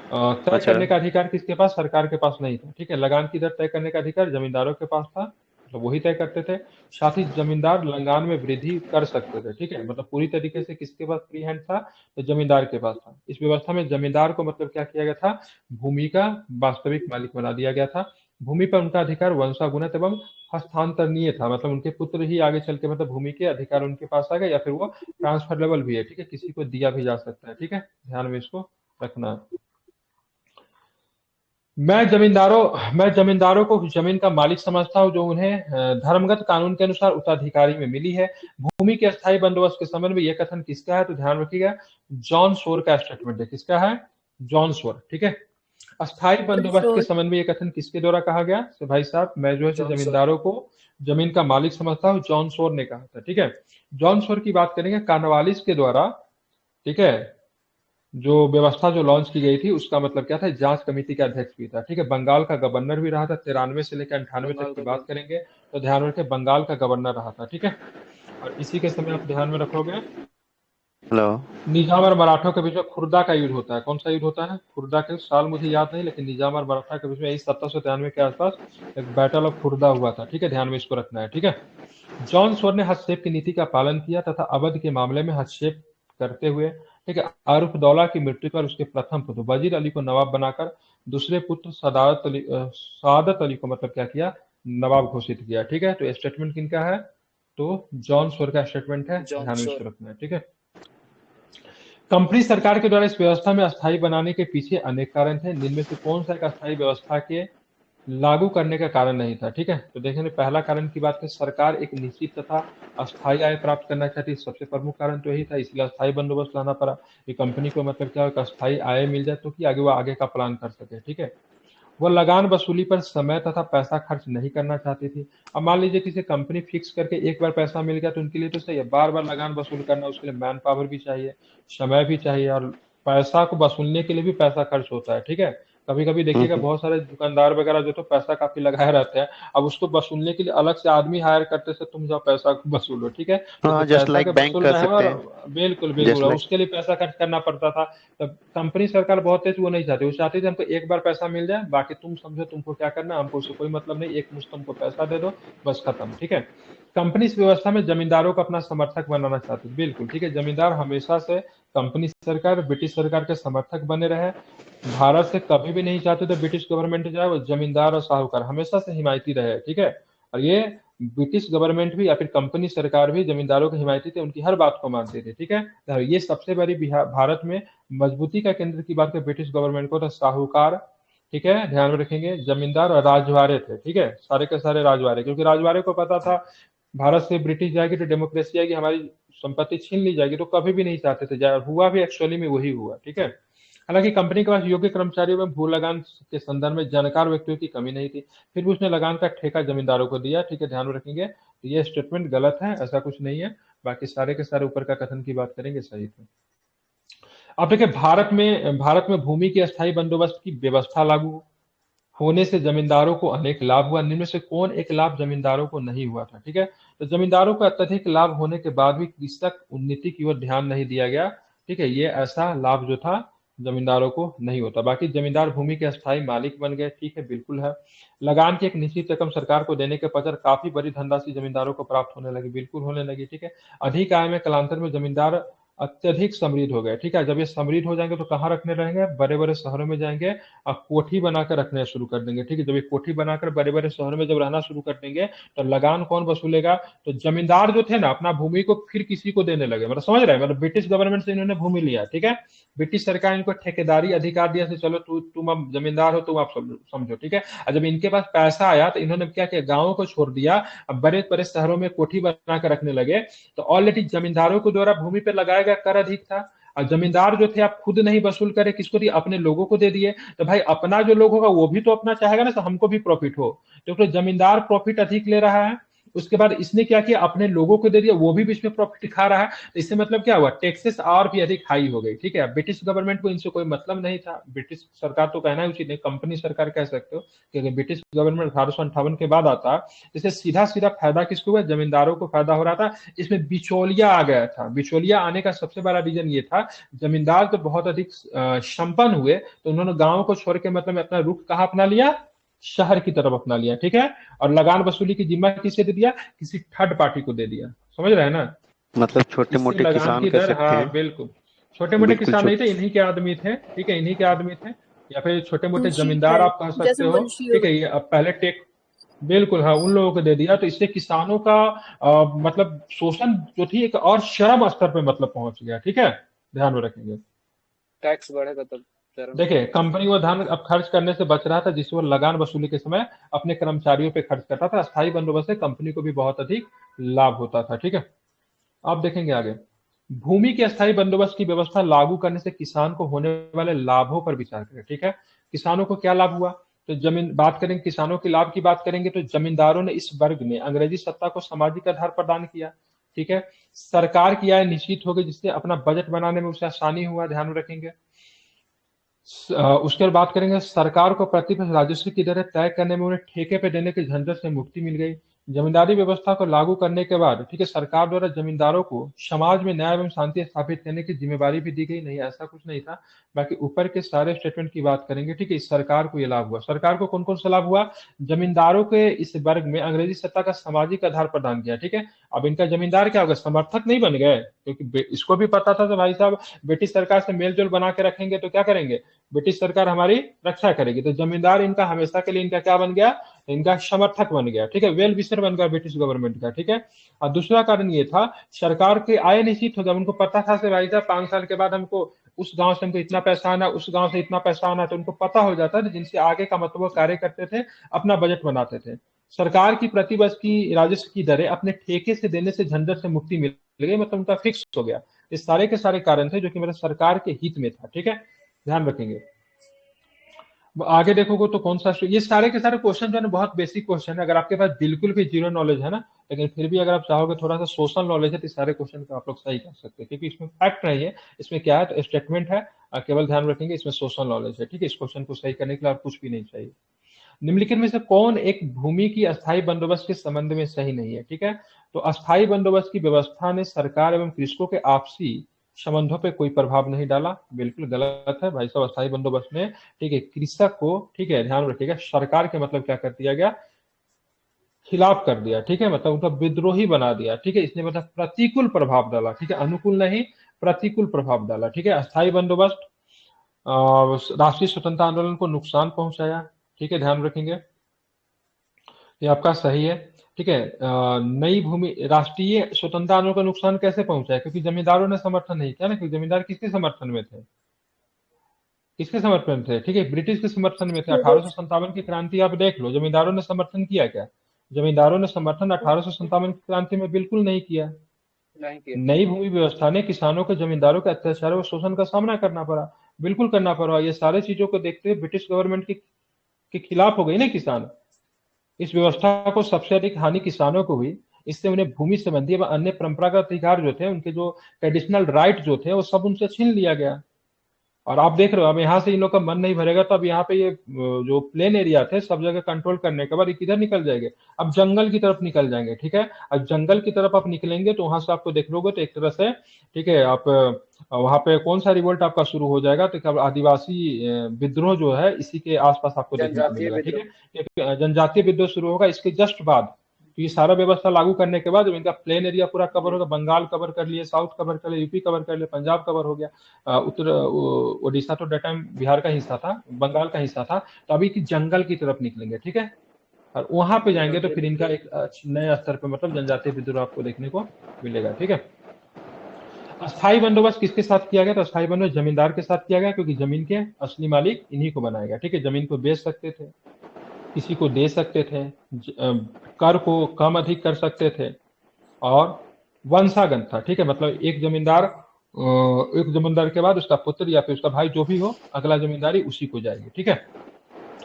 तय अच्छा। करने का अधिकार किसके पास? सरकार के पास नहीं था, ठीक है। लगान की दर तय करने का अधिकार जमींदारों के पास था, मतलब वही तय करते थे। साथ ही जमींदार लगान में वृद्धि कर सकते थे, ठीक है। मतलब पूरी तरीके से किसके पास फ्री हैंड था? तो जमींदार के पास था। इस व्यवस्था में जमींदार को मतलब क्या किया गया था? भूमि का वास्तविक मालिक बना दिया गया था। भूमि पर उनका अधिकार वंशागुणत एवं हस्तांतरणीय था, मतलब उनके पुत्र ही आगे चल के मतलब भूमि के अधिकार उनके पास आ गए, या फिर वो ट्रांसफरेबल भी है, ठीक है, किसी को दिया भी जा सकता है, ठीक है। ध्यान में इसको रखना है। मैं जमींदारों को जमीन का मालिक समझता हूं जो उन्हें धर्मगत कानून के अनुसार उत्तराधिकारी में मिली है। भूमि के अस्थायी बंदोबस्त के संबंध में यह कथन किसका है? तो ध्यान रखिएगा, जॉन सोर का स्टेटमेंट है। किसका है? जॉन सोर, ठीक है। अस्थायी बंदोबस्त के शोर। संबंध में यह कथन किसके द्वारा कहा गया? तो भाई साहब, मैं जो है जॉन सर। जमींदारों को जमीन का मालिक समझता हूं, जॉन सोर ने कहा था, ठीक है। जॉन सोर की बात करेंगे, कार्नवालिस के द्वारा, ठीक है, जो व्यवस्था जो लॉन्च की गई थी उसका मतलब क्या था? जांच कमेटी का अध्यक्ष भी था, ठीक है। बंगाल का गवर्नर भी रहा था, 93 से लेकर 98 बंगाल तक की का बात करेंगे तो ध्यान रखें, बंगाल का गवर्नर रहा था, ठीक है। और इसी के समय आप ध्यान में रखोगे, हेलो। निजाम और मराठों के बीच में खुर्दा का युद्ध होता है। कौन सा युद्ध होता है? खुर्दा के साल मुझे याद नहीं, लेकिन निजाम और मराठा के बीच में यही 1793 के आसपास एक बैटल ऑफ खुर्दा हुआ था, ठीक है। ध्यान में इसको रखना है, ठीक है। जॉन सोर ने हस्तक्षेप की नीति का पालन किया तथा अवध के मामले में हस्तक्षेप करते हुए, ठीक है, आरुफदौला की मृत्यु पर उसके प्रथम पुत्र वजीर अली को नवाब बनाकर दूसरे पुत्र सादत अली को मतलब क्या किया? नवाब घोषित किया, ठीक है। तो स्टेटमेंट किनका है? तो जॉन सोर का स्टेटमेंट है, जॉन ध्यान में सर। इसको रखना है, ठीक है। कंपनी सरकार के द्वारा इस व्यवस्था में अस्थायी बनाने के पीछे अनेक कारण थे। इनमें से कौन सा एक अस्थायी व्यवस्था के लागू करने का कारण नहीं था, ठीक है। तो देखेंगे, पहला कारण की बात करें, सरकार एक निश्चित तथा अस्थायी आय प्राप्त करना चाहती है। सबसे प्रमुख कारण तो यही था, इसलिए अस्थायी बंदोबस्त लाना पड़ा। ये कंपनी को मतलब क्या हो, एक अस्थायी आय मिल जाए तो कि आगे वो आगे का प्लान कर सके, ठीक है। वह लगान वसूली पर समय तथा पैसा खर्च नहीं करना चाहती थी। अब मान लीजिए किसी कंपनी फिक्स करके एक बार पैसा मिल गया तो उनके लिए तो सही है, बार बार लगान वसूल करना, उसके लिए मैन पावर भी चाहिए, समय भी चाहिए, और पैसा को वसूलने के लिए भी पैसा खर्च होता है, ठीक है। कभी कभी देखिएगा, हम्म। बहुत सारे दुकानदार वगैरह जो तो पैसा काफी लगाए रहते हैं, अब उसको वसूलने के लिए अलग से आदमी हायर करते से तुम जाओ पैसा को वसूलो, ठीक है। तो जो हाँ, जस्ट पैसा के लाइक बैंक वसूल कह रहे हैं, सकते और हैं। बिल्कुल बिल्कुल, जस्ट और लाइक। उसके लिए पैसा खर्च करना पड़ता था। तब कंपनी सरकार बहुत तेज वो नहीं चाहती, वो चाहती थी हमको एक बार पैसा मिल जाए, बाकी तुम समझो तुमको क्या करना है, हमको उससे कोई मतलब नहीं, एक मुश्त तुमको पैसा दे दो, बस खत्म, ठीक है। कंपनी इस व्यवस्था में जमींदारों को अपना समर्थक बनाना चाहती थी, बिल्कुल, ठीक है। जमींदार हमेशा से कंपनी सरकार, ब्रिटिश सरकार के समर्थक बने रहे। भारत से कभी भी नहीं चाहते थे ब्रिटिश गवर्नमेंट जाए, वो जमींदार और साहूकार हमेशा से हिमायती रहे, ठीक है। और ये ब्रिटिश गवर्नमेंट भी या फिर कंपनी सरकार भी जमींदारों के हिमायती थे, उनकी हर बात को मानते थे, ठीक है। तो ये सबसे बड़ी भारत में मजबूती का केंद्र की बात करें ब्रिटिश गवर्नमेंट को, तो साहूकार, ठीक है, ध्यान में रखेंगे, जमींदार और राजवाड़े थे, ठीक है, सारे के सारे राजवाड़े, क्योंकि राजवाड़े को पता था भारत से ब्रिटिश जाएगी तो डेमोक्रेसी आएगी, हमारी संपत्ति छीन ली जाएगी, तो कभी भी नहीं चाहते थे जाए, हुआ भी एक्चुअली में वही हुआ, ठीक है। हालांकि कंपनी के पास योग्य कर्मचारियों में भू लगान के संदर्भ में जानकार व्यक्तियों की कमी नहीं थी, फिर भी उसने लगान का ठेका जमींदारों को दिया, ठीक है, ध्यान में रखेंगे। तो ये स्टेटमेंट गलत है, ऐसा कुछ नहीं है, बाकी सारे के सारे ऊपर का कथन की बात करेंगे सही थे। अब देखिए, भारत में भूमि के अस्थायी बंदोबस्त की व्यवस्था लागू होने से जमींदारों को अनेक लाभ हुआ। इनमें से कौन एक लाभ जमींदारों को नहीं हुआ था, ठीक है। तो जमींदारों को अत्यधिक लाभ होने के बाद भी कृषक उन्नति की ओर ध्यान नहीं दिया गया, ठीक है। ये ऐसा लाभ जो था जमींदारों को नहीं होता। बाकी जमींदार भूमि के अस्थायी मालिक बन गए, ठीक है, बिल्कुल है। लगान की एक निश्चित रकम सरकार को देने के पश्चात काफी बड़ी धनराशि जमींदारों को प्राप्त होने लगी, बिल्कुल होने लगी, ठीक है। अधिक आय में कालांतर में जमींदार अत्यधिक समृद्ध हो गए, ठीक है। जब ये समृद्ध हो जाएंगे तो कहाँ रखने रहेंगे? बड़े बड़े शहरों में जाएंगे और कोठी बनाकर रखने शुरू कर देंगे, ठीक है। जब ये कोठी बनाकर बड़े बड़े शहरों में जब रहना शुरू कर देंगे तो लगान कौन वसूलेगा? तो जमींदार जो थे ना, अपना भूमि को फिर किसी को देने लगे, मतलब समझ रहे हैं, मतलब ब्रिटिश गवर्नमेंट से इन्होंने भूमि लिया, ठीक है। ब्रिटिश सरकार इनको ठेकेदारी अधिकार दिया से चलो तुम अब जमींदार हो, तुम आप समझो, ठीक है। और जब इनके पास पैसा आया तो इन्होंने क्या किया? गाँवों को छोड़ दिया, अब बड़े बड़े शहरों में कोठी बनाकर रखने लगे। तो ऑलरेडी जमींदारों के द्वारा भूमि पर लगाया गया कर अधिक था, और जमींदार जो थे आप खुद नहीं वसूल करे, किसको दिए? अपने लोगों को दे दिए। तो भाई अपना जो लोग होगा वो भी तो अपना चाहेगा ना, तो हमको भी प्रॉफिट हो, तो जमींदार प्रॉफिट अधिक ले रहा है, उसके बाद इसने क्या किया, अपने लोगों को दे दिया, वो भी बीच में प्रॉफिट खा रहा है। तो इससे मतलब क्या हुआ, टैक्सेस और भी अधिक हाई हो गई। ठीक है, ब्रिटिश गवर्नमेंट को इनसे कोई मतलब नहीं था। ब्रिटिश सरकार तो कहना ही उचित नहीं, कंपनी सरकार कह सकते हो, क्योंकि ब्रिटिश गवर्नमेंट 1858 के बाद आता, इससे सीधा सीधा फायदा किसको हुआ, जमींदारों को फायदा हो रहा था। इसमें बिचौलिया आ गया था। बिचौलिया आने का सबसे बड़ा रीजन ये था, जमींदार तो बहुत अधिक संपन्न हुए, तो उन्होंने गांव को छोड़ के मतलब अपना रुख कहाँ अपना लिया, शहर की तरफ अपना लिया। ठीक है, और लगान वसूली की जिम्मा किसे दे दिया, किसी थर्ड पार्टी को दे दिया। समझ रहे हैं ना, मतलब छोटे इससे मोटे लगान किसान की कह दर, सकते हाँ हैं। बिल्कुल, छोटे मोटे बिल्कुल किसान नहीं थे, छोटे। इन्हीं के आदमी थे। ठीक है, इन्हीं के आदमी थे, या फिर छोटे मोटे मुंशी जमींदार थे, आप कह सकते जैसे हो। मुंशी हो ठीक है, गए। ये अब पहले टेक, बिल्कुल हाँ, उन लोगों को दे दिया। तो इससे किसानों का मतलब शोषण जो थी एक और चरम स्तर पे मतलब पहुंच गया। ठीक है, ध्यान में रखेंगे। टैक्स बढ़ेगा तब चरम। देखिए, कंपनी वो धन अब खर्च करने से बच रहा था, जिससे वो लगान वसूली के समय अपने कर्मचारियों पे खर्च करता था। अस्थायी बंदोबस्त से कंपनी को भी बहुत अधिक लाभ होता था। ठीक है, आप देखेंगे आगे, भूमि के अस्थायी बंदोबस्त की व्यवस्था लागू करने से किसान को होने वाले लाभों पर विचार करें। ठीक है, किसानों को क्या लाभ हुआ, तो जमीन बात करेंगे, किसानों के लाभ की बात करेंगे, तो जमींदारों ने इस वर्ग में अंग्रेजी सत्ता को सामाजिक आधार प्रदान किया। ठीक है, सरकार की आय निश्चित हो गई, जिससे अपना बजट बनाने में उसे आसानी हुआ। ध्यान में रखेंगे। उसके बाद बात करेंगे, सरकार को प्रतिवर्ष राजस्व की दरें तय करने में उन्हें ठेके पे देने की झंझट से मुक्ति मिल गई। जमींदारी व्यवस्था को लागू करने के बाद, ठीक है, सरकार द्वारा जमींदारों को समाज में न्याय एवं शांति स्थापित करने की जिम्मेवारी भी दी गई। नहीं, ऐसा कुछ नहीं था। बाकी ऊपर के सारे स्टेटमेंट की बात करेंगे। ठीक है, इस सरकार को ये लाभ हुआ। सरकार को कौन कौन सा लाभ हुआ, जमींदारों के इस वर्ग में अंग्रेजी सत्ता का सामाजिक आधार प्रदान किया। ठीक है, अब इनका जमींदार क्या होगा, समर्थक नहीं बन गए, क्योंकि इसको भी पता था कि भाई साहब ब्रिटिश सरकार से मेलजोल बना के रखेंगे तो क्या करेंगे, ब्रिटिश सरकार हमारी रक्षा करेगी। तो जमींदार इनका हमेशा के लिए इनका क्या बन गया, इनका समर्थक बन गया। ठीक है, वेल विशर बन गया ब्रिटिश गवर्नमेंट का। ठीक है, और दूसरा कारण ये था, सरकार के आय निश्चित हो गया। उनको पता था कि भाई साहब 5 साल के बाद हमको उस गांव से हमको इतना पैसा आना, उस गांव से इतना पैसा आना, तो उनको पता हो जाता था, जिनसे आगे का मतलब वो कार्य करते थे, अपना बजट बनाते थे। सरकार की प्रतिवर्ष की राजस्व की दरें अपने ठेके से देने से झंझट से मुक्ति मिल गई, मतलब उनका फिक्स हो गया। इस सारे के सारे कारण थे जो कि मतलब सरकार के हित में था। ठीक है, ध्यान रखेंगे। आगे देखोगे तो कौन सा, ये सारे के सारे क्वेश्चन जो है ना बहुत बेसिक क्वेश्चन है। अगर आपके पास बिल्कुल भी जीरो नॉलेज है ना, लेकिन फिर भी अगर आप चाहोगे थोड़ा सा सोशल नॉलेज है, तो सारे क्वेश्चन को आप लोग सही कर सकते हैं, क्योंकि इसमें फैक्ट नहीं है, इसमें क्या है, तो स्टेटमेंट है। केवल ध्यान रखेंगे इसमें सोशल नॉलेज है। ठीक है, इस क्वेश्चन को सही करने के लिए और कुछ भी नहीं चाहिए। निम्नलिखित में से कौन एक भूमि की अस्थायी बंदोबस्त के संबंध में सही नहीं है। ठीक है, तो अस्थायी बंदोबस्त की व्यवस्था ने सरकार एवं कृषकों के आपसी संबंधों पे कोई प्रभाव नहीं डाला। बिल्कुल गलत है भाई साहब। अस्थायी बंदोबस्त में, ठीक है, कृषक को, ठीक है, ध्यान रखिएगा, सरकार के मतलब क्या कर दिया गया, खिलाफ कर दिया। ठीक है, मतलब उनका विद्रोही बना दिया। ठीक है, इसने मतलब प्रतिकूल प्रभाव डाला। ठीक है, अनुकूल नहीं, प्रतिकूल प्रभाव डाला। ठीक है, अस्थायी बंदोबस्त राष्ट्रीय स्वतंत्रता आंदोलन को नुकसान पहुंचाया। ठीक है, ध्यान रखेंगे, ये आपका सही है। ठीक है, नई भूमि, राष्ट्रीय स्वतंत्रता आंदोलन को नुकसान कैसे पहुंचाया, क्योंकि जमींदारों ने समर्थन नहीं किया ना, क्योंकि जमींदार किसके समर्थन में थे, किसके समर्थन थे, ठीक है, ब्रिटिश के समर्थन में थे। 1857 की क्रांति आप देख लो, जमींदारों ने समर्थन किया क्या, जमींदारों ने समर्थन 1857 की क्रांति में बिल्कुल नहीं किया। नई भूमि व्यवस्था ने किसानों को जमींदारों के अत्याचारों और शोषण का सामना करना पड़ा, बिल्कुल करना पड़ा। ये सारे चीजों को देखते हुए ब्रिटिश गवर्नमेंट के खिलाफ हो गई ना किसान। इस व्यवस्था को सबसे अधिक हानि किसानों को हुई। इससे उन्हें भूमि संबंधी व अन्य परंपरागत अधिकार जो थे, उनके जो ट्रेडिशनल राइट जो थे, वो सब उनसे छीन लिया गया। और आप देख रहे हो, अब यहाँ से इन लोग का मन नहीं भरेगा, तो अब यहाँ पे ये जो प्लेन एरिया थे सब जगह कंट्रोल करने के बाद ये किधर निकल जाएंगे, अब जंगल की तरफ निकल जाएंगे। ठीक है, अब जंगल की तरफ आप निकलेंगे तो वहां से आपको देख लोगे तो एक तरह से, ठीक है, आप वहां पे कौन सा रिवोल्ट आपका शुरू हो जाएगा, तो क्या आदिवासी विद्रोह जो है इसी के आसपास आपको देखने को मिलेगा। ठीक है, जनजातीय विद्रोह शुरू होगा इसके जस्ट बाद। तो ये सारा व्यवस्था लागू करने के बाद इनका प्लेन एरिया पूरा कवर होगा, बंगाल कवर कर लिए, साउथ कवर कर लिए, यूपी कवर कर लिए, पंजाब कवर हो गया, उत्तर ओडिशा तो डेट टाइम बिहार का हिस्सा था, बंगाल का हिस्सा था। तो अभी की जंगल की तरफ निकलेंगे। ठीक है, और वहां पे जाएंगे तो फिर इनका एक नए स्तर पे मतलब जनजातीय विद्रोह आपको देखने को मिलेगा। ठीक है, अस्थायी बंदोबस्त किसके साथ किया गया, तो अस्थायी बंदोबस्त जमींदार के साथ किया गया, क्योंकि जमीन के असली मालिक इन्हीं को बनाया गया। ठीक है, जमीन को बेच सकते थे, किसी को दे सकते थे, कर को कम अधिक कर सकते थे, और वंशागन था। ठीक है, मतलब एक जमींदार के बाद उसका पुत्र या फिर उसका भाई जो भी हो, अगला जमींदारी उसी को जाएगी। ठीक है,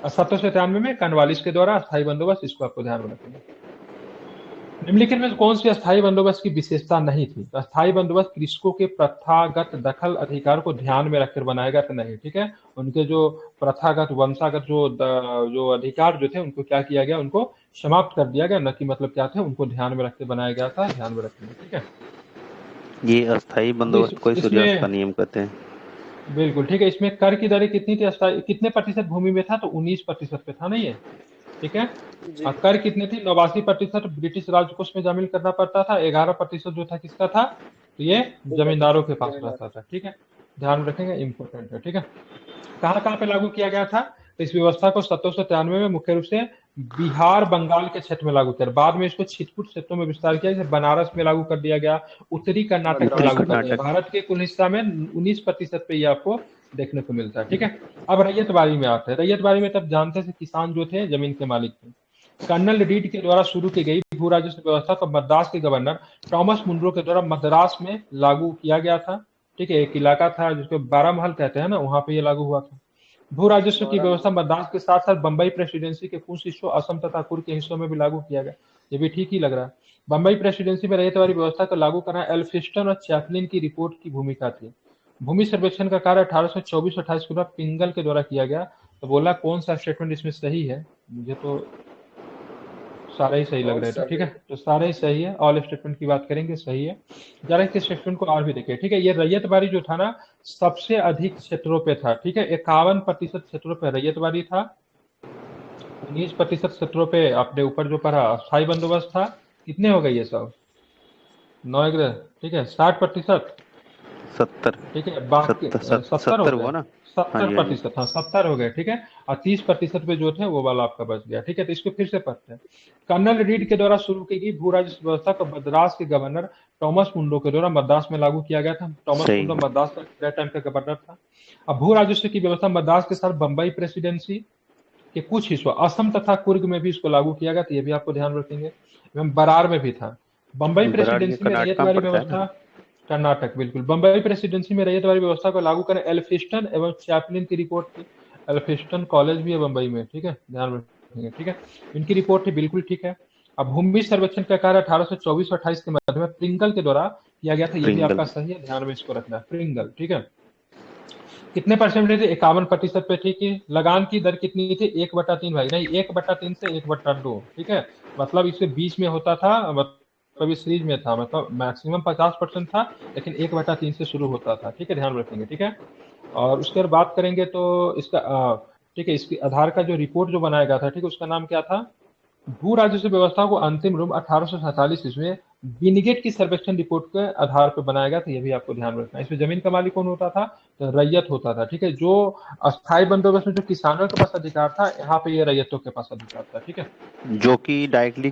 1793 में कॉर्नवालिस के द्वारा अस्थायी बंदोबस्त, इसको आपको ध्यान में रखना। निम्नलिखित में कौन सी अस्थायी बंदोबस्त की विशेषता नहीं थी? तो अस्थायी बंदोबस्त कृषकों के प्रथागत दखल अधिकार को ध्यान में रखकर बनाया गया था नहीं, ठीक है। उनके जो प्रथागत वंशागत जो अधिकार जो थे उनको क्या किया गया, उनको समाप्त कर दिया गया, न कि मतलब क्या थे उनको ध्यान में रखकर बनाया गया था, ध्यान में रखेंगे, ठीक है। ये अस्थायी बंदोबस्त को ही सूर्यास्त का इसमें नियम कहते हैं। बिल्कुल ठीक है। इसमें कर की दरें कितनी थी? कितने प्रतिशत भूमि में था? तो 19% पे था, नहीं है, ठीक है। जी और कर कितने थे? 89% ब्रिटिश राजकोष में शामिल करना पड़ता था। 11% जो था किसका था? तो ये जमींदारों के पास जमींदार। रहता था, ठीक है। ध्यान रखेंगे, इंपॉर्टेंट है, ठीक है। कहाँ कहाँ पे लागू किया गया था? तो इस व्यवस्था को 1793 में मुख्य रूप से बिहार बंगाल के क्षेत्र में लागू किया। बाद में इसको छिटपुट क्षेत्रों में विस्तार किया, जैसे बनारस में लागू कर दिया गया, उत्तरी कर्नाटक में मद्रास लागू उत्तरी कर दिया। कर्नाटक। भारत के कुल हिस्सा में 19% पे ये आपको देखने को मिलता है, ठीक है। अब रैयतबारी में आते हैं। रैयतबारी में तब जानते थे किसान जो थे जमीन के मालिक थे। कर्नल रीड के द्वारा शुरू की गई भू राजस्व व्यवस्था को मद्रास के गवर्नर टॉमस मुनरो के द्वारा मद्रास में लागू किया गया था, ठीक है। एक इलाका था जिसको बारामहल कहते हैं ना, वहां पे ये लागू हुआ था। भू राजस्व की व्यवस्था मद्रास के साथ साथ बंबई प्रेसिडेंसी के कुछ हिस्सों, असम तथा कुर्ग के हिस्सों में भी लागू किया गया। ये भी ठीक ही लग रहा है। बंबई प्रेसिडेंसी में रैयतवारी व्यवस्था को लागू करना एल्फिस्टन और चैपलिन की रिपोर्ट की भूमिका थी। भूमि सर्वेक्षण का कार्य 1824-28 के बाद पिंगल के द्वारा किया गया। तो बोला कौन सा स्टेटमेंट इसमें सही है? मुझे तो सारे ही सही लग और रहे थे, ठीक सही है। तो सारे ही सही है, ऑल स्टेटमेंट की बात करेंगे, सही है। जरा इस स्टेटमेंट को और भी देखिए, ठीक है। ये रैयतबारी जो था ना, सबसे अधिक क्षेत्रों पे था, ठीक है। 51% क्षेत्रों पे रैयतबारी था। 19% क्षेत्रों पे अपने ऊपर जो पढ़ा अस्थायी बंदोबस्त था। कितने हो गए ये सब? 9, ठीक है। 60%, 70 ठीक है। बाकी 70 हो 70 गए, हुआ ना। हाँ सत्तर जी, हाँ जी। प्रतिशत हाँ 70 हो गए, ठीक है। और 30% पे जो थे वो वाला आपका बच गया, ठीक है। तो इसको फिर से पढ़ते हैं। कर्नल रीड के द्वारा शुरू की गई भू राजस्व व्यवस्था को मद्रास के गवर्नर टॉमस मुंडो के द्वारा मद्रास में लागू किया गया था। टॉमस सही। मुंडो मद्रास का टाइम का गवर्नर था। अब भू राजस्व की व्यवस्था मद्रास के साथ बंबई प्रेसिडेंसी के कुछ हिस्सों, असम तथा कुर्ग में भी इसको लागू किया गया, तो ये भी आपको ध्यान रखेंगे। एवं बरार में भी था। बंबई बराड़ ये प्रेसिडेंसी में कर्नाटका में रैयतवारी पड़ता है ना। व्यवस्था, कर्नाटक, बिल्कुल। बंबई प्रेसिडेंसी में रैयतवारी व्यवस्था को लागू करने एल्फिस्टन एवं चैपलिन की रिपोर्ट थी। एल्फिस्टन कॉलेज भी है बंबई में, ठीक है, ध्यान रखेंगे, ठीक है। इनकी रिपोर्ट थी, बिल्कुल ठीक है। अब भूमि सर्वेक्षण का कार्य 1824 और 28 के मध्य में प्रिंगल के द्वारा किया गया था, ये भी प्रिंगल। आपका सही है, ध्यान में इसको रखना है, प्रिंगल, ठीक है। कितने परसेंट थे? 51% पे, ठीक है। लगान की दर कितनी थी? 1/3 भाई, नहीं 1/3 से 1/2, ठीक है। मतलब इसके बीच में होता था, मतलब इस सीरीज में था, मतलब मैक्सिमम 50% था, लेकिन 1/3 से शुरू होता था, ठीक है, ध्यान रखेंगे, ठीक है। और उसके बाद बात करेंगे तो इसका ठीक है, इसकी आधार का जो रिपोर्ट जो बनाया गया था, ठीक है, उसका नाम क्या था? भू राजस्व व्यवस्था को अंतिम रूप 1847 ईस्वी में विनिगेट की सर्वेक्षण रिपोर्ट के आधार पर बनाया गया था, ये भी आपको ध्यान रखना है। इसमें जमीन का मालिक कौन होता था? तो रैयत होता था, ठीक है। जो अस्थायी बंदोबस्त में जो किसानों के पास अधिकार था, यहाँ पे ये रैयतों के पास अधिकार था, ठीक है। जो कि डायरेक्टली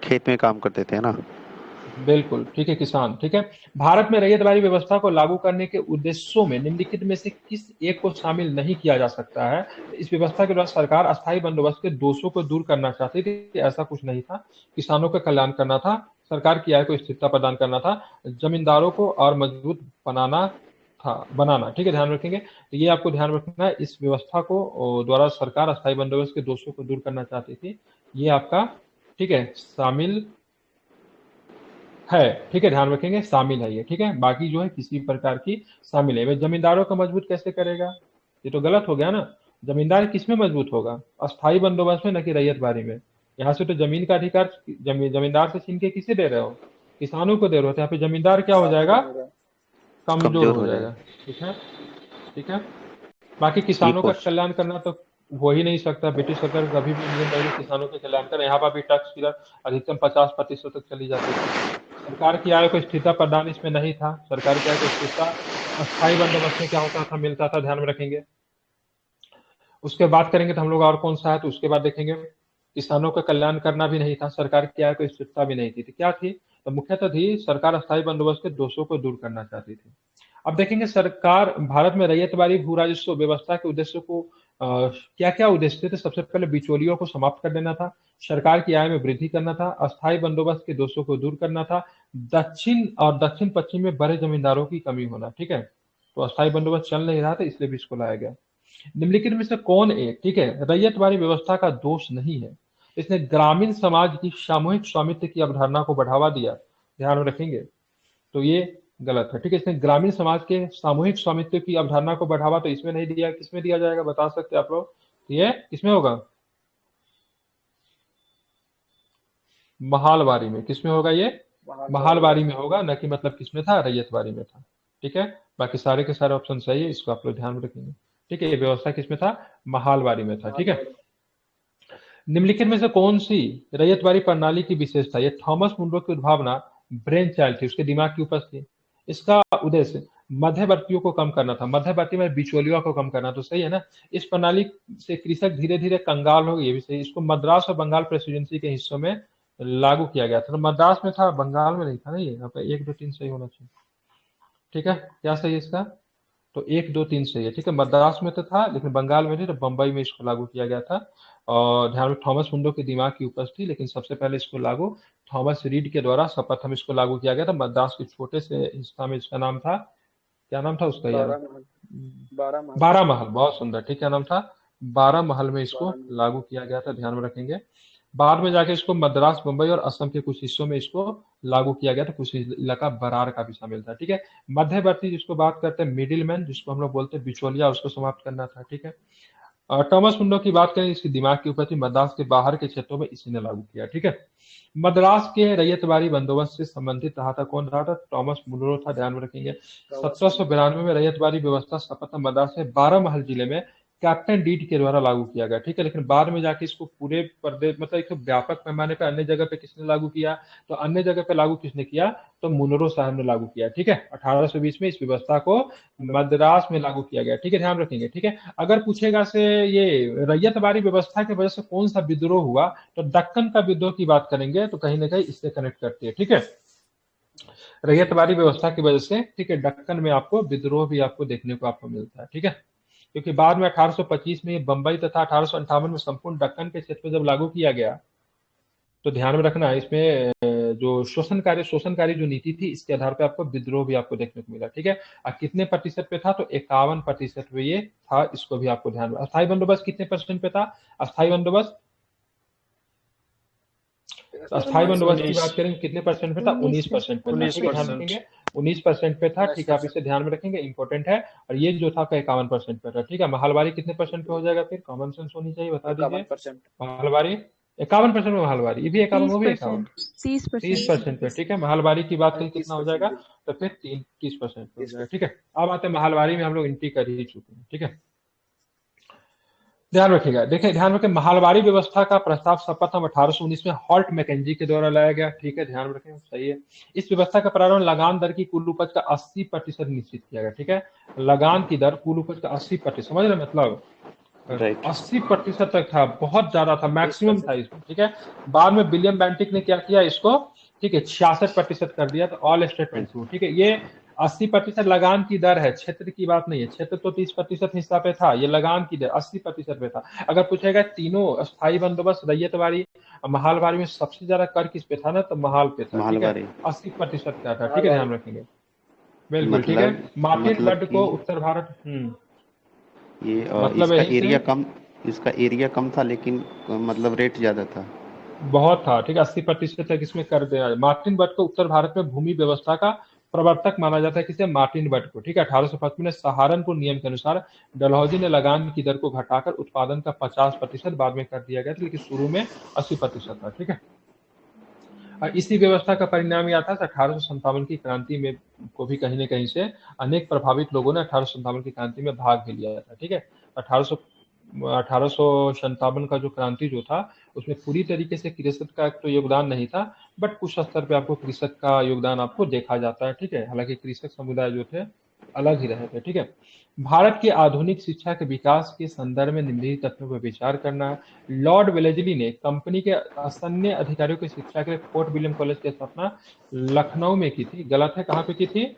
खेत में काम करते थे ना। बिल्कुल ठीक है, किसान, ठीक है। भारत में रैयतवारी व्यवस्था को लागू करने के उद्देश्यों में निम्नलिखित में से किस एक को शामिल नहीं किया जा सकता है? इस व्यवस्था के द्वारा सरकार अस्थायी बंदोबस्त के दोषों को दूर करना चाहती थी, ऐसा कुछ नहीं था। किसानों का कल्याण करना था, सरकार की आय को स्थिरता प्रदान करना था, जमींदारों को और मजबूत बनाना, ठीक है, ध्यान रखेंगे। तो ये आपको ध्यान रखना है, इस व्यवस्था को द्वारा सरकार अस्थायी बंदोबस्त के दोषों को दूर करना चाहती थी, ये आपका, ठीक है, शामिल है, ठीक है, ध्यान रखेंगे, शामिल है ये, ठीक है। बाकी जो है किसी प्रकार की शामिल है। वह जमींदारों को मजबूत कैसे करेगा? ये तो गलत हो गया ना। जमींदार किस में मजबूत होगा? अस्थायी बंदोबस्त में, न कि रैयतबारी में। यहाँ से तो जमीन का अधिकार जमींदार से छीन के किसे दे रहे हो? किसानों को दे रहे हो। तो यहाँ पे जमींदार क्या हो जाएगा? कमजोर कमजोर हो हो जाएगा, जाएगा। ठीक है, ठीक है। बाकी ये किसानों का क्वेश्चन। कल्याण करना तो हो ही नहीं सकता। ब्रिटिश सरकार कभी भी नियम रही किसानों के कल्याण कर, यहाँ पर भी टैक्स की दर अधिकतम 50% तक चली जाती थी। सरकार की आय को स्थिरता प्रदान इसमें नहीं था। सरकार की आय को स्थिरता अस्थायी बंदोबस्त में क्या होता था? मिलता था, ध्यान में रखेंगे। उसके बाद करेंगे तो हम लोग और कौन सा है, तो उसके बाद देखेंगे किसानों का कल्याण करना भी नहीं था, सरकार की आय को स्थिरता भी नहीं थी। तो क्या थी? तो मुख्यतः थी सरकार अस्थायी बंदोबस्त के दोषों को दूर करना चाहती थी। अब देखेंगे सरकार भारत में रैयतवारी भू राजस्व व्यवस्था के उद्देश्य को क्या क्या उद्देश्य थे? तो सबसे पहले बिचौलियों को समाप्त कर देना था, सरकार की आय में वृद्धि करना था, अस्थायी बंदोबस्त के दोषों को दूर करना था, दक्षिण पश्चिम में बड़े जमींदारों की कमी होना, ठीक है। तो अस्थायी बंदोबस्त चल नहीं रहा था, इसलिए भी इसको लाया गया। निम्नलिखित में से कौन एक, ठीक है, रैयतवारी व्यवस्था का दोष नहीं है? इसने ग्रामीण समाज की सामूहिक स्वामित्व की अवधारणा को बढ़ावा दिया, ध्यान में रखेंगे। तो ये गलत है, ठीक है। इसने ग्रामीण समाज के सामूहिक स्वामित्व की अवधारणा को बढ़ावा तो इसमें नहीं दिया, किसमें दिया जाएगा बता सकते हैं आप लोग? ये किसमें होगा? महालवारी में। किसमें होगा ये? महालवारी में होगा, न कि मतलब किसमें था? रैयतवारी में था, ठीक है। बाकी सारे के सारे ऑप्शन सही है, इसको आप लोग ध्यान में रखेंगे, ठीक है। ये व्यवस्था किसमें था? महालवारी में था, ठीक है। निम्नलिखित में से कौन सी रैयतवारी प्रणाली की विशेषता? ये थॉमस मुनरो की उद्भावना, ब्रेन चाइल्ड थी, उसके दिमाग की उपज थी। इसका उद्देश्य मध्यवर्तियों को कम करना था, मध्यवर्ती में बिचौलियों को कम करना, तो सही है ना। इस प्रणाली से कृषक धीरे धीरे कंगाल हो गए, ये भी सही। इसको मद्रास और बंगाल प्रेसिडेंसी के हिस्सों में लागू किया गया था। तो मद्रास में था, बंगाल में नहीं था ना। ये यहाँ पे 1 2 3 सही होना चाहिए, ठीक है। क्या सही है इसका? तो 1 2 3 सही है, ठीक है। मद्रास में तो था लेकिन बंगाल में नहीं, तो बम्बई में इसको लागू किया गया था। और ध्यान में थॉमस मुंडो के दिमाग की उपज थी, लेकिन सबसे पहले इसको लागू थॉमस रीड के द्वारा शपथ इसको लागू किया गया था। मद्रास के छोटे से हिस्सा में इसका नाम था, क्या नाम था उसका यार? 12 महल, बहुत सुंदर, ठीक। क्या नाम था? 12 महल में इसको लागू किया गया था, ध्यान में रखेंगे। बाद में जाके इसको मद्रास, मुंबई और असम के कुछ हिस्सों में इसको लागू किया गया था, कुछ इलाका बरार का भी शामिल था, ठीक है। मध्यवर्ती जिसको बात करते हैं मिडिल मैन, जिसको हम लोग बोलते हैं बिचौलिया, उसको समाप्त करना था, ठीक है। थॉमस मुंडो की बात करें, इसकी दिमाग की उपज मद्रास के बाहर के क्षेत्रों में इसी ने लागू किया, ठीक है। मद्रास के रैयतवारी बंदोबस्त से संबंधित रहा था, कौन रहा था? थॉमस मुंडो था, ध्यान में रखेंगे। 1792 में रैयतवारी व्यवस्था शपथ मद्रास में 12 महल जिले में कैप्टन डीड के द्वारा लागू किया गया, ठीक है। लेकिन बाद में जाके इसको पूरे प्रदेश मतलब एक व्यापक पैमाने पे अन्य जगह पे किसने लागू किया? तो अन्य जगह पे लागू किसने किया? तो मुनरो साहब ने लागू किया, ठीक है। 1820 में इस व्यवस्था को मद्रास में लागू किया गया, ठीक है, ध्यान रखेंगे, ठीक है। अगर पूछेगा से ये रैयतवारी व्यवस्था की वजह से कौन सा विद्रोह हुआ, तो दक्कन का विद्रोह की बात करेंगे, तो कहीं ना कहीं इससे कनेक्ट करती है, ठीक है। रैयतवारी व्यवस्था की वजह से, ठीक है, दक्कन में आपको विद्रोह भी आपको देखने को आपको मिलता है, ठीक है। क्योंकि बाद में 1825 में बंबई तथा 1858 में संपूर्ण दक्कन के क्षेत्र में जब लागू किया गया, तो ध्यान में रखना इसमें जो शोषणकारी जो नीति थी, इसके आधार पे आपको विद्रोह भी आपको देखने को मिला, ठीक है। और कितने प्रतिशत पे था? तो 51% पे ये था, इसको भी आपको ध्यान में। अस्थायी बंदोबस्त कितने परसेंट पे था? अस्थायी बंदोबस्त की बात करेंगे कितने परसेंट पे था? 19% पे था, ठीक है, ध्यान रखेंगे। 19% पे था, ठीक है, आप इसे ध्यान में रखेंगे, इंपॉर्टेंट है। और ये जो था 51% पे था, ठीक है। महलवारी कितने परसेंट पे हो जाएगा? फिर कॉमन सेंस होनी चाहिए, बता दीजिए। महलवारी 51% में, महलवारी ये भी 51, वो भी 51, 30% पे, ठीक है। महलवारी की बात करें कितना हो जाएगा? तो फिर 30% पे हो जाएगा, ठीक है। अब आते हैं महलवारी में, हम लोग एंट्री कर ही चुके हैं, ठीक है। ध्यान रखिएगा, देखिए ध्यान रखें, महलवारी व्यवस्था का प्रस्ताव शपथ 1819 में हॉल्ट मैकेंजी के द्वारा लाया गया, ठीक है, ध्यान रखें, सही है। इस व्यवस्था का प्रारंभ लगान दर की कुल उपज का 80% निश्चित किया गया, ठीक है। लगान की दर कुल उपज का 80%, समझ रहे मतलब 80% तक था, बहुत ज्यादा था, मैक्सिमम था इसमें, ठीक है। बाद में विलियम बेंटिक ने क्या किया इसको, ठीक है, 66% कर दिया, तो ऑल स्टेटमेंट थ्रू, ठीक है। ये 80% लगान की दर है, क्षेत्र की बात नहीं है। क्षेत्र तो 30% हिस्सा पे था, ये लगान की दर 80% पे था। अगर पूछेगा तीनों स्थायी बंदोबस्त, रैयतवारी, महलवारी में सबसे ज्यादा कर किस पे था ना? तो महल पे था, ठीक है, 80% का था, ठीक है, ध्यान रखेंगे, बिल्कुल, ठीक है। मार्टिन बर्ड को उत्तर भारत ये मतलब इसका एरिया कम था, लेकिन मतलब रेट ज्यादा था, बहुत था, ठीक है। 80% तक इसमें कर दिया। मार्टिन बर्ड को उत्तर भारत में भूमि व्यवस्था का प्रवर्तक माना जाता है, किसे? मार्टिन बर्ड को, ठीक है। 1855 में सहारनपुर नियम के अनुसार डलहौजी ने लगान की दर को घटाकर उत्पादन का 50% बाद में कर दिया गया था, लेकिन शुरू में 80% था, ठीक है। और इसी व्यवस्था का परिणाम यह था 1857 की क्रांति में को भी कहीं न कहीं से अनेक प्रभावित लोगों ने 1857 की क्रांति में भाग भी लिया था, ठीक है। 1857 का जो क्रांति जो था, उसमें पूरी तरीके से कृषक का तो योगदान नहीं था, बट कुछ स्तर पे आपको कृषक का योगदान आपको देखा जाता है, ठीक है। हालांकि कृषक समुदाय जो थे अलग ही रहे थे, ठीक है। भारत की आधुनिक शिक्षा के विकास के संदर्भ में निम्नलिखित तथ्यों पर विचार करना है। लॉर्ड वेलेजली ने कंपनी के असन्य अधिकारियों की शिक्षा के लिए फोर्ट विलियम कॉलेज की स्थापना लखनऊ में की थी, गलत है, कहाँ पे की थी?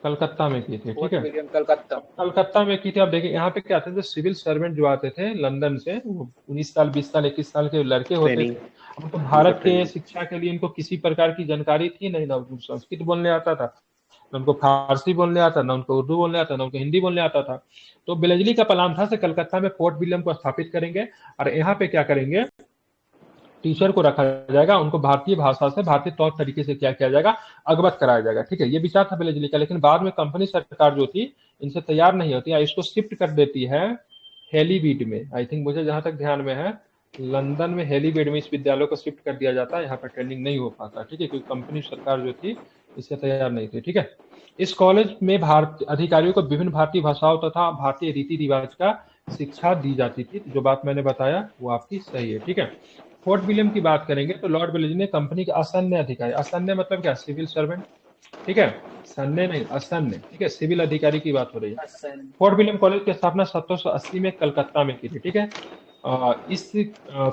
कलकत्ता में की थी, ठीक है, कलकत्ता में की थी। आप देखिए यहाँ पे क्या थे, जो सिविल सर्वेंट जो आते थे लंदन से, वो 19 साल 20 साल 21 साल के लड़के होते थे। उनको भारत के शिक्षा के लिए इनको किसी प्रकार की जानकारी थी नहीं, ना उनको संस्कृत बोलने आता था, ना उनको फारसी बोलने आता, ना उनको उर्दू बोलने आता, ना उनको हिंदी बोलने आता था। तो वेलेजली का प्लान था से कलकत्ता में फोर्ट विलियम को स्थापित करेंगे और यहाँ पे क्या करेंगे, टीचर को रखा जाएगा, उनको भारतीय भाषा से, भारतीय तौर तरीके से क्या किया जाएगा, अवगत कराया जाएगा। ठीक है, ये विचार था बेलेजली का, लेकिन बाद में कंपनी सरकार जो थी इनसे तैयार नहीं होती है, इसको शिफ्ट कर देती है हेलीवीड में। आई थिंक मुझे जहां तक ध्यान में है, लंदन में हेलीवीड में इस विद्यालय को शिफ्ट कर दिया जाता है, यहाँ पर ट्रेनिंग नहीं हो पाता। ठीक है, क्योंकि कंपनी सरकार जो थी इससे तैयार नहीं थी। ठीक है, इस कॉलेज में भारतीय अधिकारियों को विभिन्न भारतीय भाषाओं तथा भारतीय रीति रिवाज का शिक्षा दी जाती थी। जो बात मैंने बताया वो आपकी सही है। ठीक है, फोर्ट विलियम की बात करेंगे तो लॉर्ड वेलेस्ली ने कंपनी के असन्य अधिकारी, असन्य मतलब क्या, सिविल सर्वेंट। ठीक है, सन्य नहीं, असन्य। ठीक है, सिविल अधिकारी की बात हो रही है। फोर्ट विलियम कॉलेज की स्थापना 1780 में कलकत्ता में की थी। ठीक है, इस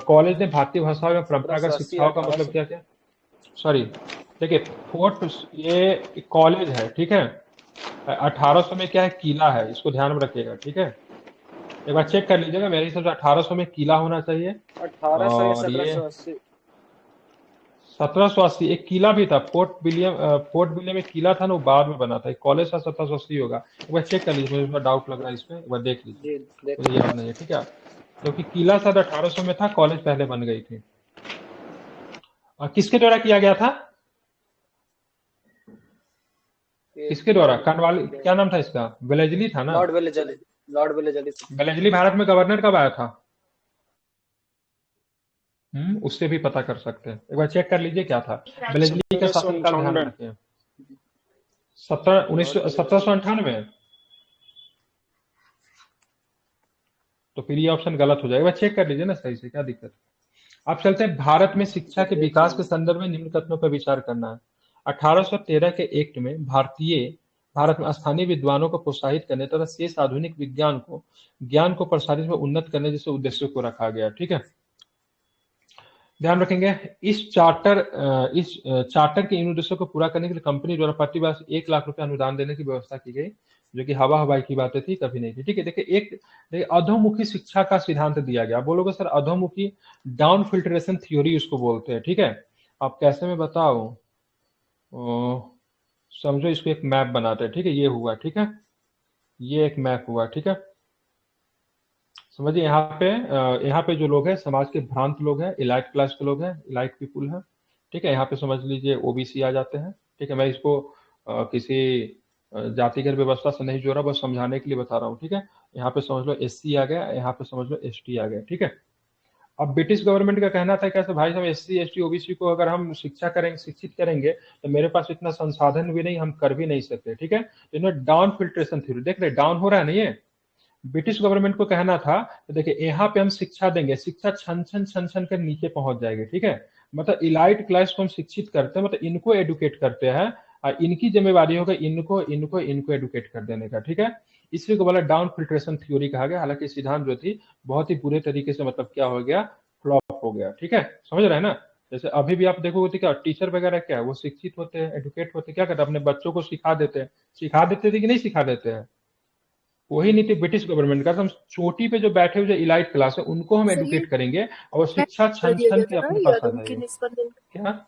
कॉलेज ने भारतीय भाषा में परंपरागत शिक्षाओं का मतलब क्या क्या, सॉरी देखिए, फोर्ट ये कॉलेज है। ठीक है, 1800 में क्या है, किला है, इसको ध्यान में रखिएगा। ठीक है, एक बार चेक कर लीजिएगा, मेरे हिसाब से 1800 में किला होना चाहिए। 1800 या और ये 1780 1780 एक किला भी था, फोर्ट विलियम एक किला था ना, वो बाद में बना था। एक कॉलेज था, 1780 होगा। एक बार चेक कर लीजिए, मुझे डाउट लग रहा है इसमें, एक बार देख लीजिए, मुझे याद नहीं है। ठीक है, क्योंकि किला शायद 1800 में था, कॉलेज पहले बन गई थी। किसके द्वारा किया गया था, किसके द्वारा, कनवाली, क्या नाम था इसका, वेलेस्ली था ना, Lord Wellesley. Lord Wellesley Wellesley Bharat में गवर्नर कब आया था, उससे भी पता कर सकते हैं। एक बार चेक कर लीजिए क्या था वेलेस्ली का शासनकाल, ध्यान रखें। 1798। तो फिर ये ऑप्शन गलत हो जाएगा, चेक कर लीजिए ना सही से, क्या दिक्कत है। अब चलते हैं भारत में शिक्षा के विकास के संदर्भ में निम्न कथनों पर विचार करना है। 1813 के एक्ट में भारत में स्थानीय विद्वानों को प्रोत्साहित करने तथा शेष आधुनिक ज्ञान को प्रसारित व उन्नत करने जैसे उद्देश्यों को रखा गया। ठीक है, ध्यान रखेंगे। इस चार्टर के इन उद्देश्यों को पूरा करने के लिए कंपनी द्वारा प्रति वर्ष 1 लाख रुपए अनुदान देने की व्यवस्था की गई, जो कि हवाई की बातें थी, कभी नहीं थी। ठीक है, देखिए अधोमुखी शिक्षा का सिद्धांत दिया गया। बोलोगे सर अधोमुखी, डाउन फिल्ट्रेशन थ्योरी उसको बोलते हैं। ठीक है, आप कैसे में बताओ, समझो इसको एक मैप बनाते हैं। ठीक है, ये हुआ, ठीक है, ये एक मैप हुआ। ठीक है, समझिए यहाँ पे जो लोग हैं समाज के भ्रांत लोग हैं, इलाइट क्लास के लोग हैं, इलाइट पीपुल हैं। ठीक है, यहाँ पे समझ लीजिए ओबीसी आ जाते हैं। ठीक है, मैं इसको किसी जातिगत व्यवस्था से नहीं जोड़ा, बस समझाने के लिए बता रहा हूँ। ठीक है, यहाँ पे समझ लो एससी आ गया, यहाँ पे समझ लो एसटी आ गया। ठीक है, अब ब्रिटिश गवर्नमेंट का कहना था कैसे, भाई साहब एससी एसटी ओबीसी को अगर हम शिक्षित करेंगे तो मेरे पास इतना संसाधन भी नहीं, हम कर भी नहीं सकते। ठीक है, इन्होंने डाउन फिल्ट्रेशन थ्योरी, देख रहे डाउन हो रहा है ना, ये ब्रिटिश गवर्नमेंट को कहना था, तो देखिए यहाँ पे हम शिक्षा देंगे, शिक्षा छन छन कर नीचे पहुंच जाएगी। ठीक है, मतलब इलाइट क्लास को हम शिक्षित करते हैं, मतलब इनको एडुकेट करते हैं, और इनकी जिम्मेवारी होगा इनको एडुकेट कर देने का। ठीक है, इसी को बोला डाउन फिल्ट्रेशन थ्योरी कहा गया। हालांकि सिद्धांत जो थी बहुत ही बुरे तरीके से मतलब क्या हो गया, फ्लॉप हो गया। ठीक है, समझ रहे हैं ना। जैसे अभी भी आप देखोगे तो क्या टीचर वगैरह क्या है, वो शिक्षित होते हैं, एडुकेट होते हैं, क्या करते हैं, अपने बच्चों को सिखा देते थे कि नहीं सिखा देते हैं। वही नीति ब्रिटिश गवर्नमेंट का, हम चोटी पे जो बैठे हुए जो इलाइट क्लास है उनको हम एडुकेट करेंगे, और शिक्षा छन के अपने पास आ जाएगी। क्या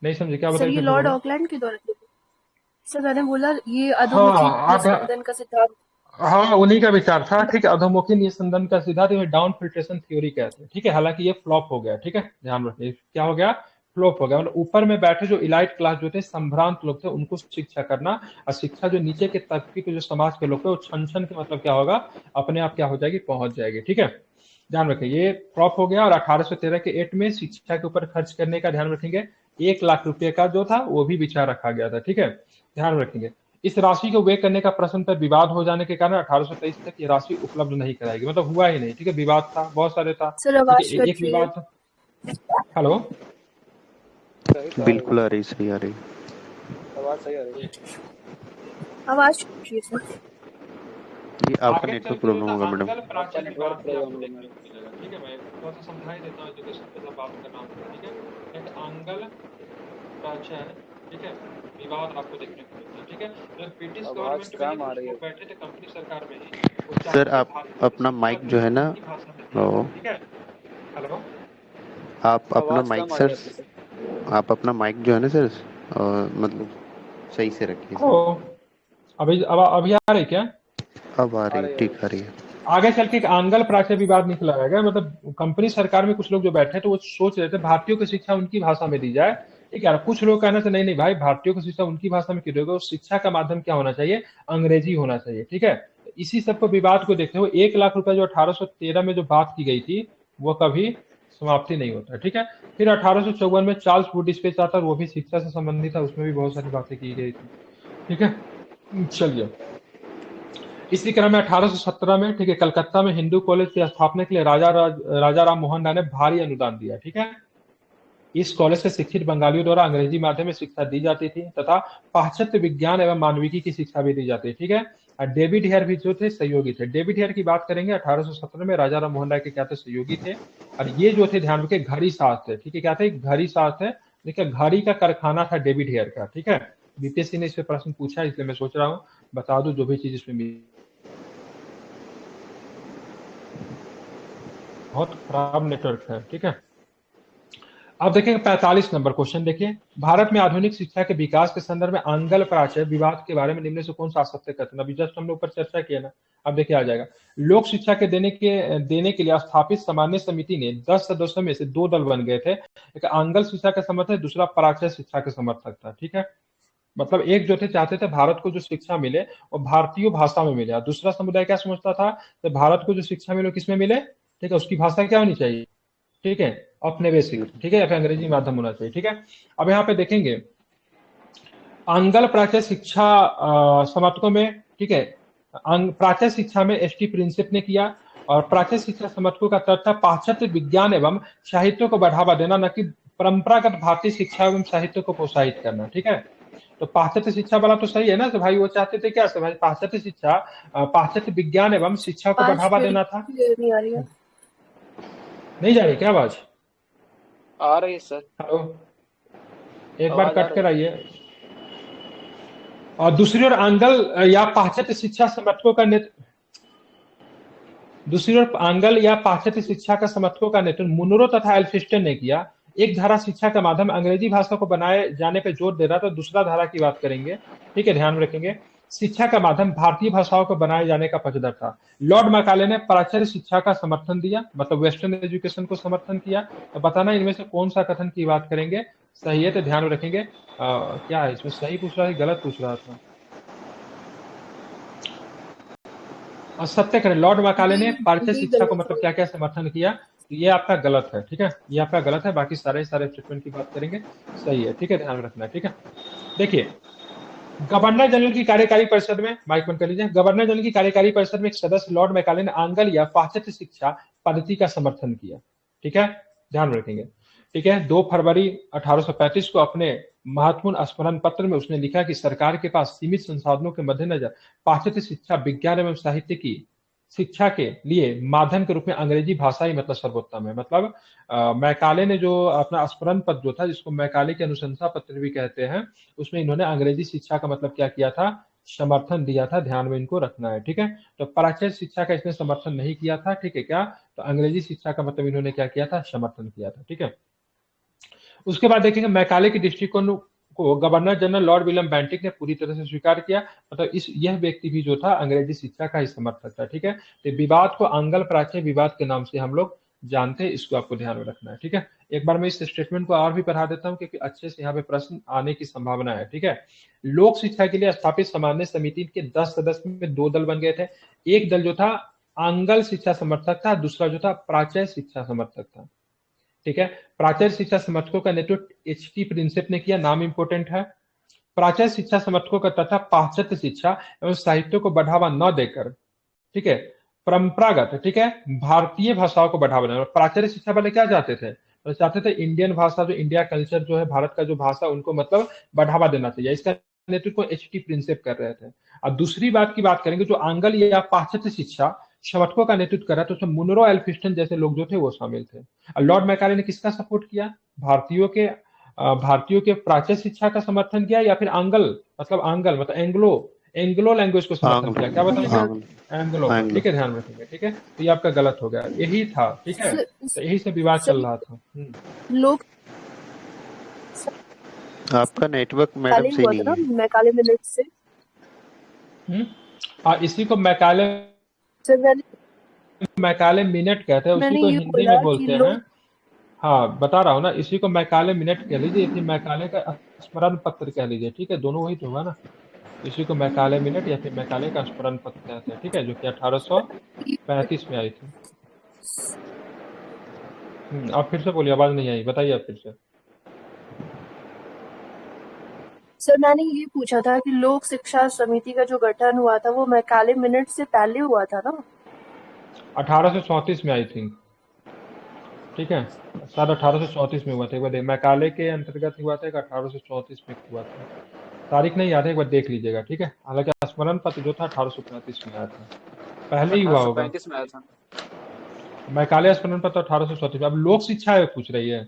नहीं समझे, क्या बताइए। ये लॉर्ड ऑकलैंड के द्वारा सर, मैंने बोला ये अधोमुखी निस्पंदन का सिद्धांत, हाँ उन्हीं का विचार था। ठीक है, अधोमुखी निस्पंदन का सिद्धांत डाउन फिल्ट्रेशन थ्योरी कहते हैं। ठीक है, हालांकि ये फ्लॉप हो गया। ठीक है, ध्यान रखिए क्या हो गया, फ्लॉप हो गया। मतलब ऊपर में बैठे जो इलाइट क्लास जो थे, संभ्रांत लोग थे, उनको शिक्षा करना, और शिक्षा जो नीचे के तबके के जो समाज के लोग थे, वो छन के मतलब क्या होगा, अपने आप क्या हो जाएगी, पहुंच जाएगी। ठीक है, ध्यान रखें ये फ्लॉप हो गया। और 1813 के एक्ट में शिक्षा के ऊपर खर्च करने का ध्यान रखेंगे, 1 लाख रुपए का जो था वो भी विचार रखा गया था। ठीक है, ध्यान रखेंगे। इस राशि को व्यय करने का प्रश्न पर विवाद हो जाने के कारण 1823 तक ये राशि उपलब्ध नहीं कराएगी, मतलब हुआ ही नहीं। ठीक है, विवाद था, बहुत सारे था। एक विवाद था। हेलो, बिल्कुल आ रही, सही आ रही, आवाज सही आ रही है, आवाज ये आपका नेटवर्क प्रॉब्लम होगा मैडम। ठीक है, मैं थोड़ा सा समझा ही देता हूँ, एजुकेशन पे सब बात कर रहा हूँ। ठीक है, एक आंगल प्राचीन, ठीक है, विवाद आपको देखने को मिलता है। ठीक है, जब ब्रिटिश गवर्नमेंट में बैठे थे कंपनी सरकार में ही, सर आप अपना माइक जो है ना, ठीक है, हेलो, आप अपना माइक सर, आप अपना माइक जो है ना सर, मतलब सही से रखिए। अभी आ रही क्या, अब आ रही, ठीक आ रही है। आगे चल के एक आंगल प्राच्य विवाद निकला रहेगा, मतलब कंपनी सरकार में कुछ लोग जो बैठे तो वो सोच रहे थे भारतीयों की शिक्षा उनकी भाषा में दी जाए। ठीक है, कुछ लोग कहना था नहीं नहीं भाई, भारतीयों की शिक्षा उनकी भाषा में क्यों दोगे, उस शिक्षा का माध्यम क्या होना चाहिए, अंग्रेजी होना चाहिए। ठीक है, इसी सब को विवाद को देखते हुए 1 लाख रुपए जो 1813 में जो बात की गई थी वो कभी समाप्ति नहीं होता। ठीक है, फिर 1854 में चार्ल्स वुड डिस्पेच आता है, वो भी शिक्षा से संबंधित था, उसमें भी बहुत सारी बातें की गई थी। ठीक है, चलिए इसी क्रम में 1817 में, ठीक है, कलकत्ता में हिंदू कॉलेज की स्थापना के लिए राजा राम मोहन राय ने भारी अनुदान दिया। ठीक है, इस कॉलेज से शिक्षित बंगालियों द्वारा अंग्रेजी माध्यम में शिक्षा दी जाती थी तथा पाश्चात्य विज्ञान एवं मानविकी की शिक्षा भी दी जाती है। ठीक है, और डेविड हेयर भी जो थे सहयोगी थे। डेविड हेयर की बात करेंगे 1817 में, राजा राम मोहन राय के क्या थे, सहयोगी थे। और ये जो थे ध्यान रखिए घड़ी साथ थे। ठीक है, क्या थे, घड़ी साथ थे। देखिए घड़ी का कारखाना था डेविड हेयर का। ठीक है, बीपीएससी ने इस पे प्रश्न पूछा, इसलिए मैं सोच रहा हूँ बता दूं जो भी चीज इसमें मिली। बहुत खराब नेटवर्क है। ठीक है, अब देखेंगे 45 नंबर क्वेश्चन। देखिए, भारत में आधुनिक शिक्षा के विकास के संदर्भ में आंगल प्राच्य विवाद के बारे में निम्न से कौन सा सत्य कथन, अभी जस्ट हमने ऊपर चर्चा किया ना। अब देखिए आ जाएगा, लोक शिक्षा के देने के लिए स्थापित सामान्य समिति ने 10 सदस्यों में से 2 दल बन गए थे। एक आंगल शिक्षा का समर्थक, दूसरा प्राच्य शिक्षा का समर्थक था। ठीक है, मतलब एक जो थे चाहते थे भारत को जो शिक्षा मिले वो भारतीय भाषा में मिले, और दूसरा समुदाय क्या समझता था कि भारत को जो शिक्षा मिले किसमें मिले, ठीक है, उसकी भाषा क्या होनी चाहिए, ठीक है, औपनिवेशिक, ठीक है, या फिर अंग्रेजी माध्यम होना चाहिए। ठीक है, अब यहाँ पे देखेंगे आंगल प्राच्य शिक्षा समर्थकों में, ठीक है, प्राच्य शिक्षा में एसटी प्रिंसिप ने किया, और प्राच्य शिक्षा समर्थकों का तर्क था पाश्चात्य विज्ञान एवं साहित्य को बढ़ावा देना, न कि परंपरागत भारतीय शिक्षा एवं साहित्य को प्रोत्साहित करना। ठीक है, तो पाश्चात्य शिक्षा वाला तो सही है ना, तो भाई वो चाहते थे क्या, भाई पाश्चात्य शिक्षा, पाश्चात्य विज्ञान एवं शिक्षा को बढ़ावा देना था। नहीं आ रही है, नहीं जा रही क्या आवाज? आ रही है सर, हेलो, एक बार आवाज आ कट कर रही है। आइए। और दूसरी ओर आंगल या पाश्चात्य शिक्षा समर्थकों का दूसरी ओर आंगल या पाश्चात्य शिक्षा का समर्थकों का नेतृत्व मुनरो तथा एल्फिस्टन ने किया। एक धारा शिक्षा का माध्यम अंग्रेजी भाषा को बनाए जाने पर जोर दे रहा था, दूसरा धारा की बात करेंगे। ठीक है, ध्यान रखेंगे, शिक्षा का माध्यम भारतीय भाषाओं को बनाए जाने का पक्षधर था। लॉर्ड मैकाले ने प्राच्य शिक्षा का समर्थन दिया, मतलब वेस्टर्न एजुकेशन को समर्थन किया। तो बताना इनमें से कौन सा कथन की बात करेंगे सही है, तो ध्यान रखेंगे। क्या है इसमें, सही पूछ रहा है गलत पूछ रहा था, और सत्य करें। लॉर्ड मैकाले ने प्राच्य शिक्षा को मतलब क्या क्या समर्थन किया, तो ये आपका गलत है। ठीक है, ये आपका गलत है, बाकी सारे स्टेटमेंट की बात करेंगे सही है। ठीक है, ध्यान रखना है। ठीक है, देखिए गवर्नर जनरल की कार्यकारी परिषद में, माइक बंद कर लीजिए, गवर्नर जनरल की कार्यकारी परिषद में एक सदस्य लॉर्ड मैकाले ने आंगल या पाश्चात्य शिक्षा पद्धति का समर्थन किया। ठीक है, ध्यान रखेंगे। ठीक है, 2 फरवरी 1835 को अपने महत्वपूर्ण स्मरण पत्र में उसने लिखा कि सरकार के पास सीमित संसाधनों के मद्देनजर पाश्चात्य शिक्षा, विज्ञान एवं साहित्य की शिक्षा के लिए माध्यम के रूप में अंग्रेजी भाषा ही मतलब सर्वोत्तम है। मतलब मैकाले ने जो अपना स्मरण पत्र जो था, जिसको मैकाले के अनुशंसा पत्र भी कहते हैं, उसमें इन्होंने अंग्रेजी शिक्षा का मतलब क्या किया था, समर्थन दिया था। ध्यान में इनको रखना है। ठीक है, तो प्राच्य शिक्षा का इसने समर्थन नहीं किया था। ठीक है, क्या, तो अंग्रेजी शिक्षा का मतलब इन्होंने क्या किया था, समर्थन किया था। ठीक है, उसके बाद देखेंगे मैकाले के दृष्टिकोण को governor general Lord William Bentinck ने पूरी तरह से स्वीकार किया। मतलब यह व्यक्ति भी जो था अंग्रेजी शिक्षा का ही समर्थक था। ठीक है, तो विवाद को आंगल प्राच्य विवाद के नाम से हम लोग जानते हैं, इसको आपको ध्यान में रखना है। ठीक है, एक बार मैं इस स्टेटमेंट को और भी पढ़ा देता हूं क्योंकि अच्छे से यहाँ पे प्रश्न आने की संभावना है। ठीक है, लोक शिक्षा के लिए स्थापित सामान्य समिति के 10 सदस्य में 2 दल बन गए थे। एक दल जो था आंगल शिक्षा समर्थक था, दूसरा जो था प्राच्य शिक्षा समर्थक था। ठीक है, प्राच्य शिक्षा समर्थकों का नेतृत्व एचटी प्रिंसिप ने किया, नाम इंपोर्टेंट है। प्राच्य शिक्षा समर्थकों का तथा पाश्चात्य शिक्षा एवं साहित्य को बढ़ावा न देकर, ठीक है, परंपरागत, ठीक है, भारतीय भाषाओं को बढ़ावा देना। प्राच्य शिक्षा वाले क्या चाहते थे, तो चाहते थे इंडियन भाषा, जो इंडिया कल्चर जो है, भारत का जो भाषा, उनको मतलब बढ़ावा देना चाहिए। इसका नेतृत्व एचटी प्रिंसिप कर रहे थे। अब दूसरी बात की बात करेंगे, जो आंगल या पाश्चात्य शिक्षा समर्थकों का नेतृत्व कर रहा था, उसमें मुनरो एल्फिस्टन जैसे लोग जो थे वो शामिल थे। लॉर्ड मैकाले ने किसका सपोर्ट किया, भारतीयों के प्राच्य शिक्षा का समर्थन किया, या फिर आंगल मतलब एंग्लो लैंग्वेज को समर्थन किया। क्या बताएंगे, एंग्लो। ठीक है, ध्यान रखेंगे। ठीक है, तो ये आपका गलत हो गया, यही था। ठीक है, तो यही से विवाद चल रहा था। लोग आपका नेटवर्क मैडम सही नहीं है। मैकाले मिनट से इसी को मैकाले मैकाले मिनट कहते हैं, उसी मैंने को ये हिंदी बोला में कि बोलते हैं। लोग हाँ बता रहा हूँ ना, इसी को मैकाले मिनट कह लीजिए, इसी मैकाले का स्मरण पत्र कह लीजिए, ठीक है, दोनों वही तो हुआ ना। इसी को मैकाले मिनट या फिर मैकाले का स्मरण पत्र कहते हैं, ठीक है, जो कि 1835 में आई थी। आप फिर से बोलिए, आवाज नहीं आई, बताइए आप फिर से। सर मैंने ये पूछा था कि लोक शिक्षा समिति का जो गठन हुआ था वो मैकाले मिनट से पहले हुआ था ना? 1834 में आई थिंक, ठीक है, शायद 1834 में हुआ था। एक बार मैकाले के अंतर्गत हुआ था, 1834 में हुआ था, तारीख नहीं याद है, एक बार देख लीजिएगा, ठीक है। हालांकि स्मरण पत्र जो था 1835 में आया था, पहले ही हुआ होगा। 1835 में आया था। मैकाले स्मरण पत्र 1834 में। अब लोक शिक्षा पूछ रही है,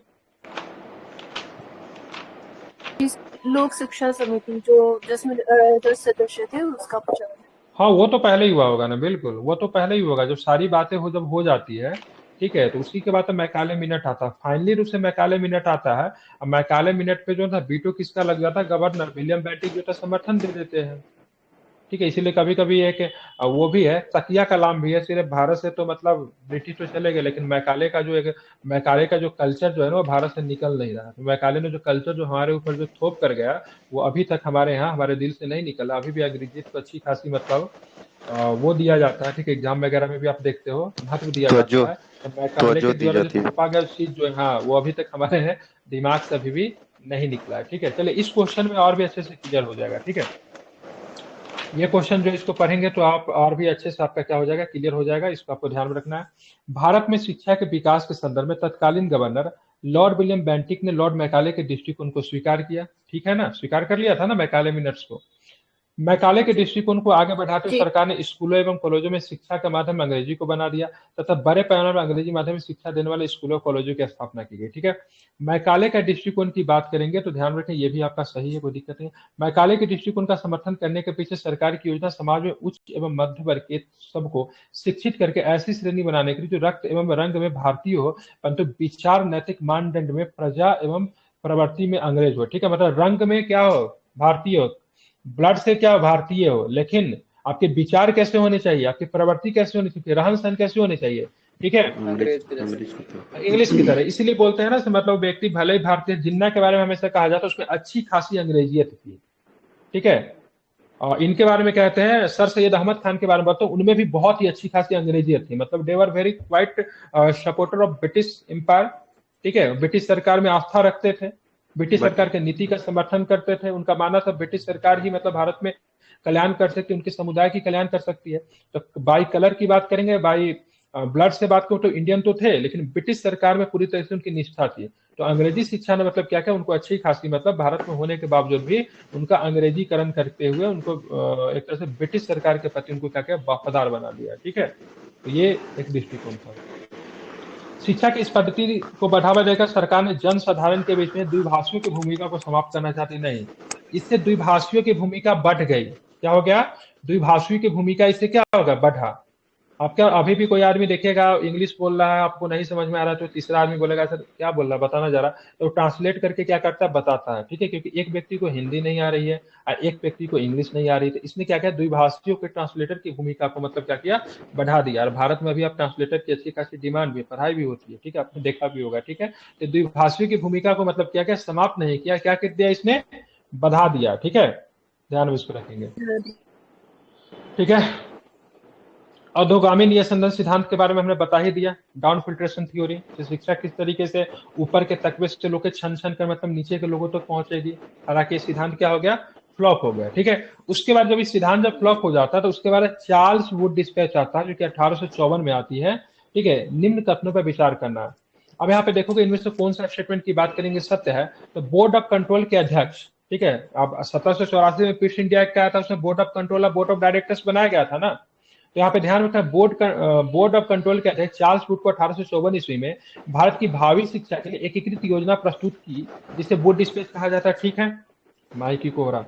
लोक शिक्षा समिति जो जिसमें 10 सदस्य थे उसका पूछा। हाँ वो तो पहले ही हुआ होगा ना, बिल्कुल वो तो पहले ही होगा, जब सारी बातें जब हो जाती है, ठीक है, तो उसी के बाद तो मैकाले मिनट आता है, फाइनली रूप से मैकाले मिनट आता है। अब मैकाले मिनट पे जो था वीटो किसका लग जाता है, गवर्नर विलियम बेंटिक जो था समर्थन दे देते हैं, ठीक है। इसीलिए कभी कभी एक वो भी है, तकिया कलाम भी है, सिर्फ भारत से तो मतलब ब्रिटिश तो चले गए, लेकिन मैकाले का जो कल्चर जो है ना वो भारत से निकल नहीं रहा। तो मैकाले ने जो कल्चर जो हमारे ऊपर जो थोप कर गया, वो अभी तक हमारे यहाँ हमारे दिल से नहीं निकला। अभी भी अंग्रेजी को अच्छी खासी मतलब वो दिया जाता है, ठीक है, एग्जाम वगैरह में भी आप देखते हो महत्व दिया जाता है। तो मैकाले के तवज्जो दी द्वारा जो जाती है। थोपा गया चीज जो है, हाँ वो अभी तक हमारे है दिमाग से अभी भी नहीं निकला है, ठीक है। चलिए इस क्वेश्चन में और भी अच्छे से क्लियर हो जाएगा, ठीक है। ये क्वेश्चन जो इसको पढ़ेंगे तो आप और भी अच्छे से आपका क्या हो जाएगा, क्लियर हो जाएगा, इसको आपको ध्यान में रखना है। भारत में शिक्षा के विकास के संदर्भ में तत्कालीन गवर्नर लॉर्ड विलियम बेंटिक ने लॉर्ड मैकाले के दृष्टिकोण को स्वीकार किया, ठीक है ना, स्वीकार कर लिया था ना मैकाले मिनट्स को। मैकाले के दृष्टिकोण को आगे बढ़ाते हुए सरकार ने स्कूलों एवं कॉलेजों में शिक्षा का माध्यम अंग्रेजी को बना दिया तथा बड़े पैमाने पर अंग्रेजी माध्यम में शिक्षा देने वाले स्कूलों कॉलेजों की स्थापना की गई, ठीक है। मैकाले का दृष्टिकोण की बात करेंगे तो ध्यान रखें, ये भी आपका सही है, कोई दिक्कत नहीं। मैकाले के दृष्टिकोण का समर्थन करने के पीछे सरकार की योजना समाज में उच्च एवं मध्य वर्ग के सबको शिक्षित करके ऐसी श्रेणी बनाने के लिए जो रक्त एवं रंग में भारतीय हो, परंतु विचार नैतिक मानदंड में प्रजा एवं प्रवृत्ति में अंग्रेज हो, ठीक है। मतलब रंग में क्या हो, भारतीय हो, ब्लड से क्या भारतीय हो, लेकिन आपके विचार कैसे होने चाहिए, आपकी प्रवृत्ति कैसे होनी चाहिए, रहन सहन कैसे होने चाहिए, ठीक है, अंग्रेज के जैसे। इंग्लिश की तरह। इसीलिए बोलते हैं ना, मतलब व्यक्ति भले ही भारतीय, जिन्ना के बारे में हमेशा कहा जाता है उसमें अच्छी खासी अंग्रेजियत थी, ठीक है। और इनके बारे में कहते हैं, सर सैयद अहमद खान के बारे में बताता हूँ, उनमें भी बहुत ही अच्छी खासी अंग्रेजियत थी, मतलब they were very quite supporter of British empire, ठीक है। ब्रिटिश सरकार में आस्था रखते थे, ब्रिटिश सरकार के नीति का समर्थन करते थे। उनका मानना था ब्रिटिश सरकार ही मतलब भारत में कल्याण कर सकती है, उनके समुदाय की कल्याण कर सकती है। तो बाई कलर की बात करेंगे, बाई ब्लड से बात करूं तो इंडियन तो थे, लेकिन ब्रिटिश सरकार में पूरी तरह से उनकी निष्ठा थी। तो अंग्रेजी शिक्षा ने मतलब क्या क्या उनको अच्छी खासी मतलब भारत में होने के बावजूद भी उनका अंग्रेजीकरण करते हुए उनको एक तरह से ब्रिटिश सरकार के प्रति उनको क्या क्या वफादार बना दिया, ठीक है। तो ये एक दृष्टिकोण था। शिक्षा की इस पद्धति को बढ़ावा देकर सरकार ने जन साधारण के बीच में द्विभाषियों की भूमिका को समाप्त करना चाहती नहीं, इससे द्विभाषियों की भूमिका बढ़ गई। क्या हो गया, द्विभाषियों की भूमिका इससे क्या होगा, बढ़ा। आप क्या अभी भी कोई आदमी देखेगा इंग्लिश बोल रहा है, आपको नहीं समझ में आ रहा है, तो तीसरा आदमी बोलेगा सर क्या बोल रहा है बताना जरा, तो ट्रांसलेट करके क्या करता है, बताता है, ठीक है। क्योंकि एक व्यक्ति को हिंदी नहीं आ रही है और एक व्यक्ति को इंग्लिश नहीं आ रही, तो इसने क्या किया, द्विभाषियों के ट्रांसलेटर की भूमिका को मतलब क्या किया, बढ़ा दिया। और भारत में अभी आप ट्रांसलेटर की अच्छी खासी डिमांड भी, पढ़ाई भी होती है, ठीक है, आपने देखा भी होगा, ठीक है। तो द्विभाषियों की भूमिका को मतलब क्या क्या समाप्त नहीं किया, क्या कर दिया इसने, बढ़ा दिया, ठीक है। ध्यान में इसको रखेंगे, ठीक है। अधोगामी निस्संदन सिद्धांत के बारे में हमने बता ही दिया, डाउन फिल्ट्रेशन थ्योरी, शिक्षा किस तरीके से ऊपर के तकवे से लोग के छन छन कर मतलब नीचे के लोगों तक पहुंचेगी। हालांकि सिद्धांत क्या हो गया, फ्लॉप हो गया, ठीक है। उसके बाद जब इस सिद्धांत जब फ्लॉप हो जाता है तो उसके बाद चार्ल्स वुड डिस्पैच आता है, जो कि 1854 में आती है, ठीक है। निम्न कथनों पर विचार करना है। अब यहाँ पे देखोगे इनमें से कौन सा स्टेटमेंट की बात करेंगे सत्य है, तो बोर्ड ऑफ कंट्रोल के अध्यक्ष, ठीक है। अब 1784 में पीस इंडिया एक्ट आया था, उसमें बोर्ड ऑफ कंट्रोल और बोर्ड ऑफ डायरेक्टर्स बनाया गया था ना। तो यहाँ पे ध्यान रखना, बोर्ड ऑफ कंट्रोल के अध्यक्ष चार्ल्स वुड को 1854 ईस्वी में भारत की भावी शिक्षा के लिए एकीकृत योजना प्रस्तुत की, जिसे वुड डिस्पैच कहा जाता है, ठीक है। माइकी कोहरा।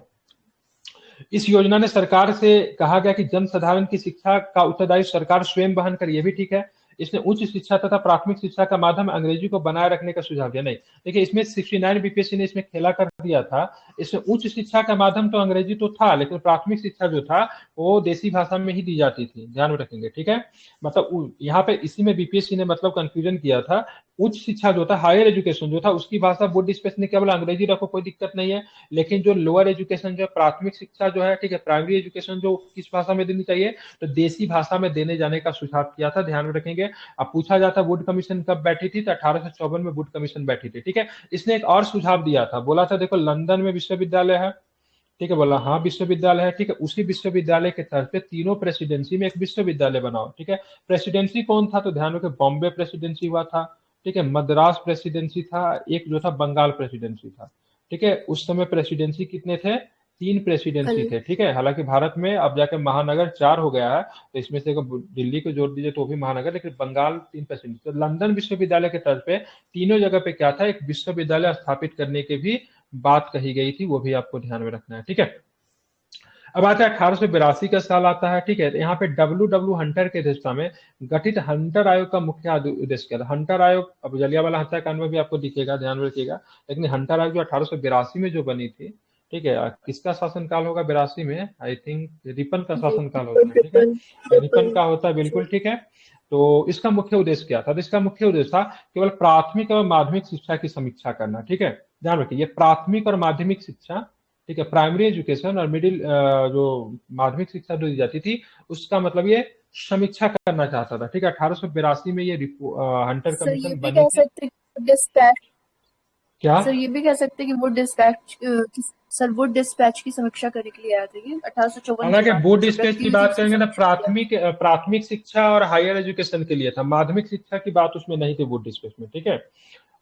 इस योजना ने सरकार से कहा गया कि जन साधारण की शिक्षा का उत्तरदायित्व सरकार स्वयं वहन करे, ये भी ठीक है। इसने उच्च शिक्षा तथा प्राथमिक शिक्षा का माध्यम अंग्रेजी को बनाए रखने का सुझाव दिया। नहीं, देखिए इसमें 69 बीपीएससी ने इसमें खेला कर दिया था। इसमें उच्च शिक्षा का माध्यम तो अंग्रेजी तो था, लेकिन प्राथमिक शिक्षा जो था वो देसी भाषा में ही दी जाती थी, ध्यान में रखेंगे, ठीक है। मतलब यहाँ पे इसी में बीपीएससी ने मतलब कंफ्यूजन किया था। उच्च शिक्षा जो था, हायर एजुकेशन जो था, उसकी भाषा बोर्ड स्पेस ने केवल अंग्रेजी रखो, कोई दिक्कत नहीं है। लेकिन जो लोअर एजुकेशन जो है, प्राथमिक शिक्षा जो है, ठीक है, प्राइमरी एजुकेशन जो किस भाषा में देनी चाहिए, तो देसी भाषा में देने जाने का सुझाव किया था, ध्यान में रखेंगे। अब पूछा जाता वुड कमीशन कब बैठी थी, तो 1854 में वुड कमीशन बैठी थी, ठीक है। इसने एक और सुझाव दिया था, बोला था देखो लंदन में विश्वविद्यालय है, ठीक है, बोला हाँ विश्वविद्यालय है, ठीक है। उसी विश्वविद्यालय के तर्ज पे तीनों प्रेसिडेंसी में एक विश्वविद्यालय बनाओ, ठीक है। प्रेसिडेंसी कौन था, तो ध्यान रखें बॉम्बे प्रेसिडेंसी हुआ था, ठीक है, मद्रास प्रेसिडेंसी था, एक जो था बंगाल प्रेसिडेंसी था, ठीक है। उस समय प्रेसिडेंसी कितने थे, 3 प्रेसिडेंसी थे, ठीक है। हालांकि भारत में अब जाके महानगर 4 हो गया है, तो इसमें से अगर दिल्ली को जोड़ दीजिए तो भी महानगर, लेकिन बंगाल 3 प्रेसिडेंसी। तो लंदन विश्वविद्यालय के तर्ज पे तीनों जगह पे क्या था, एक विश्वविद्यालय स्थापित करने की भी बात कही गई थी, वो भी आपको ध्यान में रखना है, ठीक है। अब आता है 1882 का साल आता है, ठीक है। यहाँ पे डब्ल्यू हंटर के अध्यक्षता में गठित हंटर आयोग का मुख्य उद्देश्य क्या था। हंटर आयोग, अब जलियांवाला हत्याकांड में भी आपको दिखेगा, ध्यान में रखिएगा। लेकिन हंटर आयोग जो 1882 में जो बनी थी, ठीक है, किसका शासनकाल होगा 82 में, आई थिंक रिपन का शासनकाल होता है, ठीक है, रिपन का होता है, बिल्कुल ठीक है। तो इसका मुख्य उद्देश्य क्या था, तो इसका मुख्य उद्देश्य था केवल प्राथमिक और माध्यमिक शिक्षा की समीक्षा करना, ठीक है। ध्यान रखिए, ये प्राथमिक और माध्यमिक शिक्षा, ठीक है, प्राइमरी एजुकेशन और मिडिल जो माध्यमिक शिक्षा जो दी जाती थी, उसका मतलब ये समीक्षा करना चाहता था, ठीक है। 1882 में ये हंटर सर ये कमीशन भी बनी कह थी। सकते हैं डिस्पैच, क्या सर ये भी कह सकते हैं कि वो डिस्पैच की समीक्षा करने के लिए आया था, ये 1854 के हालांकि बाद बोर्ड जो स्पेस की गतिविधि बात उसकी करेंगे तो समीक्षा किया। प्राथमिक शिक्षा और हायर एजुकेशन के लिए था, माध्यमिक शिक्षा की बात उसमें नहीं थी बोर्ड स्पेस में, ठीक है।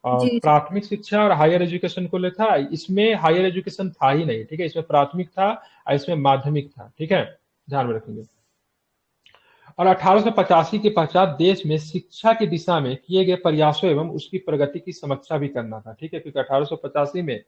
जी जी प्राथमिक शिक्षा और हायर एजुकेशन को ले था, इसमें हायर एजुकेशन था ही नहीं, ठीक है। इसमें प्राथमिक था और इसमें माध्यमिक था, ठीक है, ध्यान में रखेंगे। और 1885 के पश्चात देश में शिक्षा की दिशा में किए गए प्रयासों एवं उसकी प्रगति की समीक्षा भी करना था, ठीक है। क्योंकि 1885 में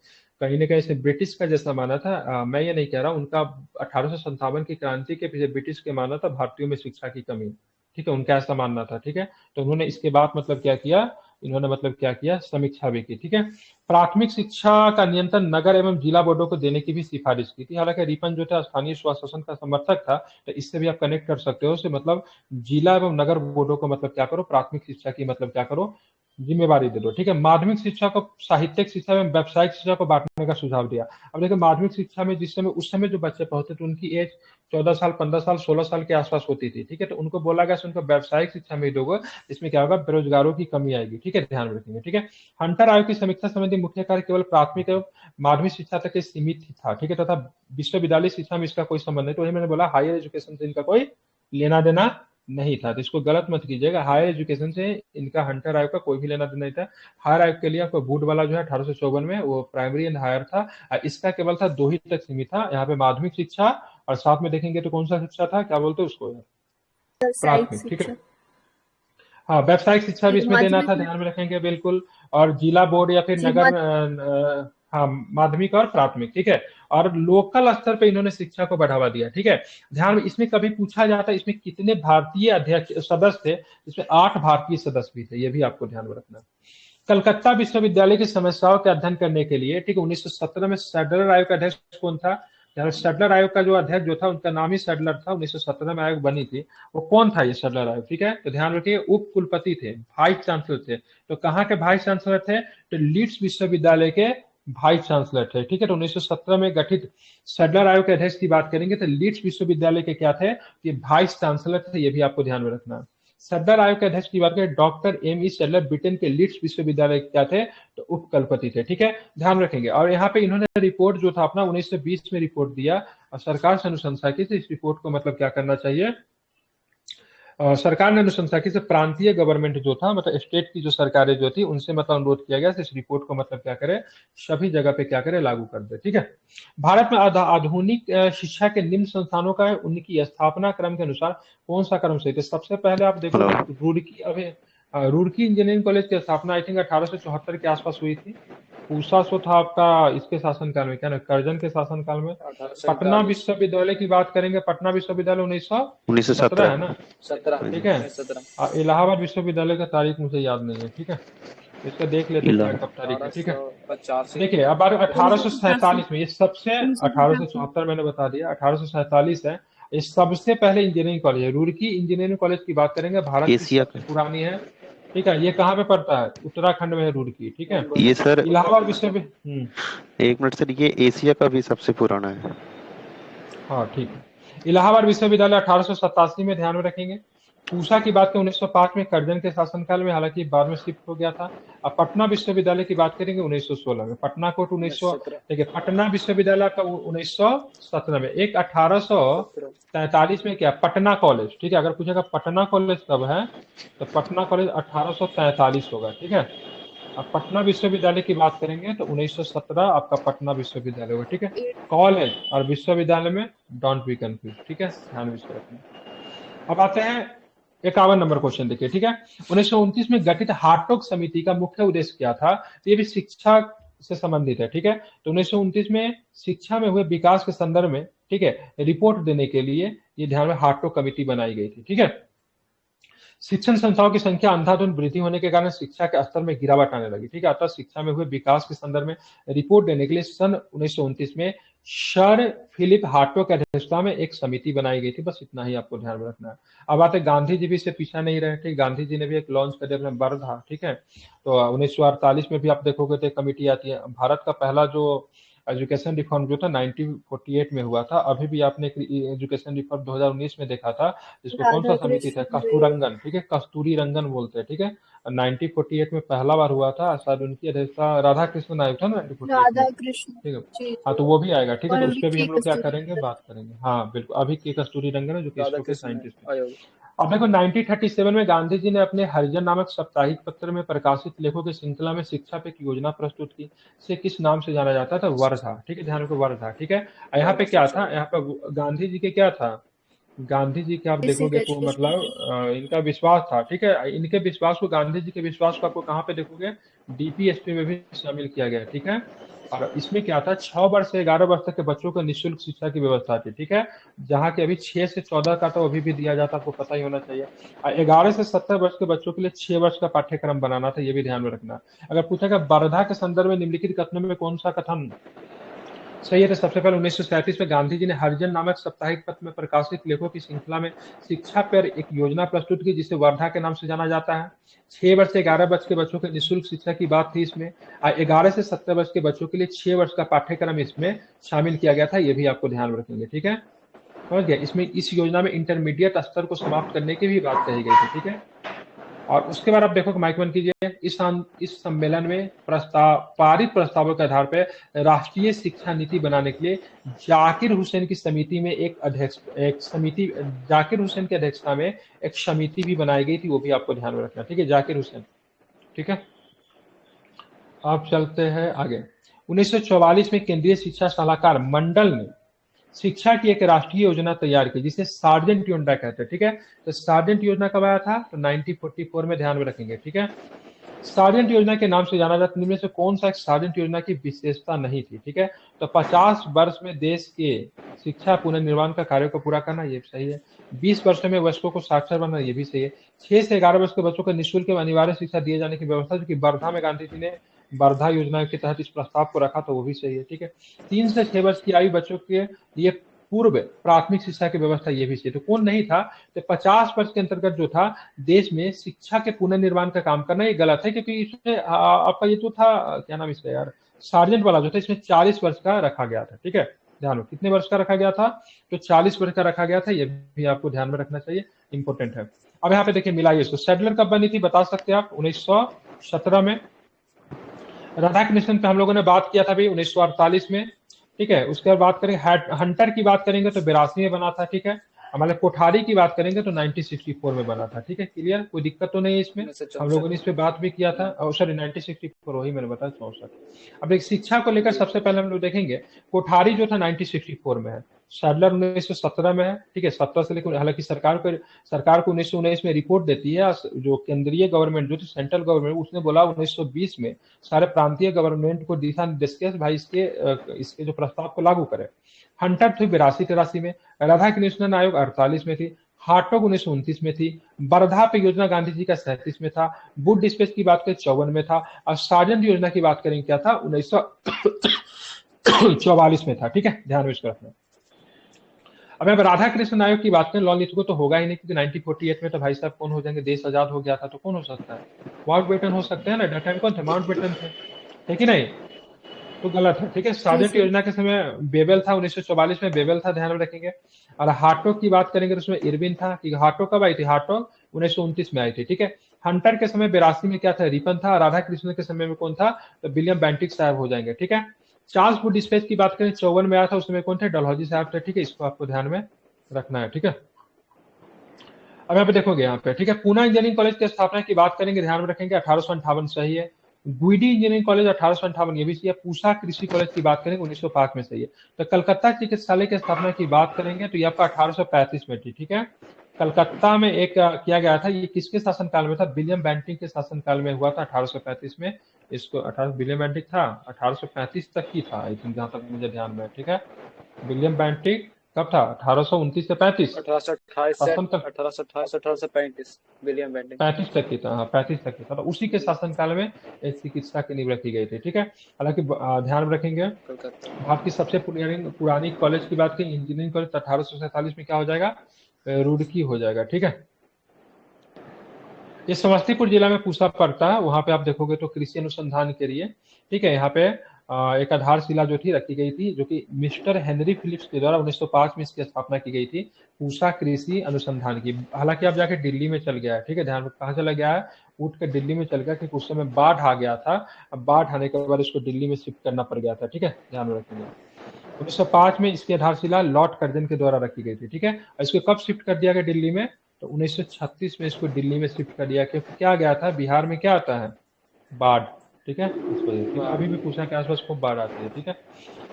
कहीं ना कहीं से ब्रिटिश का जैसा माना था, मैं ये नहीं कह रहा हूं, उनका 1857 की क्रांति के पीछे ब्रिटिश के माना था भारतीयों में शिक्षा की कमी, ठीक है, उनका ऐसा मानना था, ठीक है। तो उन्होंने इसके बाद मतलब क्या किया, इन्होंने मतलब क्या किया, समीक्षा भी की, ठीक है। प्राथमिक शिक्षा का नियंत्रण नगर एवं जिला बोर्डों को देने की भी सिफारिश की थी। हालांकि रिपन जो था स्थानीय स्वशासन का समर्थक था, तो इससे भी आप कनेक्ट कर सकते हो, से मतलब जिला एवं नगर बोर्डों को मतलब क्या करो, प्राथमिक शिक्षा की मतलब क्या करो, जिम्मेवारी दे दो, ठीक है। माध्यमिक शिक्षा को साहित्यिक शिक्षा में व्यावसायिक शिक्षा को बांटने का सुझाव दिया। अब देखिए माध्यमिक शिक्षा में जिस समय उस समय जो बच्चे पढ़ते थे उनकी एज 14 साल 15 साल 16 साल के आसपास होती थी, ठीक है। तो उनको बोला गया उनको व्यावसायिक शिक्षा में दोगे, इसमें क्या होगा, बेरोजगारों की कमी आएगी, ठीक है, ध्यान रखेंगे, ठीक है। हंटर आयोग की समीक्षा संबंधी मुख्य कार्य केवल प्राथमिक एवं माध्यमिक शिक्षा तक के सीमित था, ठीक है, तथा विश्वविद्यालय शिक्षा में इसका कोई संबंध नहीं। तो वही मैंने बोला हायर एजुकेशन से इनका कोई लेना देना नहीं था, तो इसको गलत मत कीजिएगा, हायर एजुकेशन से इनका हंटर आयोग का कोई भी लेना देना नहीं था। हायर आयोग के लिए आपको वुड वाला जो है 1854 में वो प्राइमरी एंड हायर था, इसका केवल था 2 ही तक सीमित था, यहाँ पे माध्यमिक शिक्षा और साथ में देखेंगे तो कौन सा शिक्षा था, क्या बोलते हैं उसको, प्राथमिक, ठीक है। हाँ, व्यावसायिक शिक्षा भी इसमें देना था, ध्यान में रखेंगे बिल्कुल। और जिला बोर्ड या फिर नगर, हाँ, माध्यमिक और प्राथमिक, ठीक है। और लोकल स्तर पे इन्होंने शिक्षा को बढ़ावा दिया, ठीक है। ध्यान में इसमें कभी पूछा जाता है इसमें कितने भारतीय अध्यक्ष सदस्य थे, इसमें 8 भारतीय सदस्य भी थे, ये भी आपको ध्यान में रखना। कलकत्ता विश्वविद्यालय की समस्याओं के अध्ययन करने के लिए, ठीक है, 1917 में सैडलर आयोग का अध्यक्ष कौन था, सैडलर आयोग का जो अध्यक्ष जो था उनका नाम ही सैडलर था, 1917 में आयोग बनी थी। वो कौन था ये सैडलर आयोग, ठीक है, तो ध्यान रखिए उप कुलपति थे, वाइस चांसलर थे। तो कहाँ के वाइस चांसलर थे, तो लीड्स विश्वविद्यालय के वाइस चांसलर थे, ठीक है। तो 1917 में गठित सैडलर आयोग के अध्यक्ष की बात करेंगे तो लीड्स विश्वविद्यालय के क्या थे, ये वाइस चांसलर थे, ये भी आपको ध्यान में रखना। सैडलर आयोग के अध्यक्ष की बात करें, डॉक्टर एम.ई. सैडलर ब्रिटेन के लीड्स विश्वविद्यालय क्या थे, तो उपकुलपति थे, ठीक है, ध्यान रखेंगे। और यहाँ पे इन्होंने रिपोर्ट जो था अपना 1920 में रिपोर्ट दिया और सरकार से अनुशंसा की, इस रिपोर्ट को मतलब क्या करना चाहिए, सरकार ने अनुशंसा की से प्रांतीय गवर्नमेंट जो था, मतलब स्टेट की जो सरकारें जो थी उनसे मतलब अनुरोध किया गया इस रिपोर्ट को मतलब क्या करे, सभी जगह पे क्या करे, लागू कर दे, ठीक है। भारत में आधुनिक शिक्षा के निम्न संस्थानों का है, उनकी स्थापना क्रम के अनुसार कौन सा क्रम सही है। सबसे पहले आप देखो रुड़की इंजीनियरिंग कॉलेज की स्थापना आई थिंक 1874 के आसपास हुई थी, पूसा सो था आपका इसके शासनकाल में, क्या ना, कर्जन के शासनकाल में। पटना विश्वविद्यालय की बात करेंगे, पटना विश्वविद्यालय 1917 है 1917 ना, 17 ठीक है। 17 और इलाहाबाद विश्वविद्यालय का तारीख मुझे याद नहीं है, ठीक है, इसका देख लेते क्या कब तारीख है, ठीक है। 1885 देखिए अब 1847 में, ये सबसे, 1987 1874 मैंने बता दिया, 1847 है। ये सबसे पहले इंजीनियरिंग कॉलेज है, रुड़की इंजीनियरिंग कॉलेज की बात करेंगे, भारत की एशिया सबसे का। पुरानी है, ठीक है। ये कहाँ पे पड़ता है, उत्तराखंड में है रुड़की, ठीक है। ये सर इलाहाबाद विश्वविद्यालय, 1 मिनट सर, ये एशिया का भी सबसे पुराना है। हाँ ठीक है। इलाहाबाद विश्वविद्यालय 1887 में, ध्यान में रखेंगे। पूसा की बात करें 1905 में, कर्जन के शासनकाल में, हालांकि बाद में शिफ्ट हो गया था। अब पटना विश्वविद्यालय की बात करेंगे 1916 में, पटना कोट 1900, देखिए पटना विश्वविद्यालय का 1917 में, एक 1843 में क्या, पटना कॉलेज, ठीक है। अगर पूछेगा पटना कॉलेज कब है, तो पटना कॉलेज 1843 होगा, ठीक है। अब पटना विश्वविद्यालय की बात करेंगे तो 1917 आपका पटना विश्वविद्यालय होगा, ठीक है। कॉलेज और विश्वविद्यालय में डोंट बी कंफ्यूज, ठीक है, ध्यान में इसको रखना। अब आते हैं 51 नंबर क्वेश्चन, देखिए, ठीक है। 1929 में गठित हार्टोग समिति का मुख्य उद्देश्य क्या था, तो ये भी शिक्षा से संबंधित है, ठीक है। तो 1929 में शिक्षा में हुए विकास के संदर्भ में, ठीक है, रिपोर्ट देने के लिए ये ध्यान में हार्टोग कमेटी बनाई गई थी, ठीक है। शिक्षण संस्थाओं की संख्या अंधाधुंध वृद्धि होने के कारण शिक्षा के स्तर में गिरावट आने लगी, ठीक है। अतः शिक्षा में हुए विकास के संदर्भ में रिपोर्ट देने के लिए सन 1929 में सर फिलिप हार्टोग की अध्यक्षता में एक समिति बनाई गई थी। बस इतना ही आपको ध्यान में रखना है। अब आते गांधी जी भी इससे पीछा नहीं रहे, ठीक। गांधी जी ने भी एक लॉन्च कर दिया अपना वर्धा, ठीक है। तो 1948 में भी आप देखोगे तो कमेटी आती है। भारत का पहला जो एजुकेशन रिफॉर्म जो था 1948 में हुआ था। अभी भी आपने एजुकेशन रिफॉर्म 2019 में देखा था, जिसको कौन सा राधा समिति था, कृष्ण कस्तूरंगन, ठीक है, कस्तूरी रंगन बोलते हैं, ठीक है। 1948 में पहला बार हुआ था, शायद उनकी अध्यक्षता राधा कृष्ण आयोग था ना 1948 में, राधा कृष्ण ठीक है। जी हाँ, जी। तो वो भी आएगा, ठीक है। और तो उस अभी पर भी के हम लोग क्या कस्तूरी करेंगे, बात करेंगे, हाँ बिल्कुल। अभी के कस्तूरी रंगन है जो कि राधा इसरो के कृष्ण साइंटिस्ट हैं। आयोग। अब देखो 1937 में गांधी जी ने अपने हरिजन नामक साप्ताहिक पत्र में प्रकाशित लेखों की श्रृंखला में शिक्षा पे एक योजना प्रस्तुत की। इसे किस नाम से जाना जाता था, वर्धा, ठीक है, ध्यान रखो, वर्धा, ठीक है। यहाँ पे क्या था, यहाँ पे गांधी जी के क्या था, गांधी जी के आप बेसिक देखोगे तो एजुकेशन। मतलब इनका विश्वास था, ठीक है। इनके विश्वास को, गांधी जी के विश्वास को आपको कहाँ पे देखोगे, डीपीएसपी में भी शामिल किया गया, ठीक है। और इसमें क्या था, 6 वर्ष से 11 वर्ष तक के बच्चों को निःशुल्क शिक्षा की व्यवस्था थी, ठीक है। जहाँ के अभी 6 से 14 का तो अभी भी दिया जाता, आपको पता ही होना चाहिए। और 11 से 17 वर्ष के बच्चों के लिए 6 वर्ष का पाठ्यक्रम बनाना था, ये भी ध्यान में रखना। अगर पूछेगा वर्धा के संदर्भ में निम्नलिखित कथनों में कौन सा कथन सही है, तो सबसे पहले 1937 में गांधी जी ने हरिजन नामक साप्ताहिक पत्र में प्रकाशित लेखों की श्रृंखला में शिक्षा पर एक योजना प्रस्तुत की, जिसे वर्धा के नाम से जाना जाता है। 6 वर्ष से 11 वर्ष के बच्चों के निःशुल्क शिक्षा की बात थी इसमें। और 11 से 17 वर्ष के बच्चों के लिए 6 वर्ष का पाठ्यक्रम इसमें शामिल किया गया था, ये भी आपको ध्यान में रखेंगे, ठीक है। समझ गया। इसमें, इस योजना में इंटरमीडिएट स्तर को समाप्त करने की भी बात कही गई थी, ठीक है। और उसके बाद आप देखो, माइक बंद कीजिए। इस सम्मेलन में पारित प्रस्तावों के आधार पर राष्ट्रीय शिक्षा नीति बनाने के लिए जाकिर हुसैन की समिति में जाकिर हुसैन की अध्यक्षता में एक समिति भी बनाई गई थी, वो भी आपको ध्यान में रखना, ठीक है, जाकिर हुसैन, ठीक है। अब चलते हैं आगे। 1944 में केंद्रीय शिक्षा सलाहकार मंडल ने शिक्षा की एक राष्ट्रीय योजना तैयार की, जिसे सार्जेंट योजना कहते हैं, ठीक है। तो सार्जेंट योजना कब आया था, तो 1944 में, ध्यान में रखेंगे, ठीक है। सार्जेंट योजना के नाम से जाना जाता है। इनमें से कौन सा एक सार्जेंट योजना की विशेषता नहीं थी, ठीक है। तो 50 वर्ष में देश के शिक्षा पुनर्निर्माण का कार्य को पूरा करना, ये सही है। 20 वर्ष में वयस्कों को साक्षर बनना, ये भी सही है। 6 से 11 वर्ष के बच्चों को निःशुल्क अनिवार्य शिक्षा दिए जाने की व्यवस्था, जो कि वर्धा में गांधी जी ने वर्धा योजना के तहत इस प्रस्ताव को रखा, तो वो भी सही है, ठीक है। 3 से 6 वर्ष की आयु बच्चों के लिए पूर्व प्राथमिक शिक्षा की व्यवस्था, ये भी सही। तो कौन नहीं था, तो 50 वर्ष के अंतर्गत जो था देश में शिक्षा के पुनर्निर्माण का काम करना, ये गलत है, क्योंकि इसमें आपका ये जो था, क्या नाम इसका यार, सार्जेंट वाला जो था, इसमें 40 वर्ष का रखा गया था, ठीक है। ध्यान में, कितने वर्ष का रखा गया था, तो 40 वर्ष का रखा गया था, ये भी आपको ध्यान में रखना चाहिए, इंपॉर्टेंट है। अब यहाँ पे देखिए, मिलाइए इसको। सेडलर कब बनी थी, बता सकते हैं आप, 1917 में। राधा कृष्णन पे हम लोगों ने बात किया था भाई 1948 में, ठीक है। उसके बाद बात करेंगे हंटर की, बात करेंगे तो 82 में बना था, ठीक है। हमारे कोठारी की बात करेंगे तो 1964 में बना था, ठीक है। क्लियर, कोई दिक्कत तो नहीं है इसमें, हम लोगों ने इस पे बात भी किया था। और सॉरी 1964, वही मैंने बताया 64। अब एक शिक्षा को लेकर सबसे पहले हम लोग देखेंगे, कोठारी जो था 1964 में है, सैडलर 1917 में है, ठीक है, 17 से लेकर, हालांकि सरकार को 1919 में रिपोर्ट देती है, जो केंद्रीय गवर्नमेंट जो थी, सेंट्रल गवर्नमेंट, उसने बोला 1920 में सारे प्रांतीय गवर्नमेंट को दिशा निर्देश किया भाई इसके जो प्रस्ताव को लागू करे। हंटर थी 82-83 में, राधा कृष्णन आयोग 48 में थी, हार्टोग 1929 में थी, वर्धाप योजना गांधी जी का 37 में था, बुड स्पेस की बात करें 54 में था, और सार्जेंट योजना की बात करें क्या था 1944 में था, ठीक है, ध्यान में इसको रखना। अब राधा कृष्ण आयोग की बात करें, लॉ लिथगो तो होगा ही नहीं, क्योंकि 1948 में तो भाई साहब कौन हो जाएंगे, देश आजाद हो गया था, तो कौन हो सकता है, माउंटबेटन हो सकते हैं ना, डेट टाइम कौन थे, माउंटबेटन थे, है कि नहीं, तो गलत है, ठीक है। सार्जेंट योजना के समय बेबल था, 1944 में बेबल था, ध्यान में रखेंगे। और हार्टोग की बात करेंगे तो उसमें इरविन था, कि हार्टोग कब आई थी, हार्टोग 1929 में आई थी, ठीक है। हंटर के समय 82 में क्या था, रिपन था, राधा कृष्ण के समय में कौन था, तो विलियम बेंटिक साहब हो जाएंगे, ठीक है। चार्ल्स वुड स्पेस की बात करें 54 में आया था, उसमें कौन थे, डलहौजी साहब थे, ठीक है, इसको आपको ध्यान में रखना है, ठीक है। अब यहाँ पे देखोगे यहाँ पे, ठीक है, पूना इंजीनियरिंग कॉलेज की स्थापना की बात करेंगे, ध्यान में रखेंगे 1858 सही है। गुइडी इंजीनियरिंग कॉलेज 1858 ये भी सही है। पूसा कृषि कॉलेज की बात करेंगे 1905 में सही है। तो कलकत्ता चिकित्सालय की स्थापना की बात करेंगे तो ये आपका 1835 में थी, ठीक है। कलकत्ता में एक किया गया था, ये किसके शासनकाल में था, विलियम बेंटिक के शासनकाल में हुआ था 1835 में। इसको 18 विलियम बेंटिक था 1835 तक की था, आई थिंक, जहां तक मुझे ध्यान में है, ठीक है। विलियम बेंटिक कब था, 1829 से 35, 1828 विलियम बेंटिक 35 तक की था, हाँ 35 तक की था, तो उसी के शासनकाल में एक चिकित्सा की नींव रखी गई थी, ठीक है। हालांकि ध्यान में रखेंगे, भारत की सबसे पुरानी कॉलेज की बात करें, इंजीनियरिंग कॉलेज 1847 में क्या हो जाएगा, रुड़की हो जाएगा, ठीक है। ये समस्तीपुर जिला में पूसा पड़ता है, वहां पे आप देखोगे तो कृषि अनुसंधान के लिए, ठीक है, यहाँ पे एक आधारशिला जो थी रखी गई थी, जो कि मिस्टर हेनरी फिलिप्स के द्वारा 1905 में इसकी स्थापना की गई थी, पूसा कृषि अनुसंधान की। हालांकि अब जाके दिल्ली में चल गया है, ठीक है, ध्यान में, कहाँ चला गया है, उठ कर दिल्ली में चल गया, क्योंकि उस समय बाढ़ आ गया था, अब बाढ़ आने के बाद इसको दिल्ली में शिफ्ट करना पड़ गया था, ठीक है, ध्यान में रखेंगे। 1905 में इसकी आधारशिला लॉर्ड कर्जन के द्वारा रखी गई थी, ठीक है। इसको कब शिफ्ट कर दिया गया दिल्ली में, तो 1936 में इसको दिल्ली में शिफ्ट कर दिया, क्योंकि क्या गया था, बिहार में क्या आता है, बाढ़, ठीक है, इस वजह से अभी भी पूछा के आसपास खूब बाढ़ आती है, ठीक है।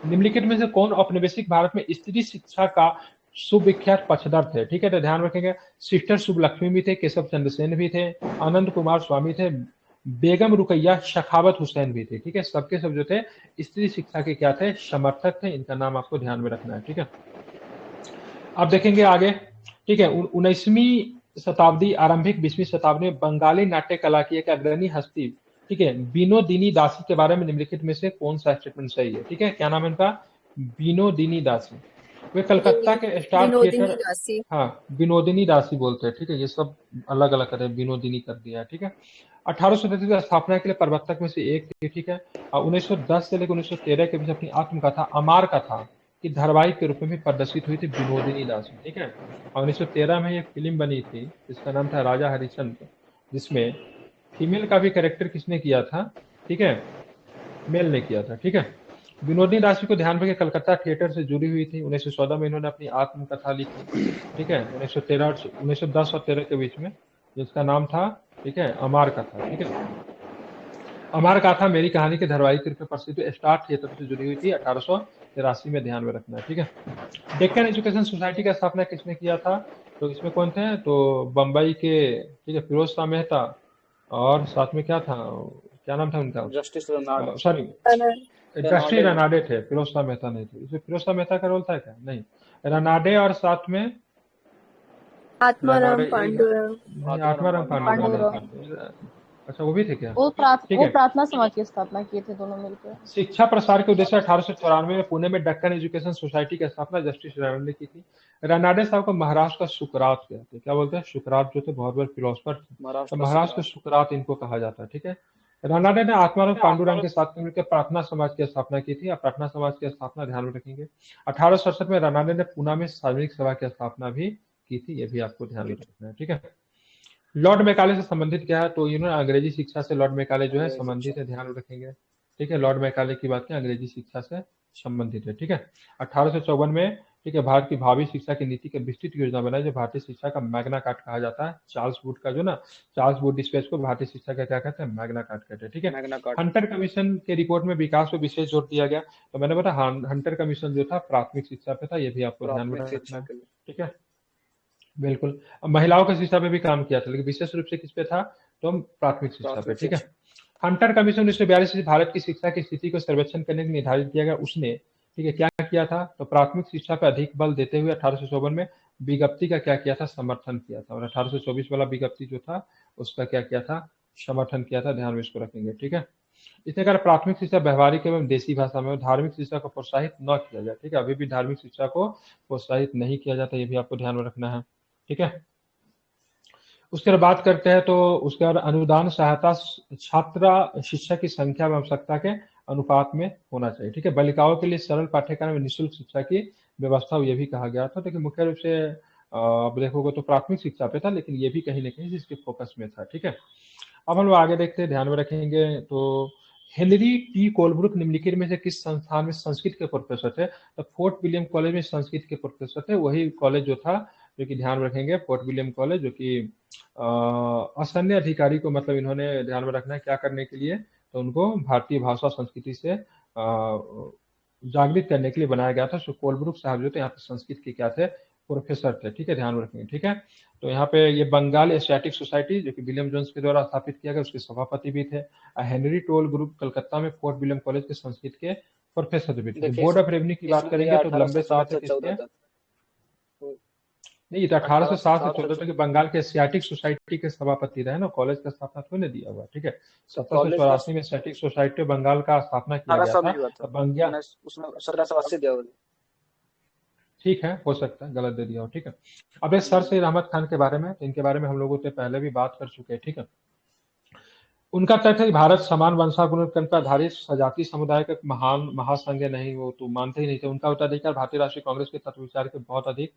निम्नलिखित में से कौन औपनिवेशिक भारत में स्त्री शिक्षा का सुविख्यात पक्षधर थे, ठीक है, तो ध्यान रखेंगे, सिस्टर शुभलक्ष्मी भी थे, केशव चंद्र सेन भी थे, आनंद कुमार स्वामी थे, बेगम रुकैया शखावत हुसैन भी थे, ठीक है, सबके सब जो थे स्त्री शिक्षा के क्या थे, समर्थक थे, इनका नाम आपको ध्यान में रखना है, ठीक है। अब देखेंगे आगे, ठीक है, 19वीं शताब्दी आरंभिक 20वीं शताब्दी में बंगाली नाट्य कला की एक अग्रणी हस्ती, ठीक है, विनोदिनी दासी के बारे में निम्नलिखित में से कौन सा स्टेटमेंट सही है, ठीक है, क्या नाम है इनका, विनोदिनी दासी। वे कलकत्ता के स्टार थिएटर, हाँ विनोदिनी दासी बोलते हैं, ठीक है, ये सब अलग अलग कर विनोदिनी कर दिया है, ठीक है। 1833 की स्थापना के लिए प्रवर्तक में से एक थी, ठीक है, और 1910 से लेकर 1913 के बीच अपनी आत्मकथा अमार कथा की धारावाहिक के रूप में भी प्रदर्शित हुई थी विनोदिनी दासी, ठीक है। और 1913 में एक फिल्म बनी थी जिसका नाम था राजा हरिश्चंद्र, जिसमें फीमेल का भी कैरेक्टर किसने किया था, ठीक है, मेल ने किया था, ठीक है। विनोदिनी दासी को ध्यान रखिए कलकत्ता थिएटर से जुड़ी हुई थी, 1914 में इन्होंने अपनी आत्मकथा लिखी, ठीक है, 1910 और 13 के बीच में, जिसका नाम था, ठीक है, अमार कथा, ठीक है। अमार कथा मेरी कहानी के धारावाहिक के रूप में प्रसिद्ध स्टार थिएटर से जुड़ी हुई थी 1883 में, ध्यान में रखना है, ठीक है। डेक्कन एजुकेशन सोसाइटी का स्थापना किसने किया था, तो इसमें कौन थे, तो बम्बई के, ठीक है, फिरोज शाह मेहता, और साथ में क्या था, क्या नाम था उनका, justice Ranade, sorry justice Ranade थे, फिरोज शाह मेहता नहीं थे, इसमें फिरोज शाह मेहता का रोल था क्या, नहीं, रनाडे, और साथ में आत्माराम पांडुरंग, आत्माराम पांडुरंग, अच्छा वो भी थे क्या, वो प्रार्थना समाज की स्थापना किए थे दोनों मिलकर। शिक्षा प्रसार के उद्देश्य 1894 में पुणे में डेक्कन एजुकेशन सोसाइटी की स्थापना जस्टिस रनाडे ने की थी। रनाडे साहब को महाराष्ट्र का सुकरात कहते हैं, क्या बोलते हैं, सुकरात जो थे बहुत बड़े फिलोसफर थे, तो महाराष्ट्र के सुकरात इनको कहा जाता है, ठीक है। रनाडे ने आत्माराम पांडुरंग के साथ मिलकर प्रार्थना समाज की स्थापना की थी, और प्रार्थना समाज की स्थापना ध्यान में रखेंगे 1867 में रनाडे ने पुणे में सार्वजनिक सभा की स्थापना भी की थी, ये भी आपको ध्यान में रखना है, ठीक है। लॉर्ड मैकाले से संबंधित क्या है, तो इन्होंने अंग्रेजी शिक्षा से लॉर्ड मैकाले जो है संबंधित है, ध्यान में रखेंगे, ठीक है। लॉर्ड मैकाले की बात करें अंग्रेजी शिक्षा से संबंधित है, ठीक है। 1854 में, ठीक है, भारत की भावी शिक्षा की नीति की विस्तृत योजना बनाई, जो भारतीय शिक्षा का मैग्ना कार्टा कहा जाता है। चार्ल्स वुड का जो ना, चार्ल्स वुड डिस्पैच को भारतीय शिक्षा का क्या कहते हैं, मैग्ना कार्टा कहते हैं। ठीक है, मैग्ना कार्टा। हंटर कमीशन के रिपोर्ट में विकास पर विशेष जोर दिया गया। तो मैंने बताया हंटर कमीशन जो था प्राथमिक शिक्षा पे था, ये भी आपको ध्यान में प्राथमिक रखना शिक्षा है। के लिए। ठीक है, बिल्कुल। अब महिलाओं की शिक्षा पे भी काम किया था, लेकिन विशेष रूप से किस पे था, तो प्राथमिक शिक्षा पे। प्राथमिक ठीक है, शिक्षा। हंटर कमीशन 1942 से भारत की शिक्षा की स्थिति को सर्वेक्षण करने के लिए निर्धारित किया गया। उसने, ठीक है, क्या किया था, तो प्राथमिक शिक्षा पर अधिक बल देते हुए 1854 में विज्ञप्ति का क्या किया था, समर्थन किया था। और 1824 वाला विज्ञप्ति जो था उसका क्या किया था, समर्थन किया था। ध्यान में इसको रखेंगे। ठीक है, इसने कहा प्राथमिक शिक्षा व्यवहारिक एवं देसी भाषा में, धार्मिक शिक्षा को प्रोत्साहित न किया जाए। ठीक है, अभी भी धार्मिक शिक्षा को प्रोत्साहित नहीं किया जाता, ये भी आपको ध्यान में रखना है। ठीक है, उसके बाद बात करते हैं, तो उसके बाद अनुदान सहायता छात्र शिक्षा की संख्या व आवश्यकता के अनुपात में होना चाहिए। ठीक है, बालिकाओं के लिए सरल पाठ्यक्रम में निःशुल्क शिक्षा की व्यवस्था, ये भी कहा गया था। लेकिन मुख्य रूप से अब देखोगे तो प्राथमिक शिक्षा पे था, लेकिन ये भी कहीं ना कहीं इसके फोकस में था। ठीक है, अब हम लोग आगे देखते हैं, ध्यान में रखेंगे। तो हेनरी टी कोलब्रुक निम्नलिखित में से किस संस्थान में संस्कृत के प्रोफेसर थे, तो फोर्ट विलियम कॉलेज में संस्कृत के प्रोफेसर थे। वही कॉलेज जो था, जो कि ध्यान में रखेंगे, फोर्ट विलियम कॉलेज, जो कि असैन्य अधिकारी को, मतलब इन्होंने ध्यान में रखना है क्या करने के लिए, तो उनको भारतीय भाषा संस्कृति से जागृत करने के लिए बनाया गया था। सो कोलब्रुक साहब जो थे यहाँ पे संस्कृत के क्या थे, प्रोफेसर थे। ठीक है, ध्यान में रखेंगे। ठीक है, तो यहाँ पे ये बंगाल एशियाटिक सोसाइटी, जो कि विलियम जोन्स के द्वारा स्थापित किया गया, उसके सभापति भी थे। हेनरी टोल ग्रुप कलकत्ता में फोर्ट विलियम कॉलेज के संस्कृत के प्रोफेसर भी थे। बोर्ड ऑफ रेवेन्यू की बात करेंगे तो लंबे समय तक इसके, नहीं, तो 1807 से 14 तक बंगाल के एशियाटिक सोसाइटी के सभापति रहे ना, कॉलेज का स्थापना थोड़ी ने दिया हुआ। ठीक है, 1784 में एशियाटिक सोसाइटी बंगाल का स्थापना किया गया था। बंगाल उसमें 1780 दिया हुआ। ठीक है, हो सकता है गलत दे दिया हो। ठीक है, अब ये सर सैयद अहमद खान के बारे में, इनके बारे में हम लोगों से पहले भी बात कर चुके हैं। ठीक है, उनका तर्क है कि भारत समान वंशानुक्रम पर आधारित सजातीय समुदाय का महान महासंघ नहीं, वो तो मानते ही नहीं थे। उनका उत्तराधिकार भारतीय राष्ट्रीय कांग्रेस के तत्व विचार के बहुत अधिक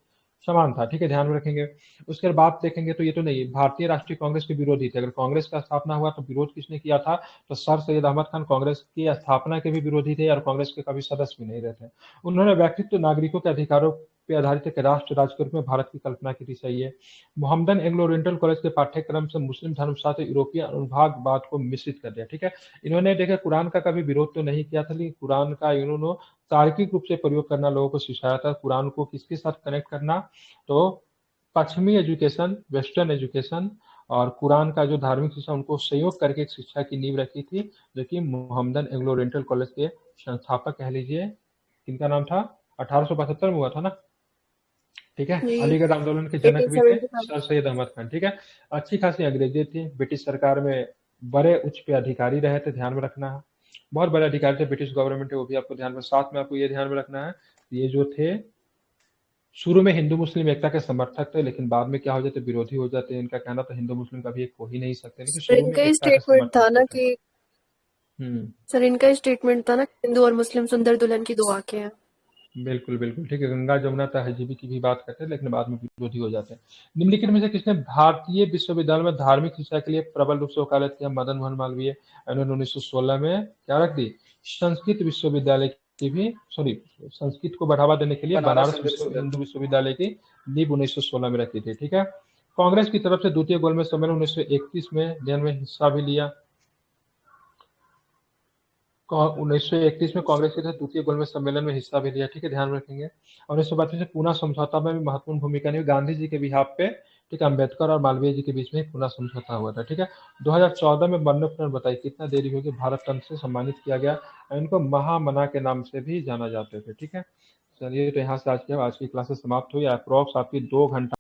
समान था। ठीक है, ध्यान में रखेंगे। उसके बाद देखेंगे तो ये तो नहीं, भारतीय राष्ट्रीय कांग्रेस के विरोधी थे। अगर कांग्रेस का स्थापना हुआ तो विरोध किसने किया था, तो सर सैयद अहमद खान कांग्रेस की स्थापना के भी विरोधी थे और कांग्रेस के कभी सदस्य भी नहीं रहे थे। उन्होंने व्यक्तित्व नागरिकों के अधिकारों पे आधारित एक राष्ट्र राज्य के रूप में भारत की कल्पना की थी। सही है। मोहम्मदन एंग्लो ओरिएंटल कॉलेज के पाठ्यक्रम से मुस्लिम धर्मशास्त्र यूरोपीय अनुभागवाद को मिश्रित कर दिया। ठीक है, इन्होंने देखा कुरान का कभी विरोध तो नहीं किया था, लेकिन कुरान का इन्होंने तार्किक रूप से प्रयोग करना लोगों को सिखाया था। कुरान को किसके साथ कनेक्ट करना, तो पश्चिमी एजुकेशन, वेस्टर्न एजुकेशन और कुरान का जो धार्मिक शिक्षा, उनको संयोग करके एक शिक्षा की नींव रखी थी, जो कि मोहम्मदन एंग्लो ओरिएंटल कॉलेज के संस्थापक कह लीजिए, किनका नाम था, 1875 में हुआ था ना। ठीक है, अलीगढ़ आंदोलन के जनक भी थे सर सैयद अहमद खान। ठीक है, अच्छी खासी अंग्रेजी थी, ब्रिटिश सरकार में बड़े उच्च पे अधिकारी रहे थे, ध्यान में रखना है। बहुत बड़े अधिकारी थे ब्रिटिश गवर्नमेंट के, वो भी आपको ध्यान में, साथ में आपको ये ध्यान में रखना है, ये जो थे शुरू में हिंदू मुस्लिम एकता के समर्थक थे, लेकिन बाद में क्या हो जाते, विरोधी हो जाते हैं। इनका कहना था हिंदू मुस्लिम कभी एक हो ही नहीं सकते, लेकिन शुरू में एकता स्टेटमेंट था ना कि सर, इनका स्टेटमेंट था ना, हिंदू और मुस्लिम सुंदर दुल्हन की दुआ के हैं। बिल्कुल बिल्कुल। ठीक है, गंगा जमुना तहजीबी की भी बात करते हैं, लेकिन बाद में विरोधी हो जाते हैं। निम्नलिखित में से किसने भारतीय विश्वविद्यालय में धार्मिक शिक्षा के लिए प्रबल रूप से वकालत किया, मदन मोहन मालवीय। इन्होंने 1916 में क्या रख दी, संस्कृत विश्वविद्यालय की भी, संस्कृत को बढ़ावा देने के लिए बनारस हिंदू विश्वविद्यालय की नींव 1916 में रखी थी। ठीक है, कांग्रेस की तरफ से द्वितीय गोलमेज सम्मेलन 1931 में में हिस्सा भी लिया। 1931 में कांग्रेस के द्वितीय गोलमेज सम्मेलन में हिस्सा भी लिया। ठीक है, ध्यान रखेंगे। और 1932 में पूना समझौता में भी महत्वपूर्ण भूमिका निभाई, गांधी जी के बिहाफ पे। ठीक है, अम्बेडकर और मालवीय जी के बीच में पूना समझौता हुआ था। ठीक है, 2014 में मरणोपरांत बताइए कितना देरी होगी, भारत रत्न से सम्मानित किया गया। इनको महामना के नाम से भी जाना जाते थे। ठीक है, चलिए, तो यहाँ से आज की क्लासेस समाप्त हुई। अप्रोक्स आपकी 2 घंटा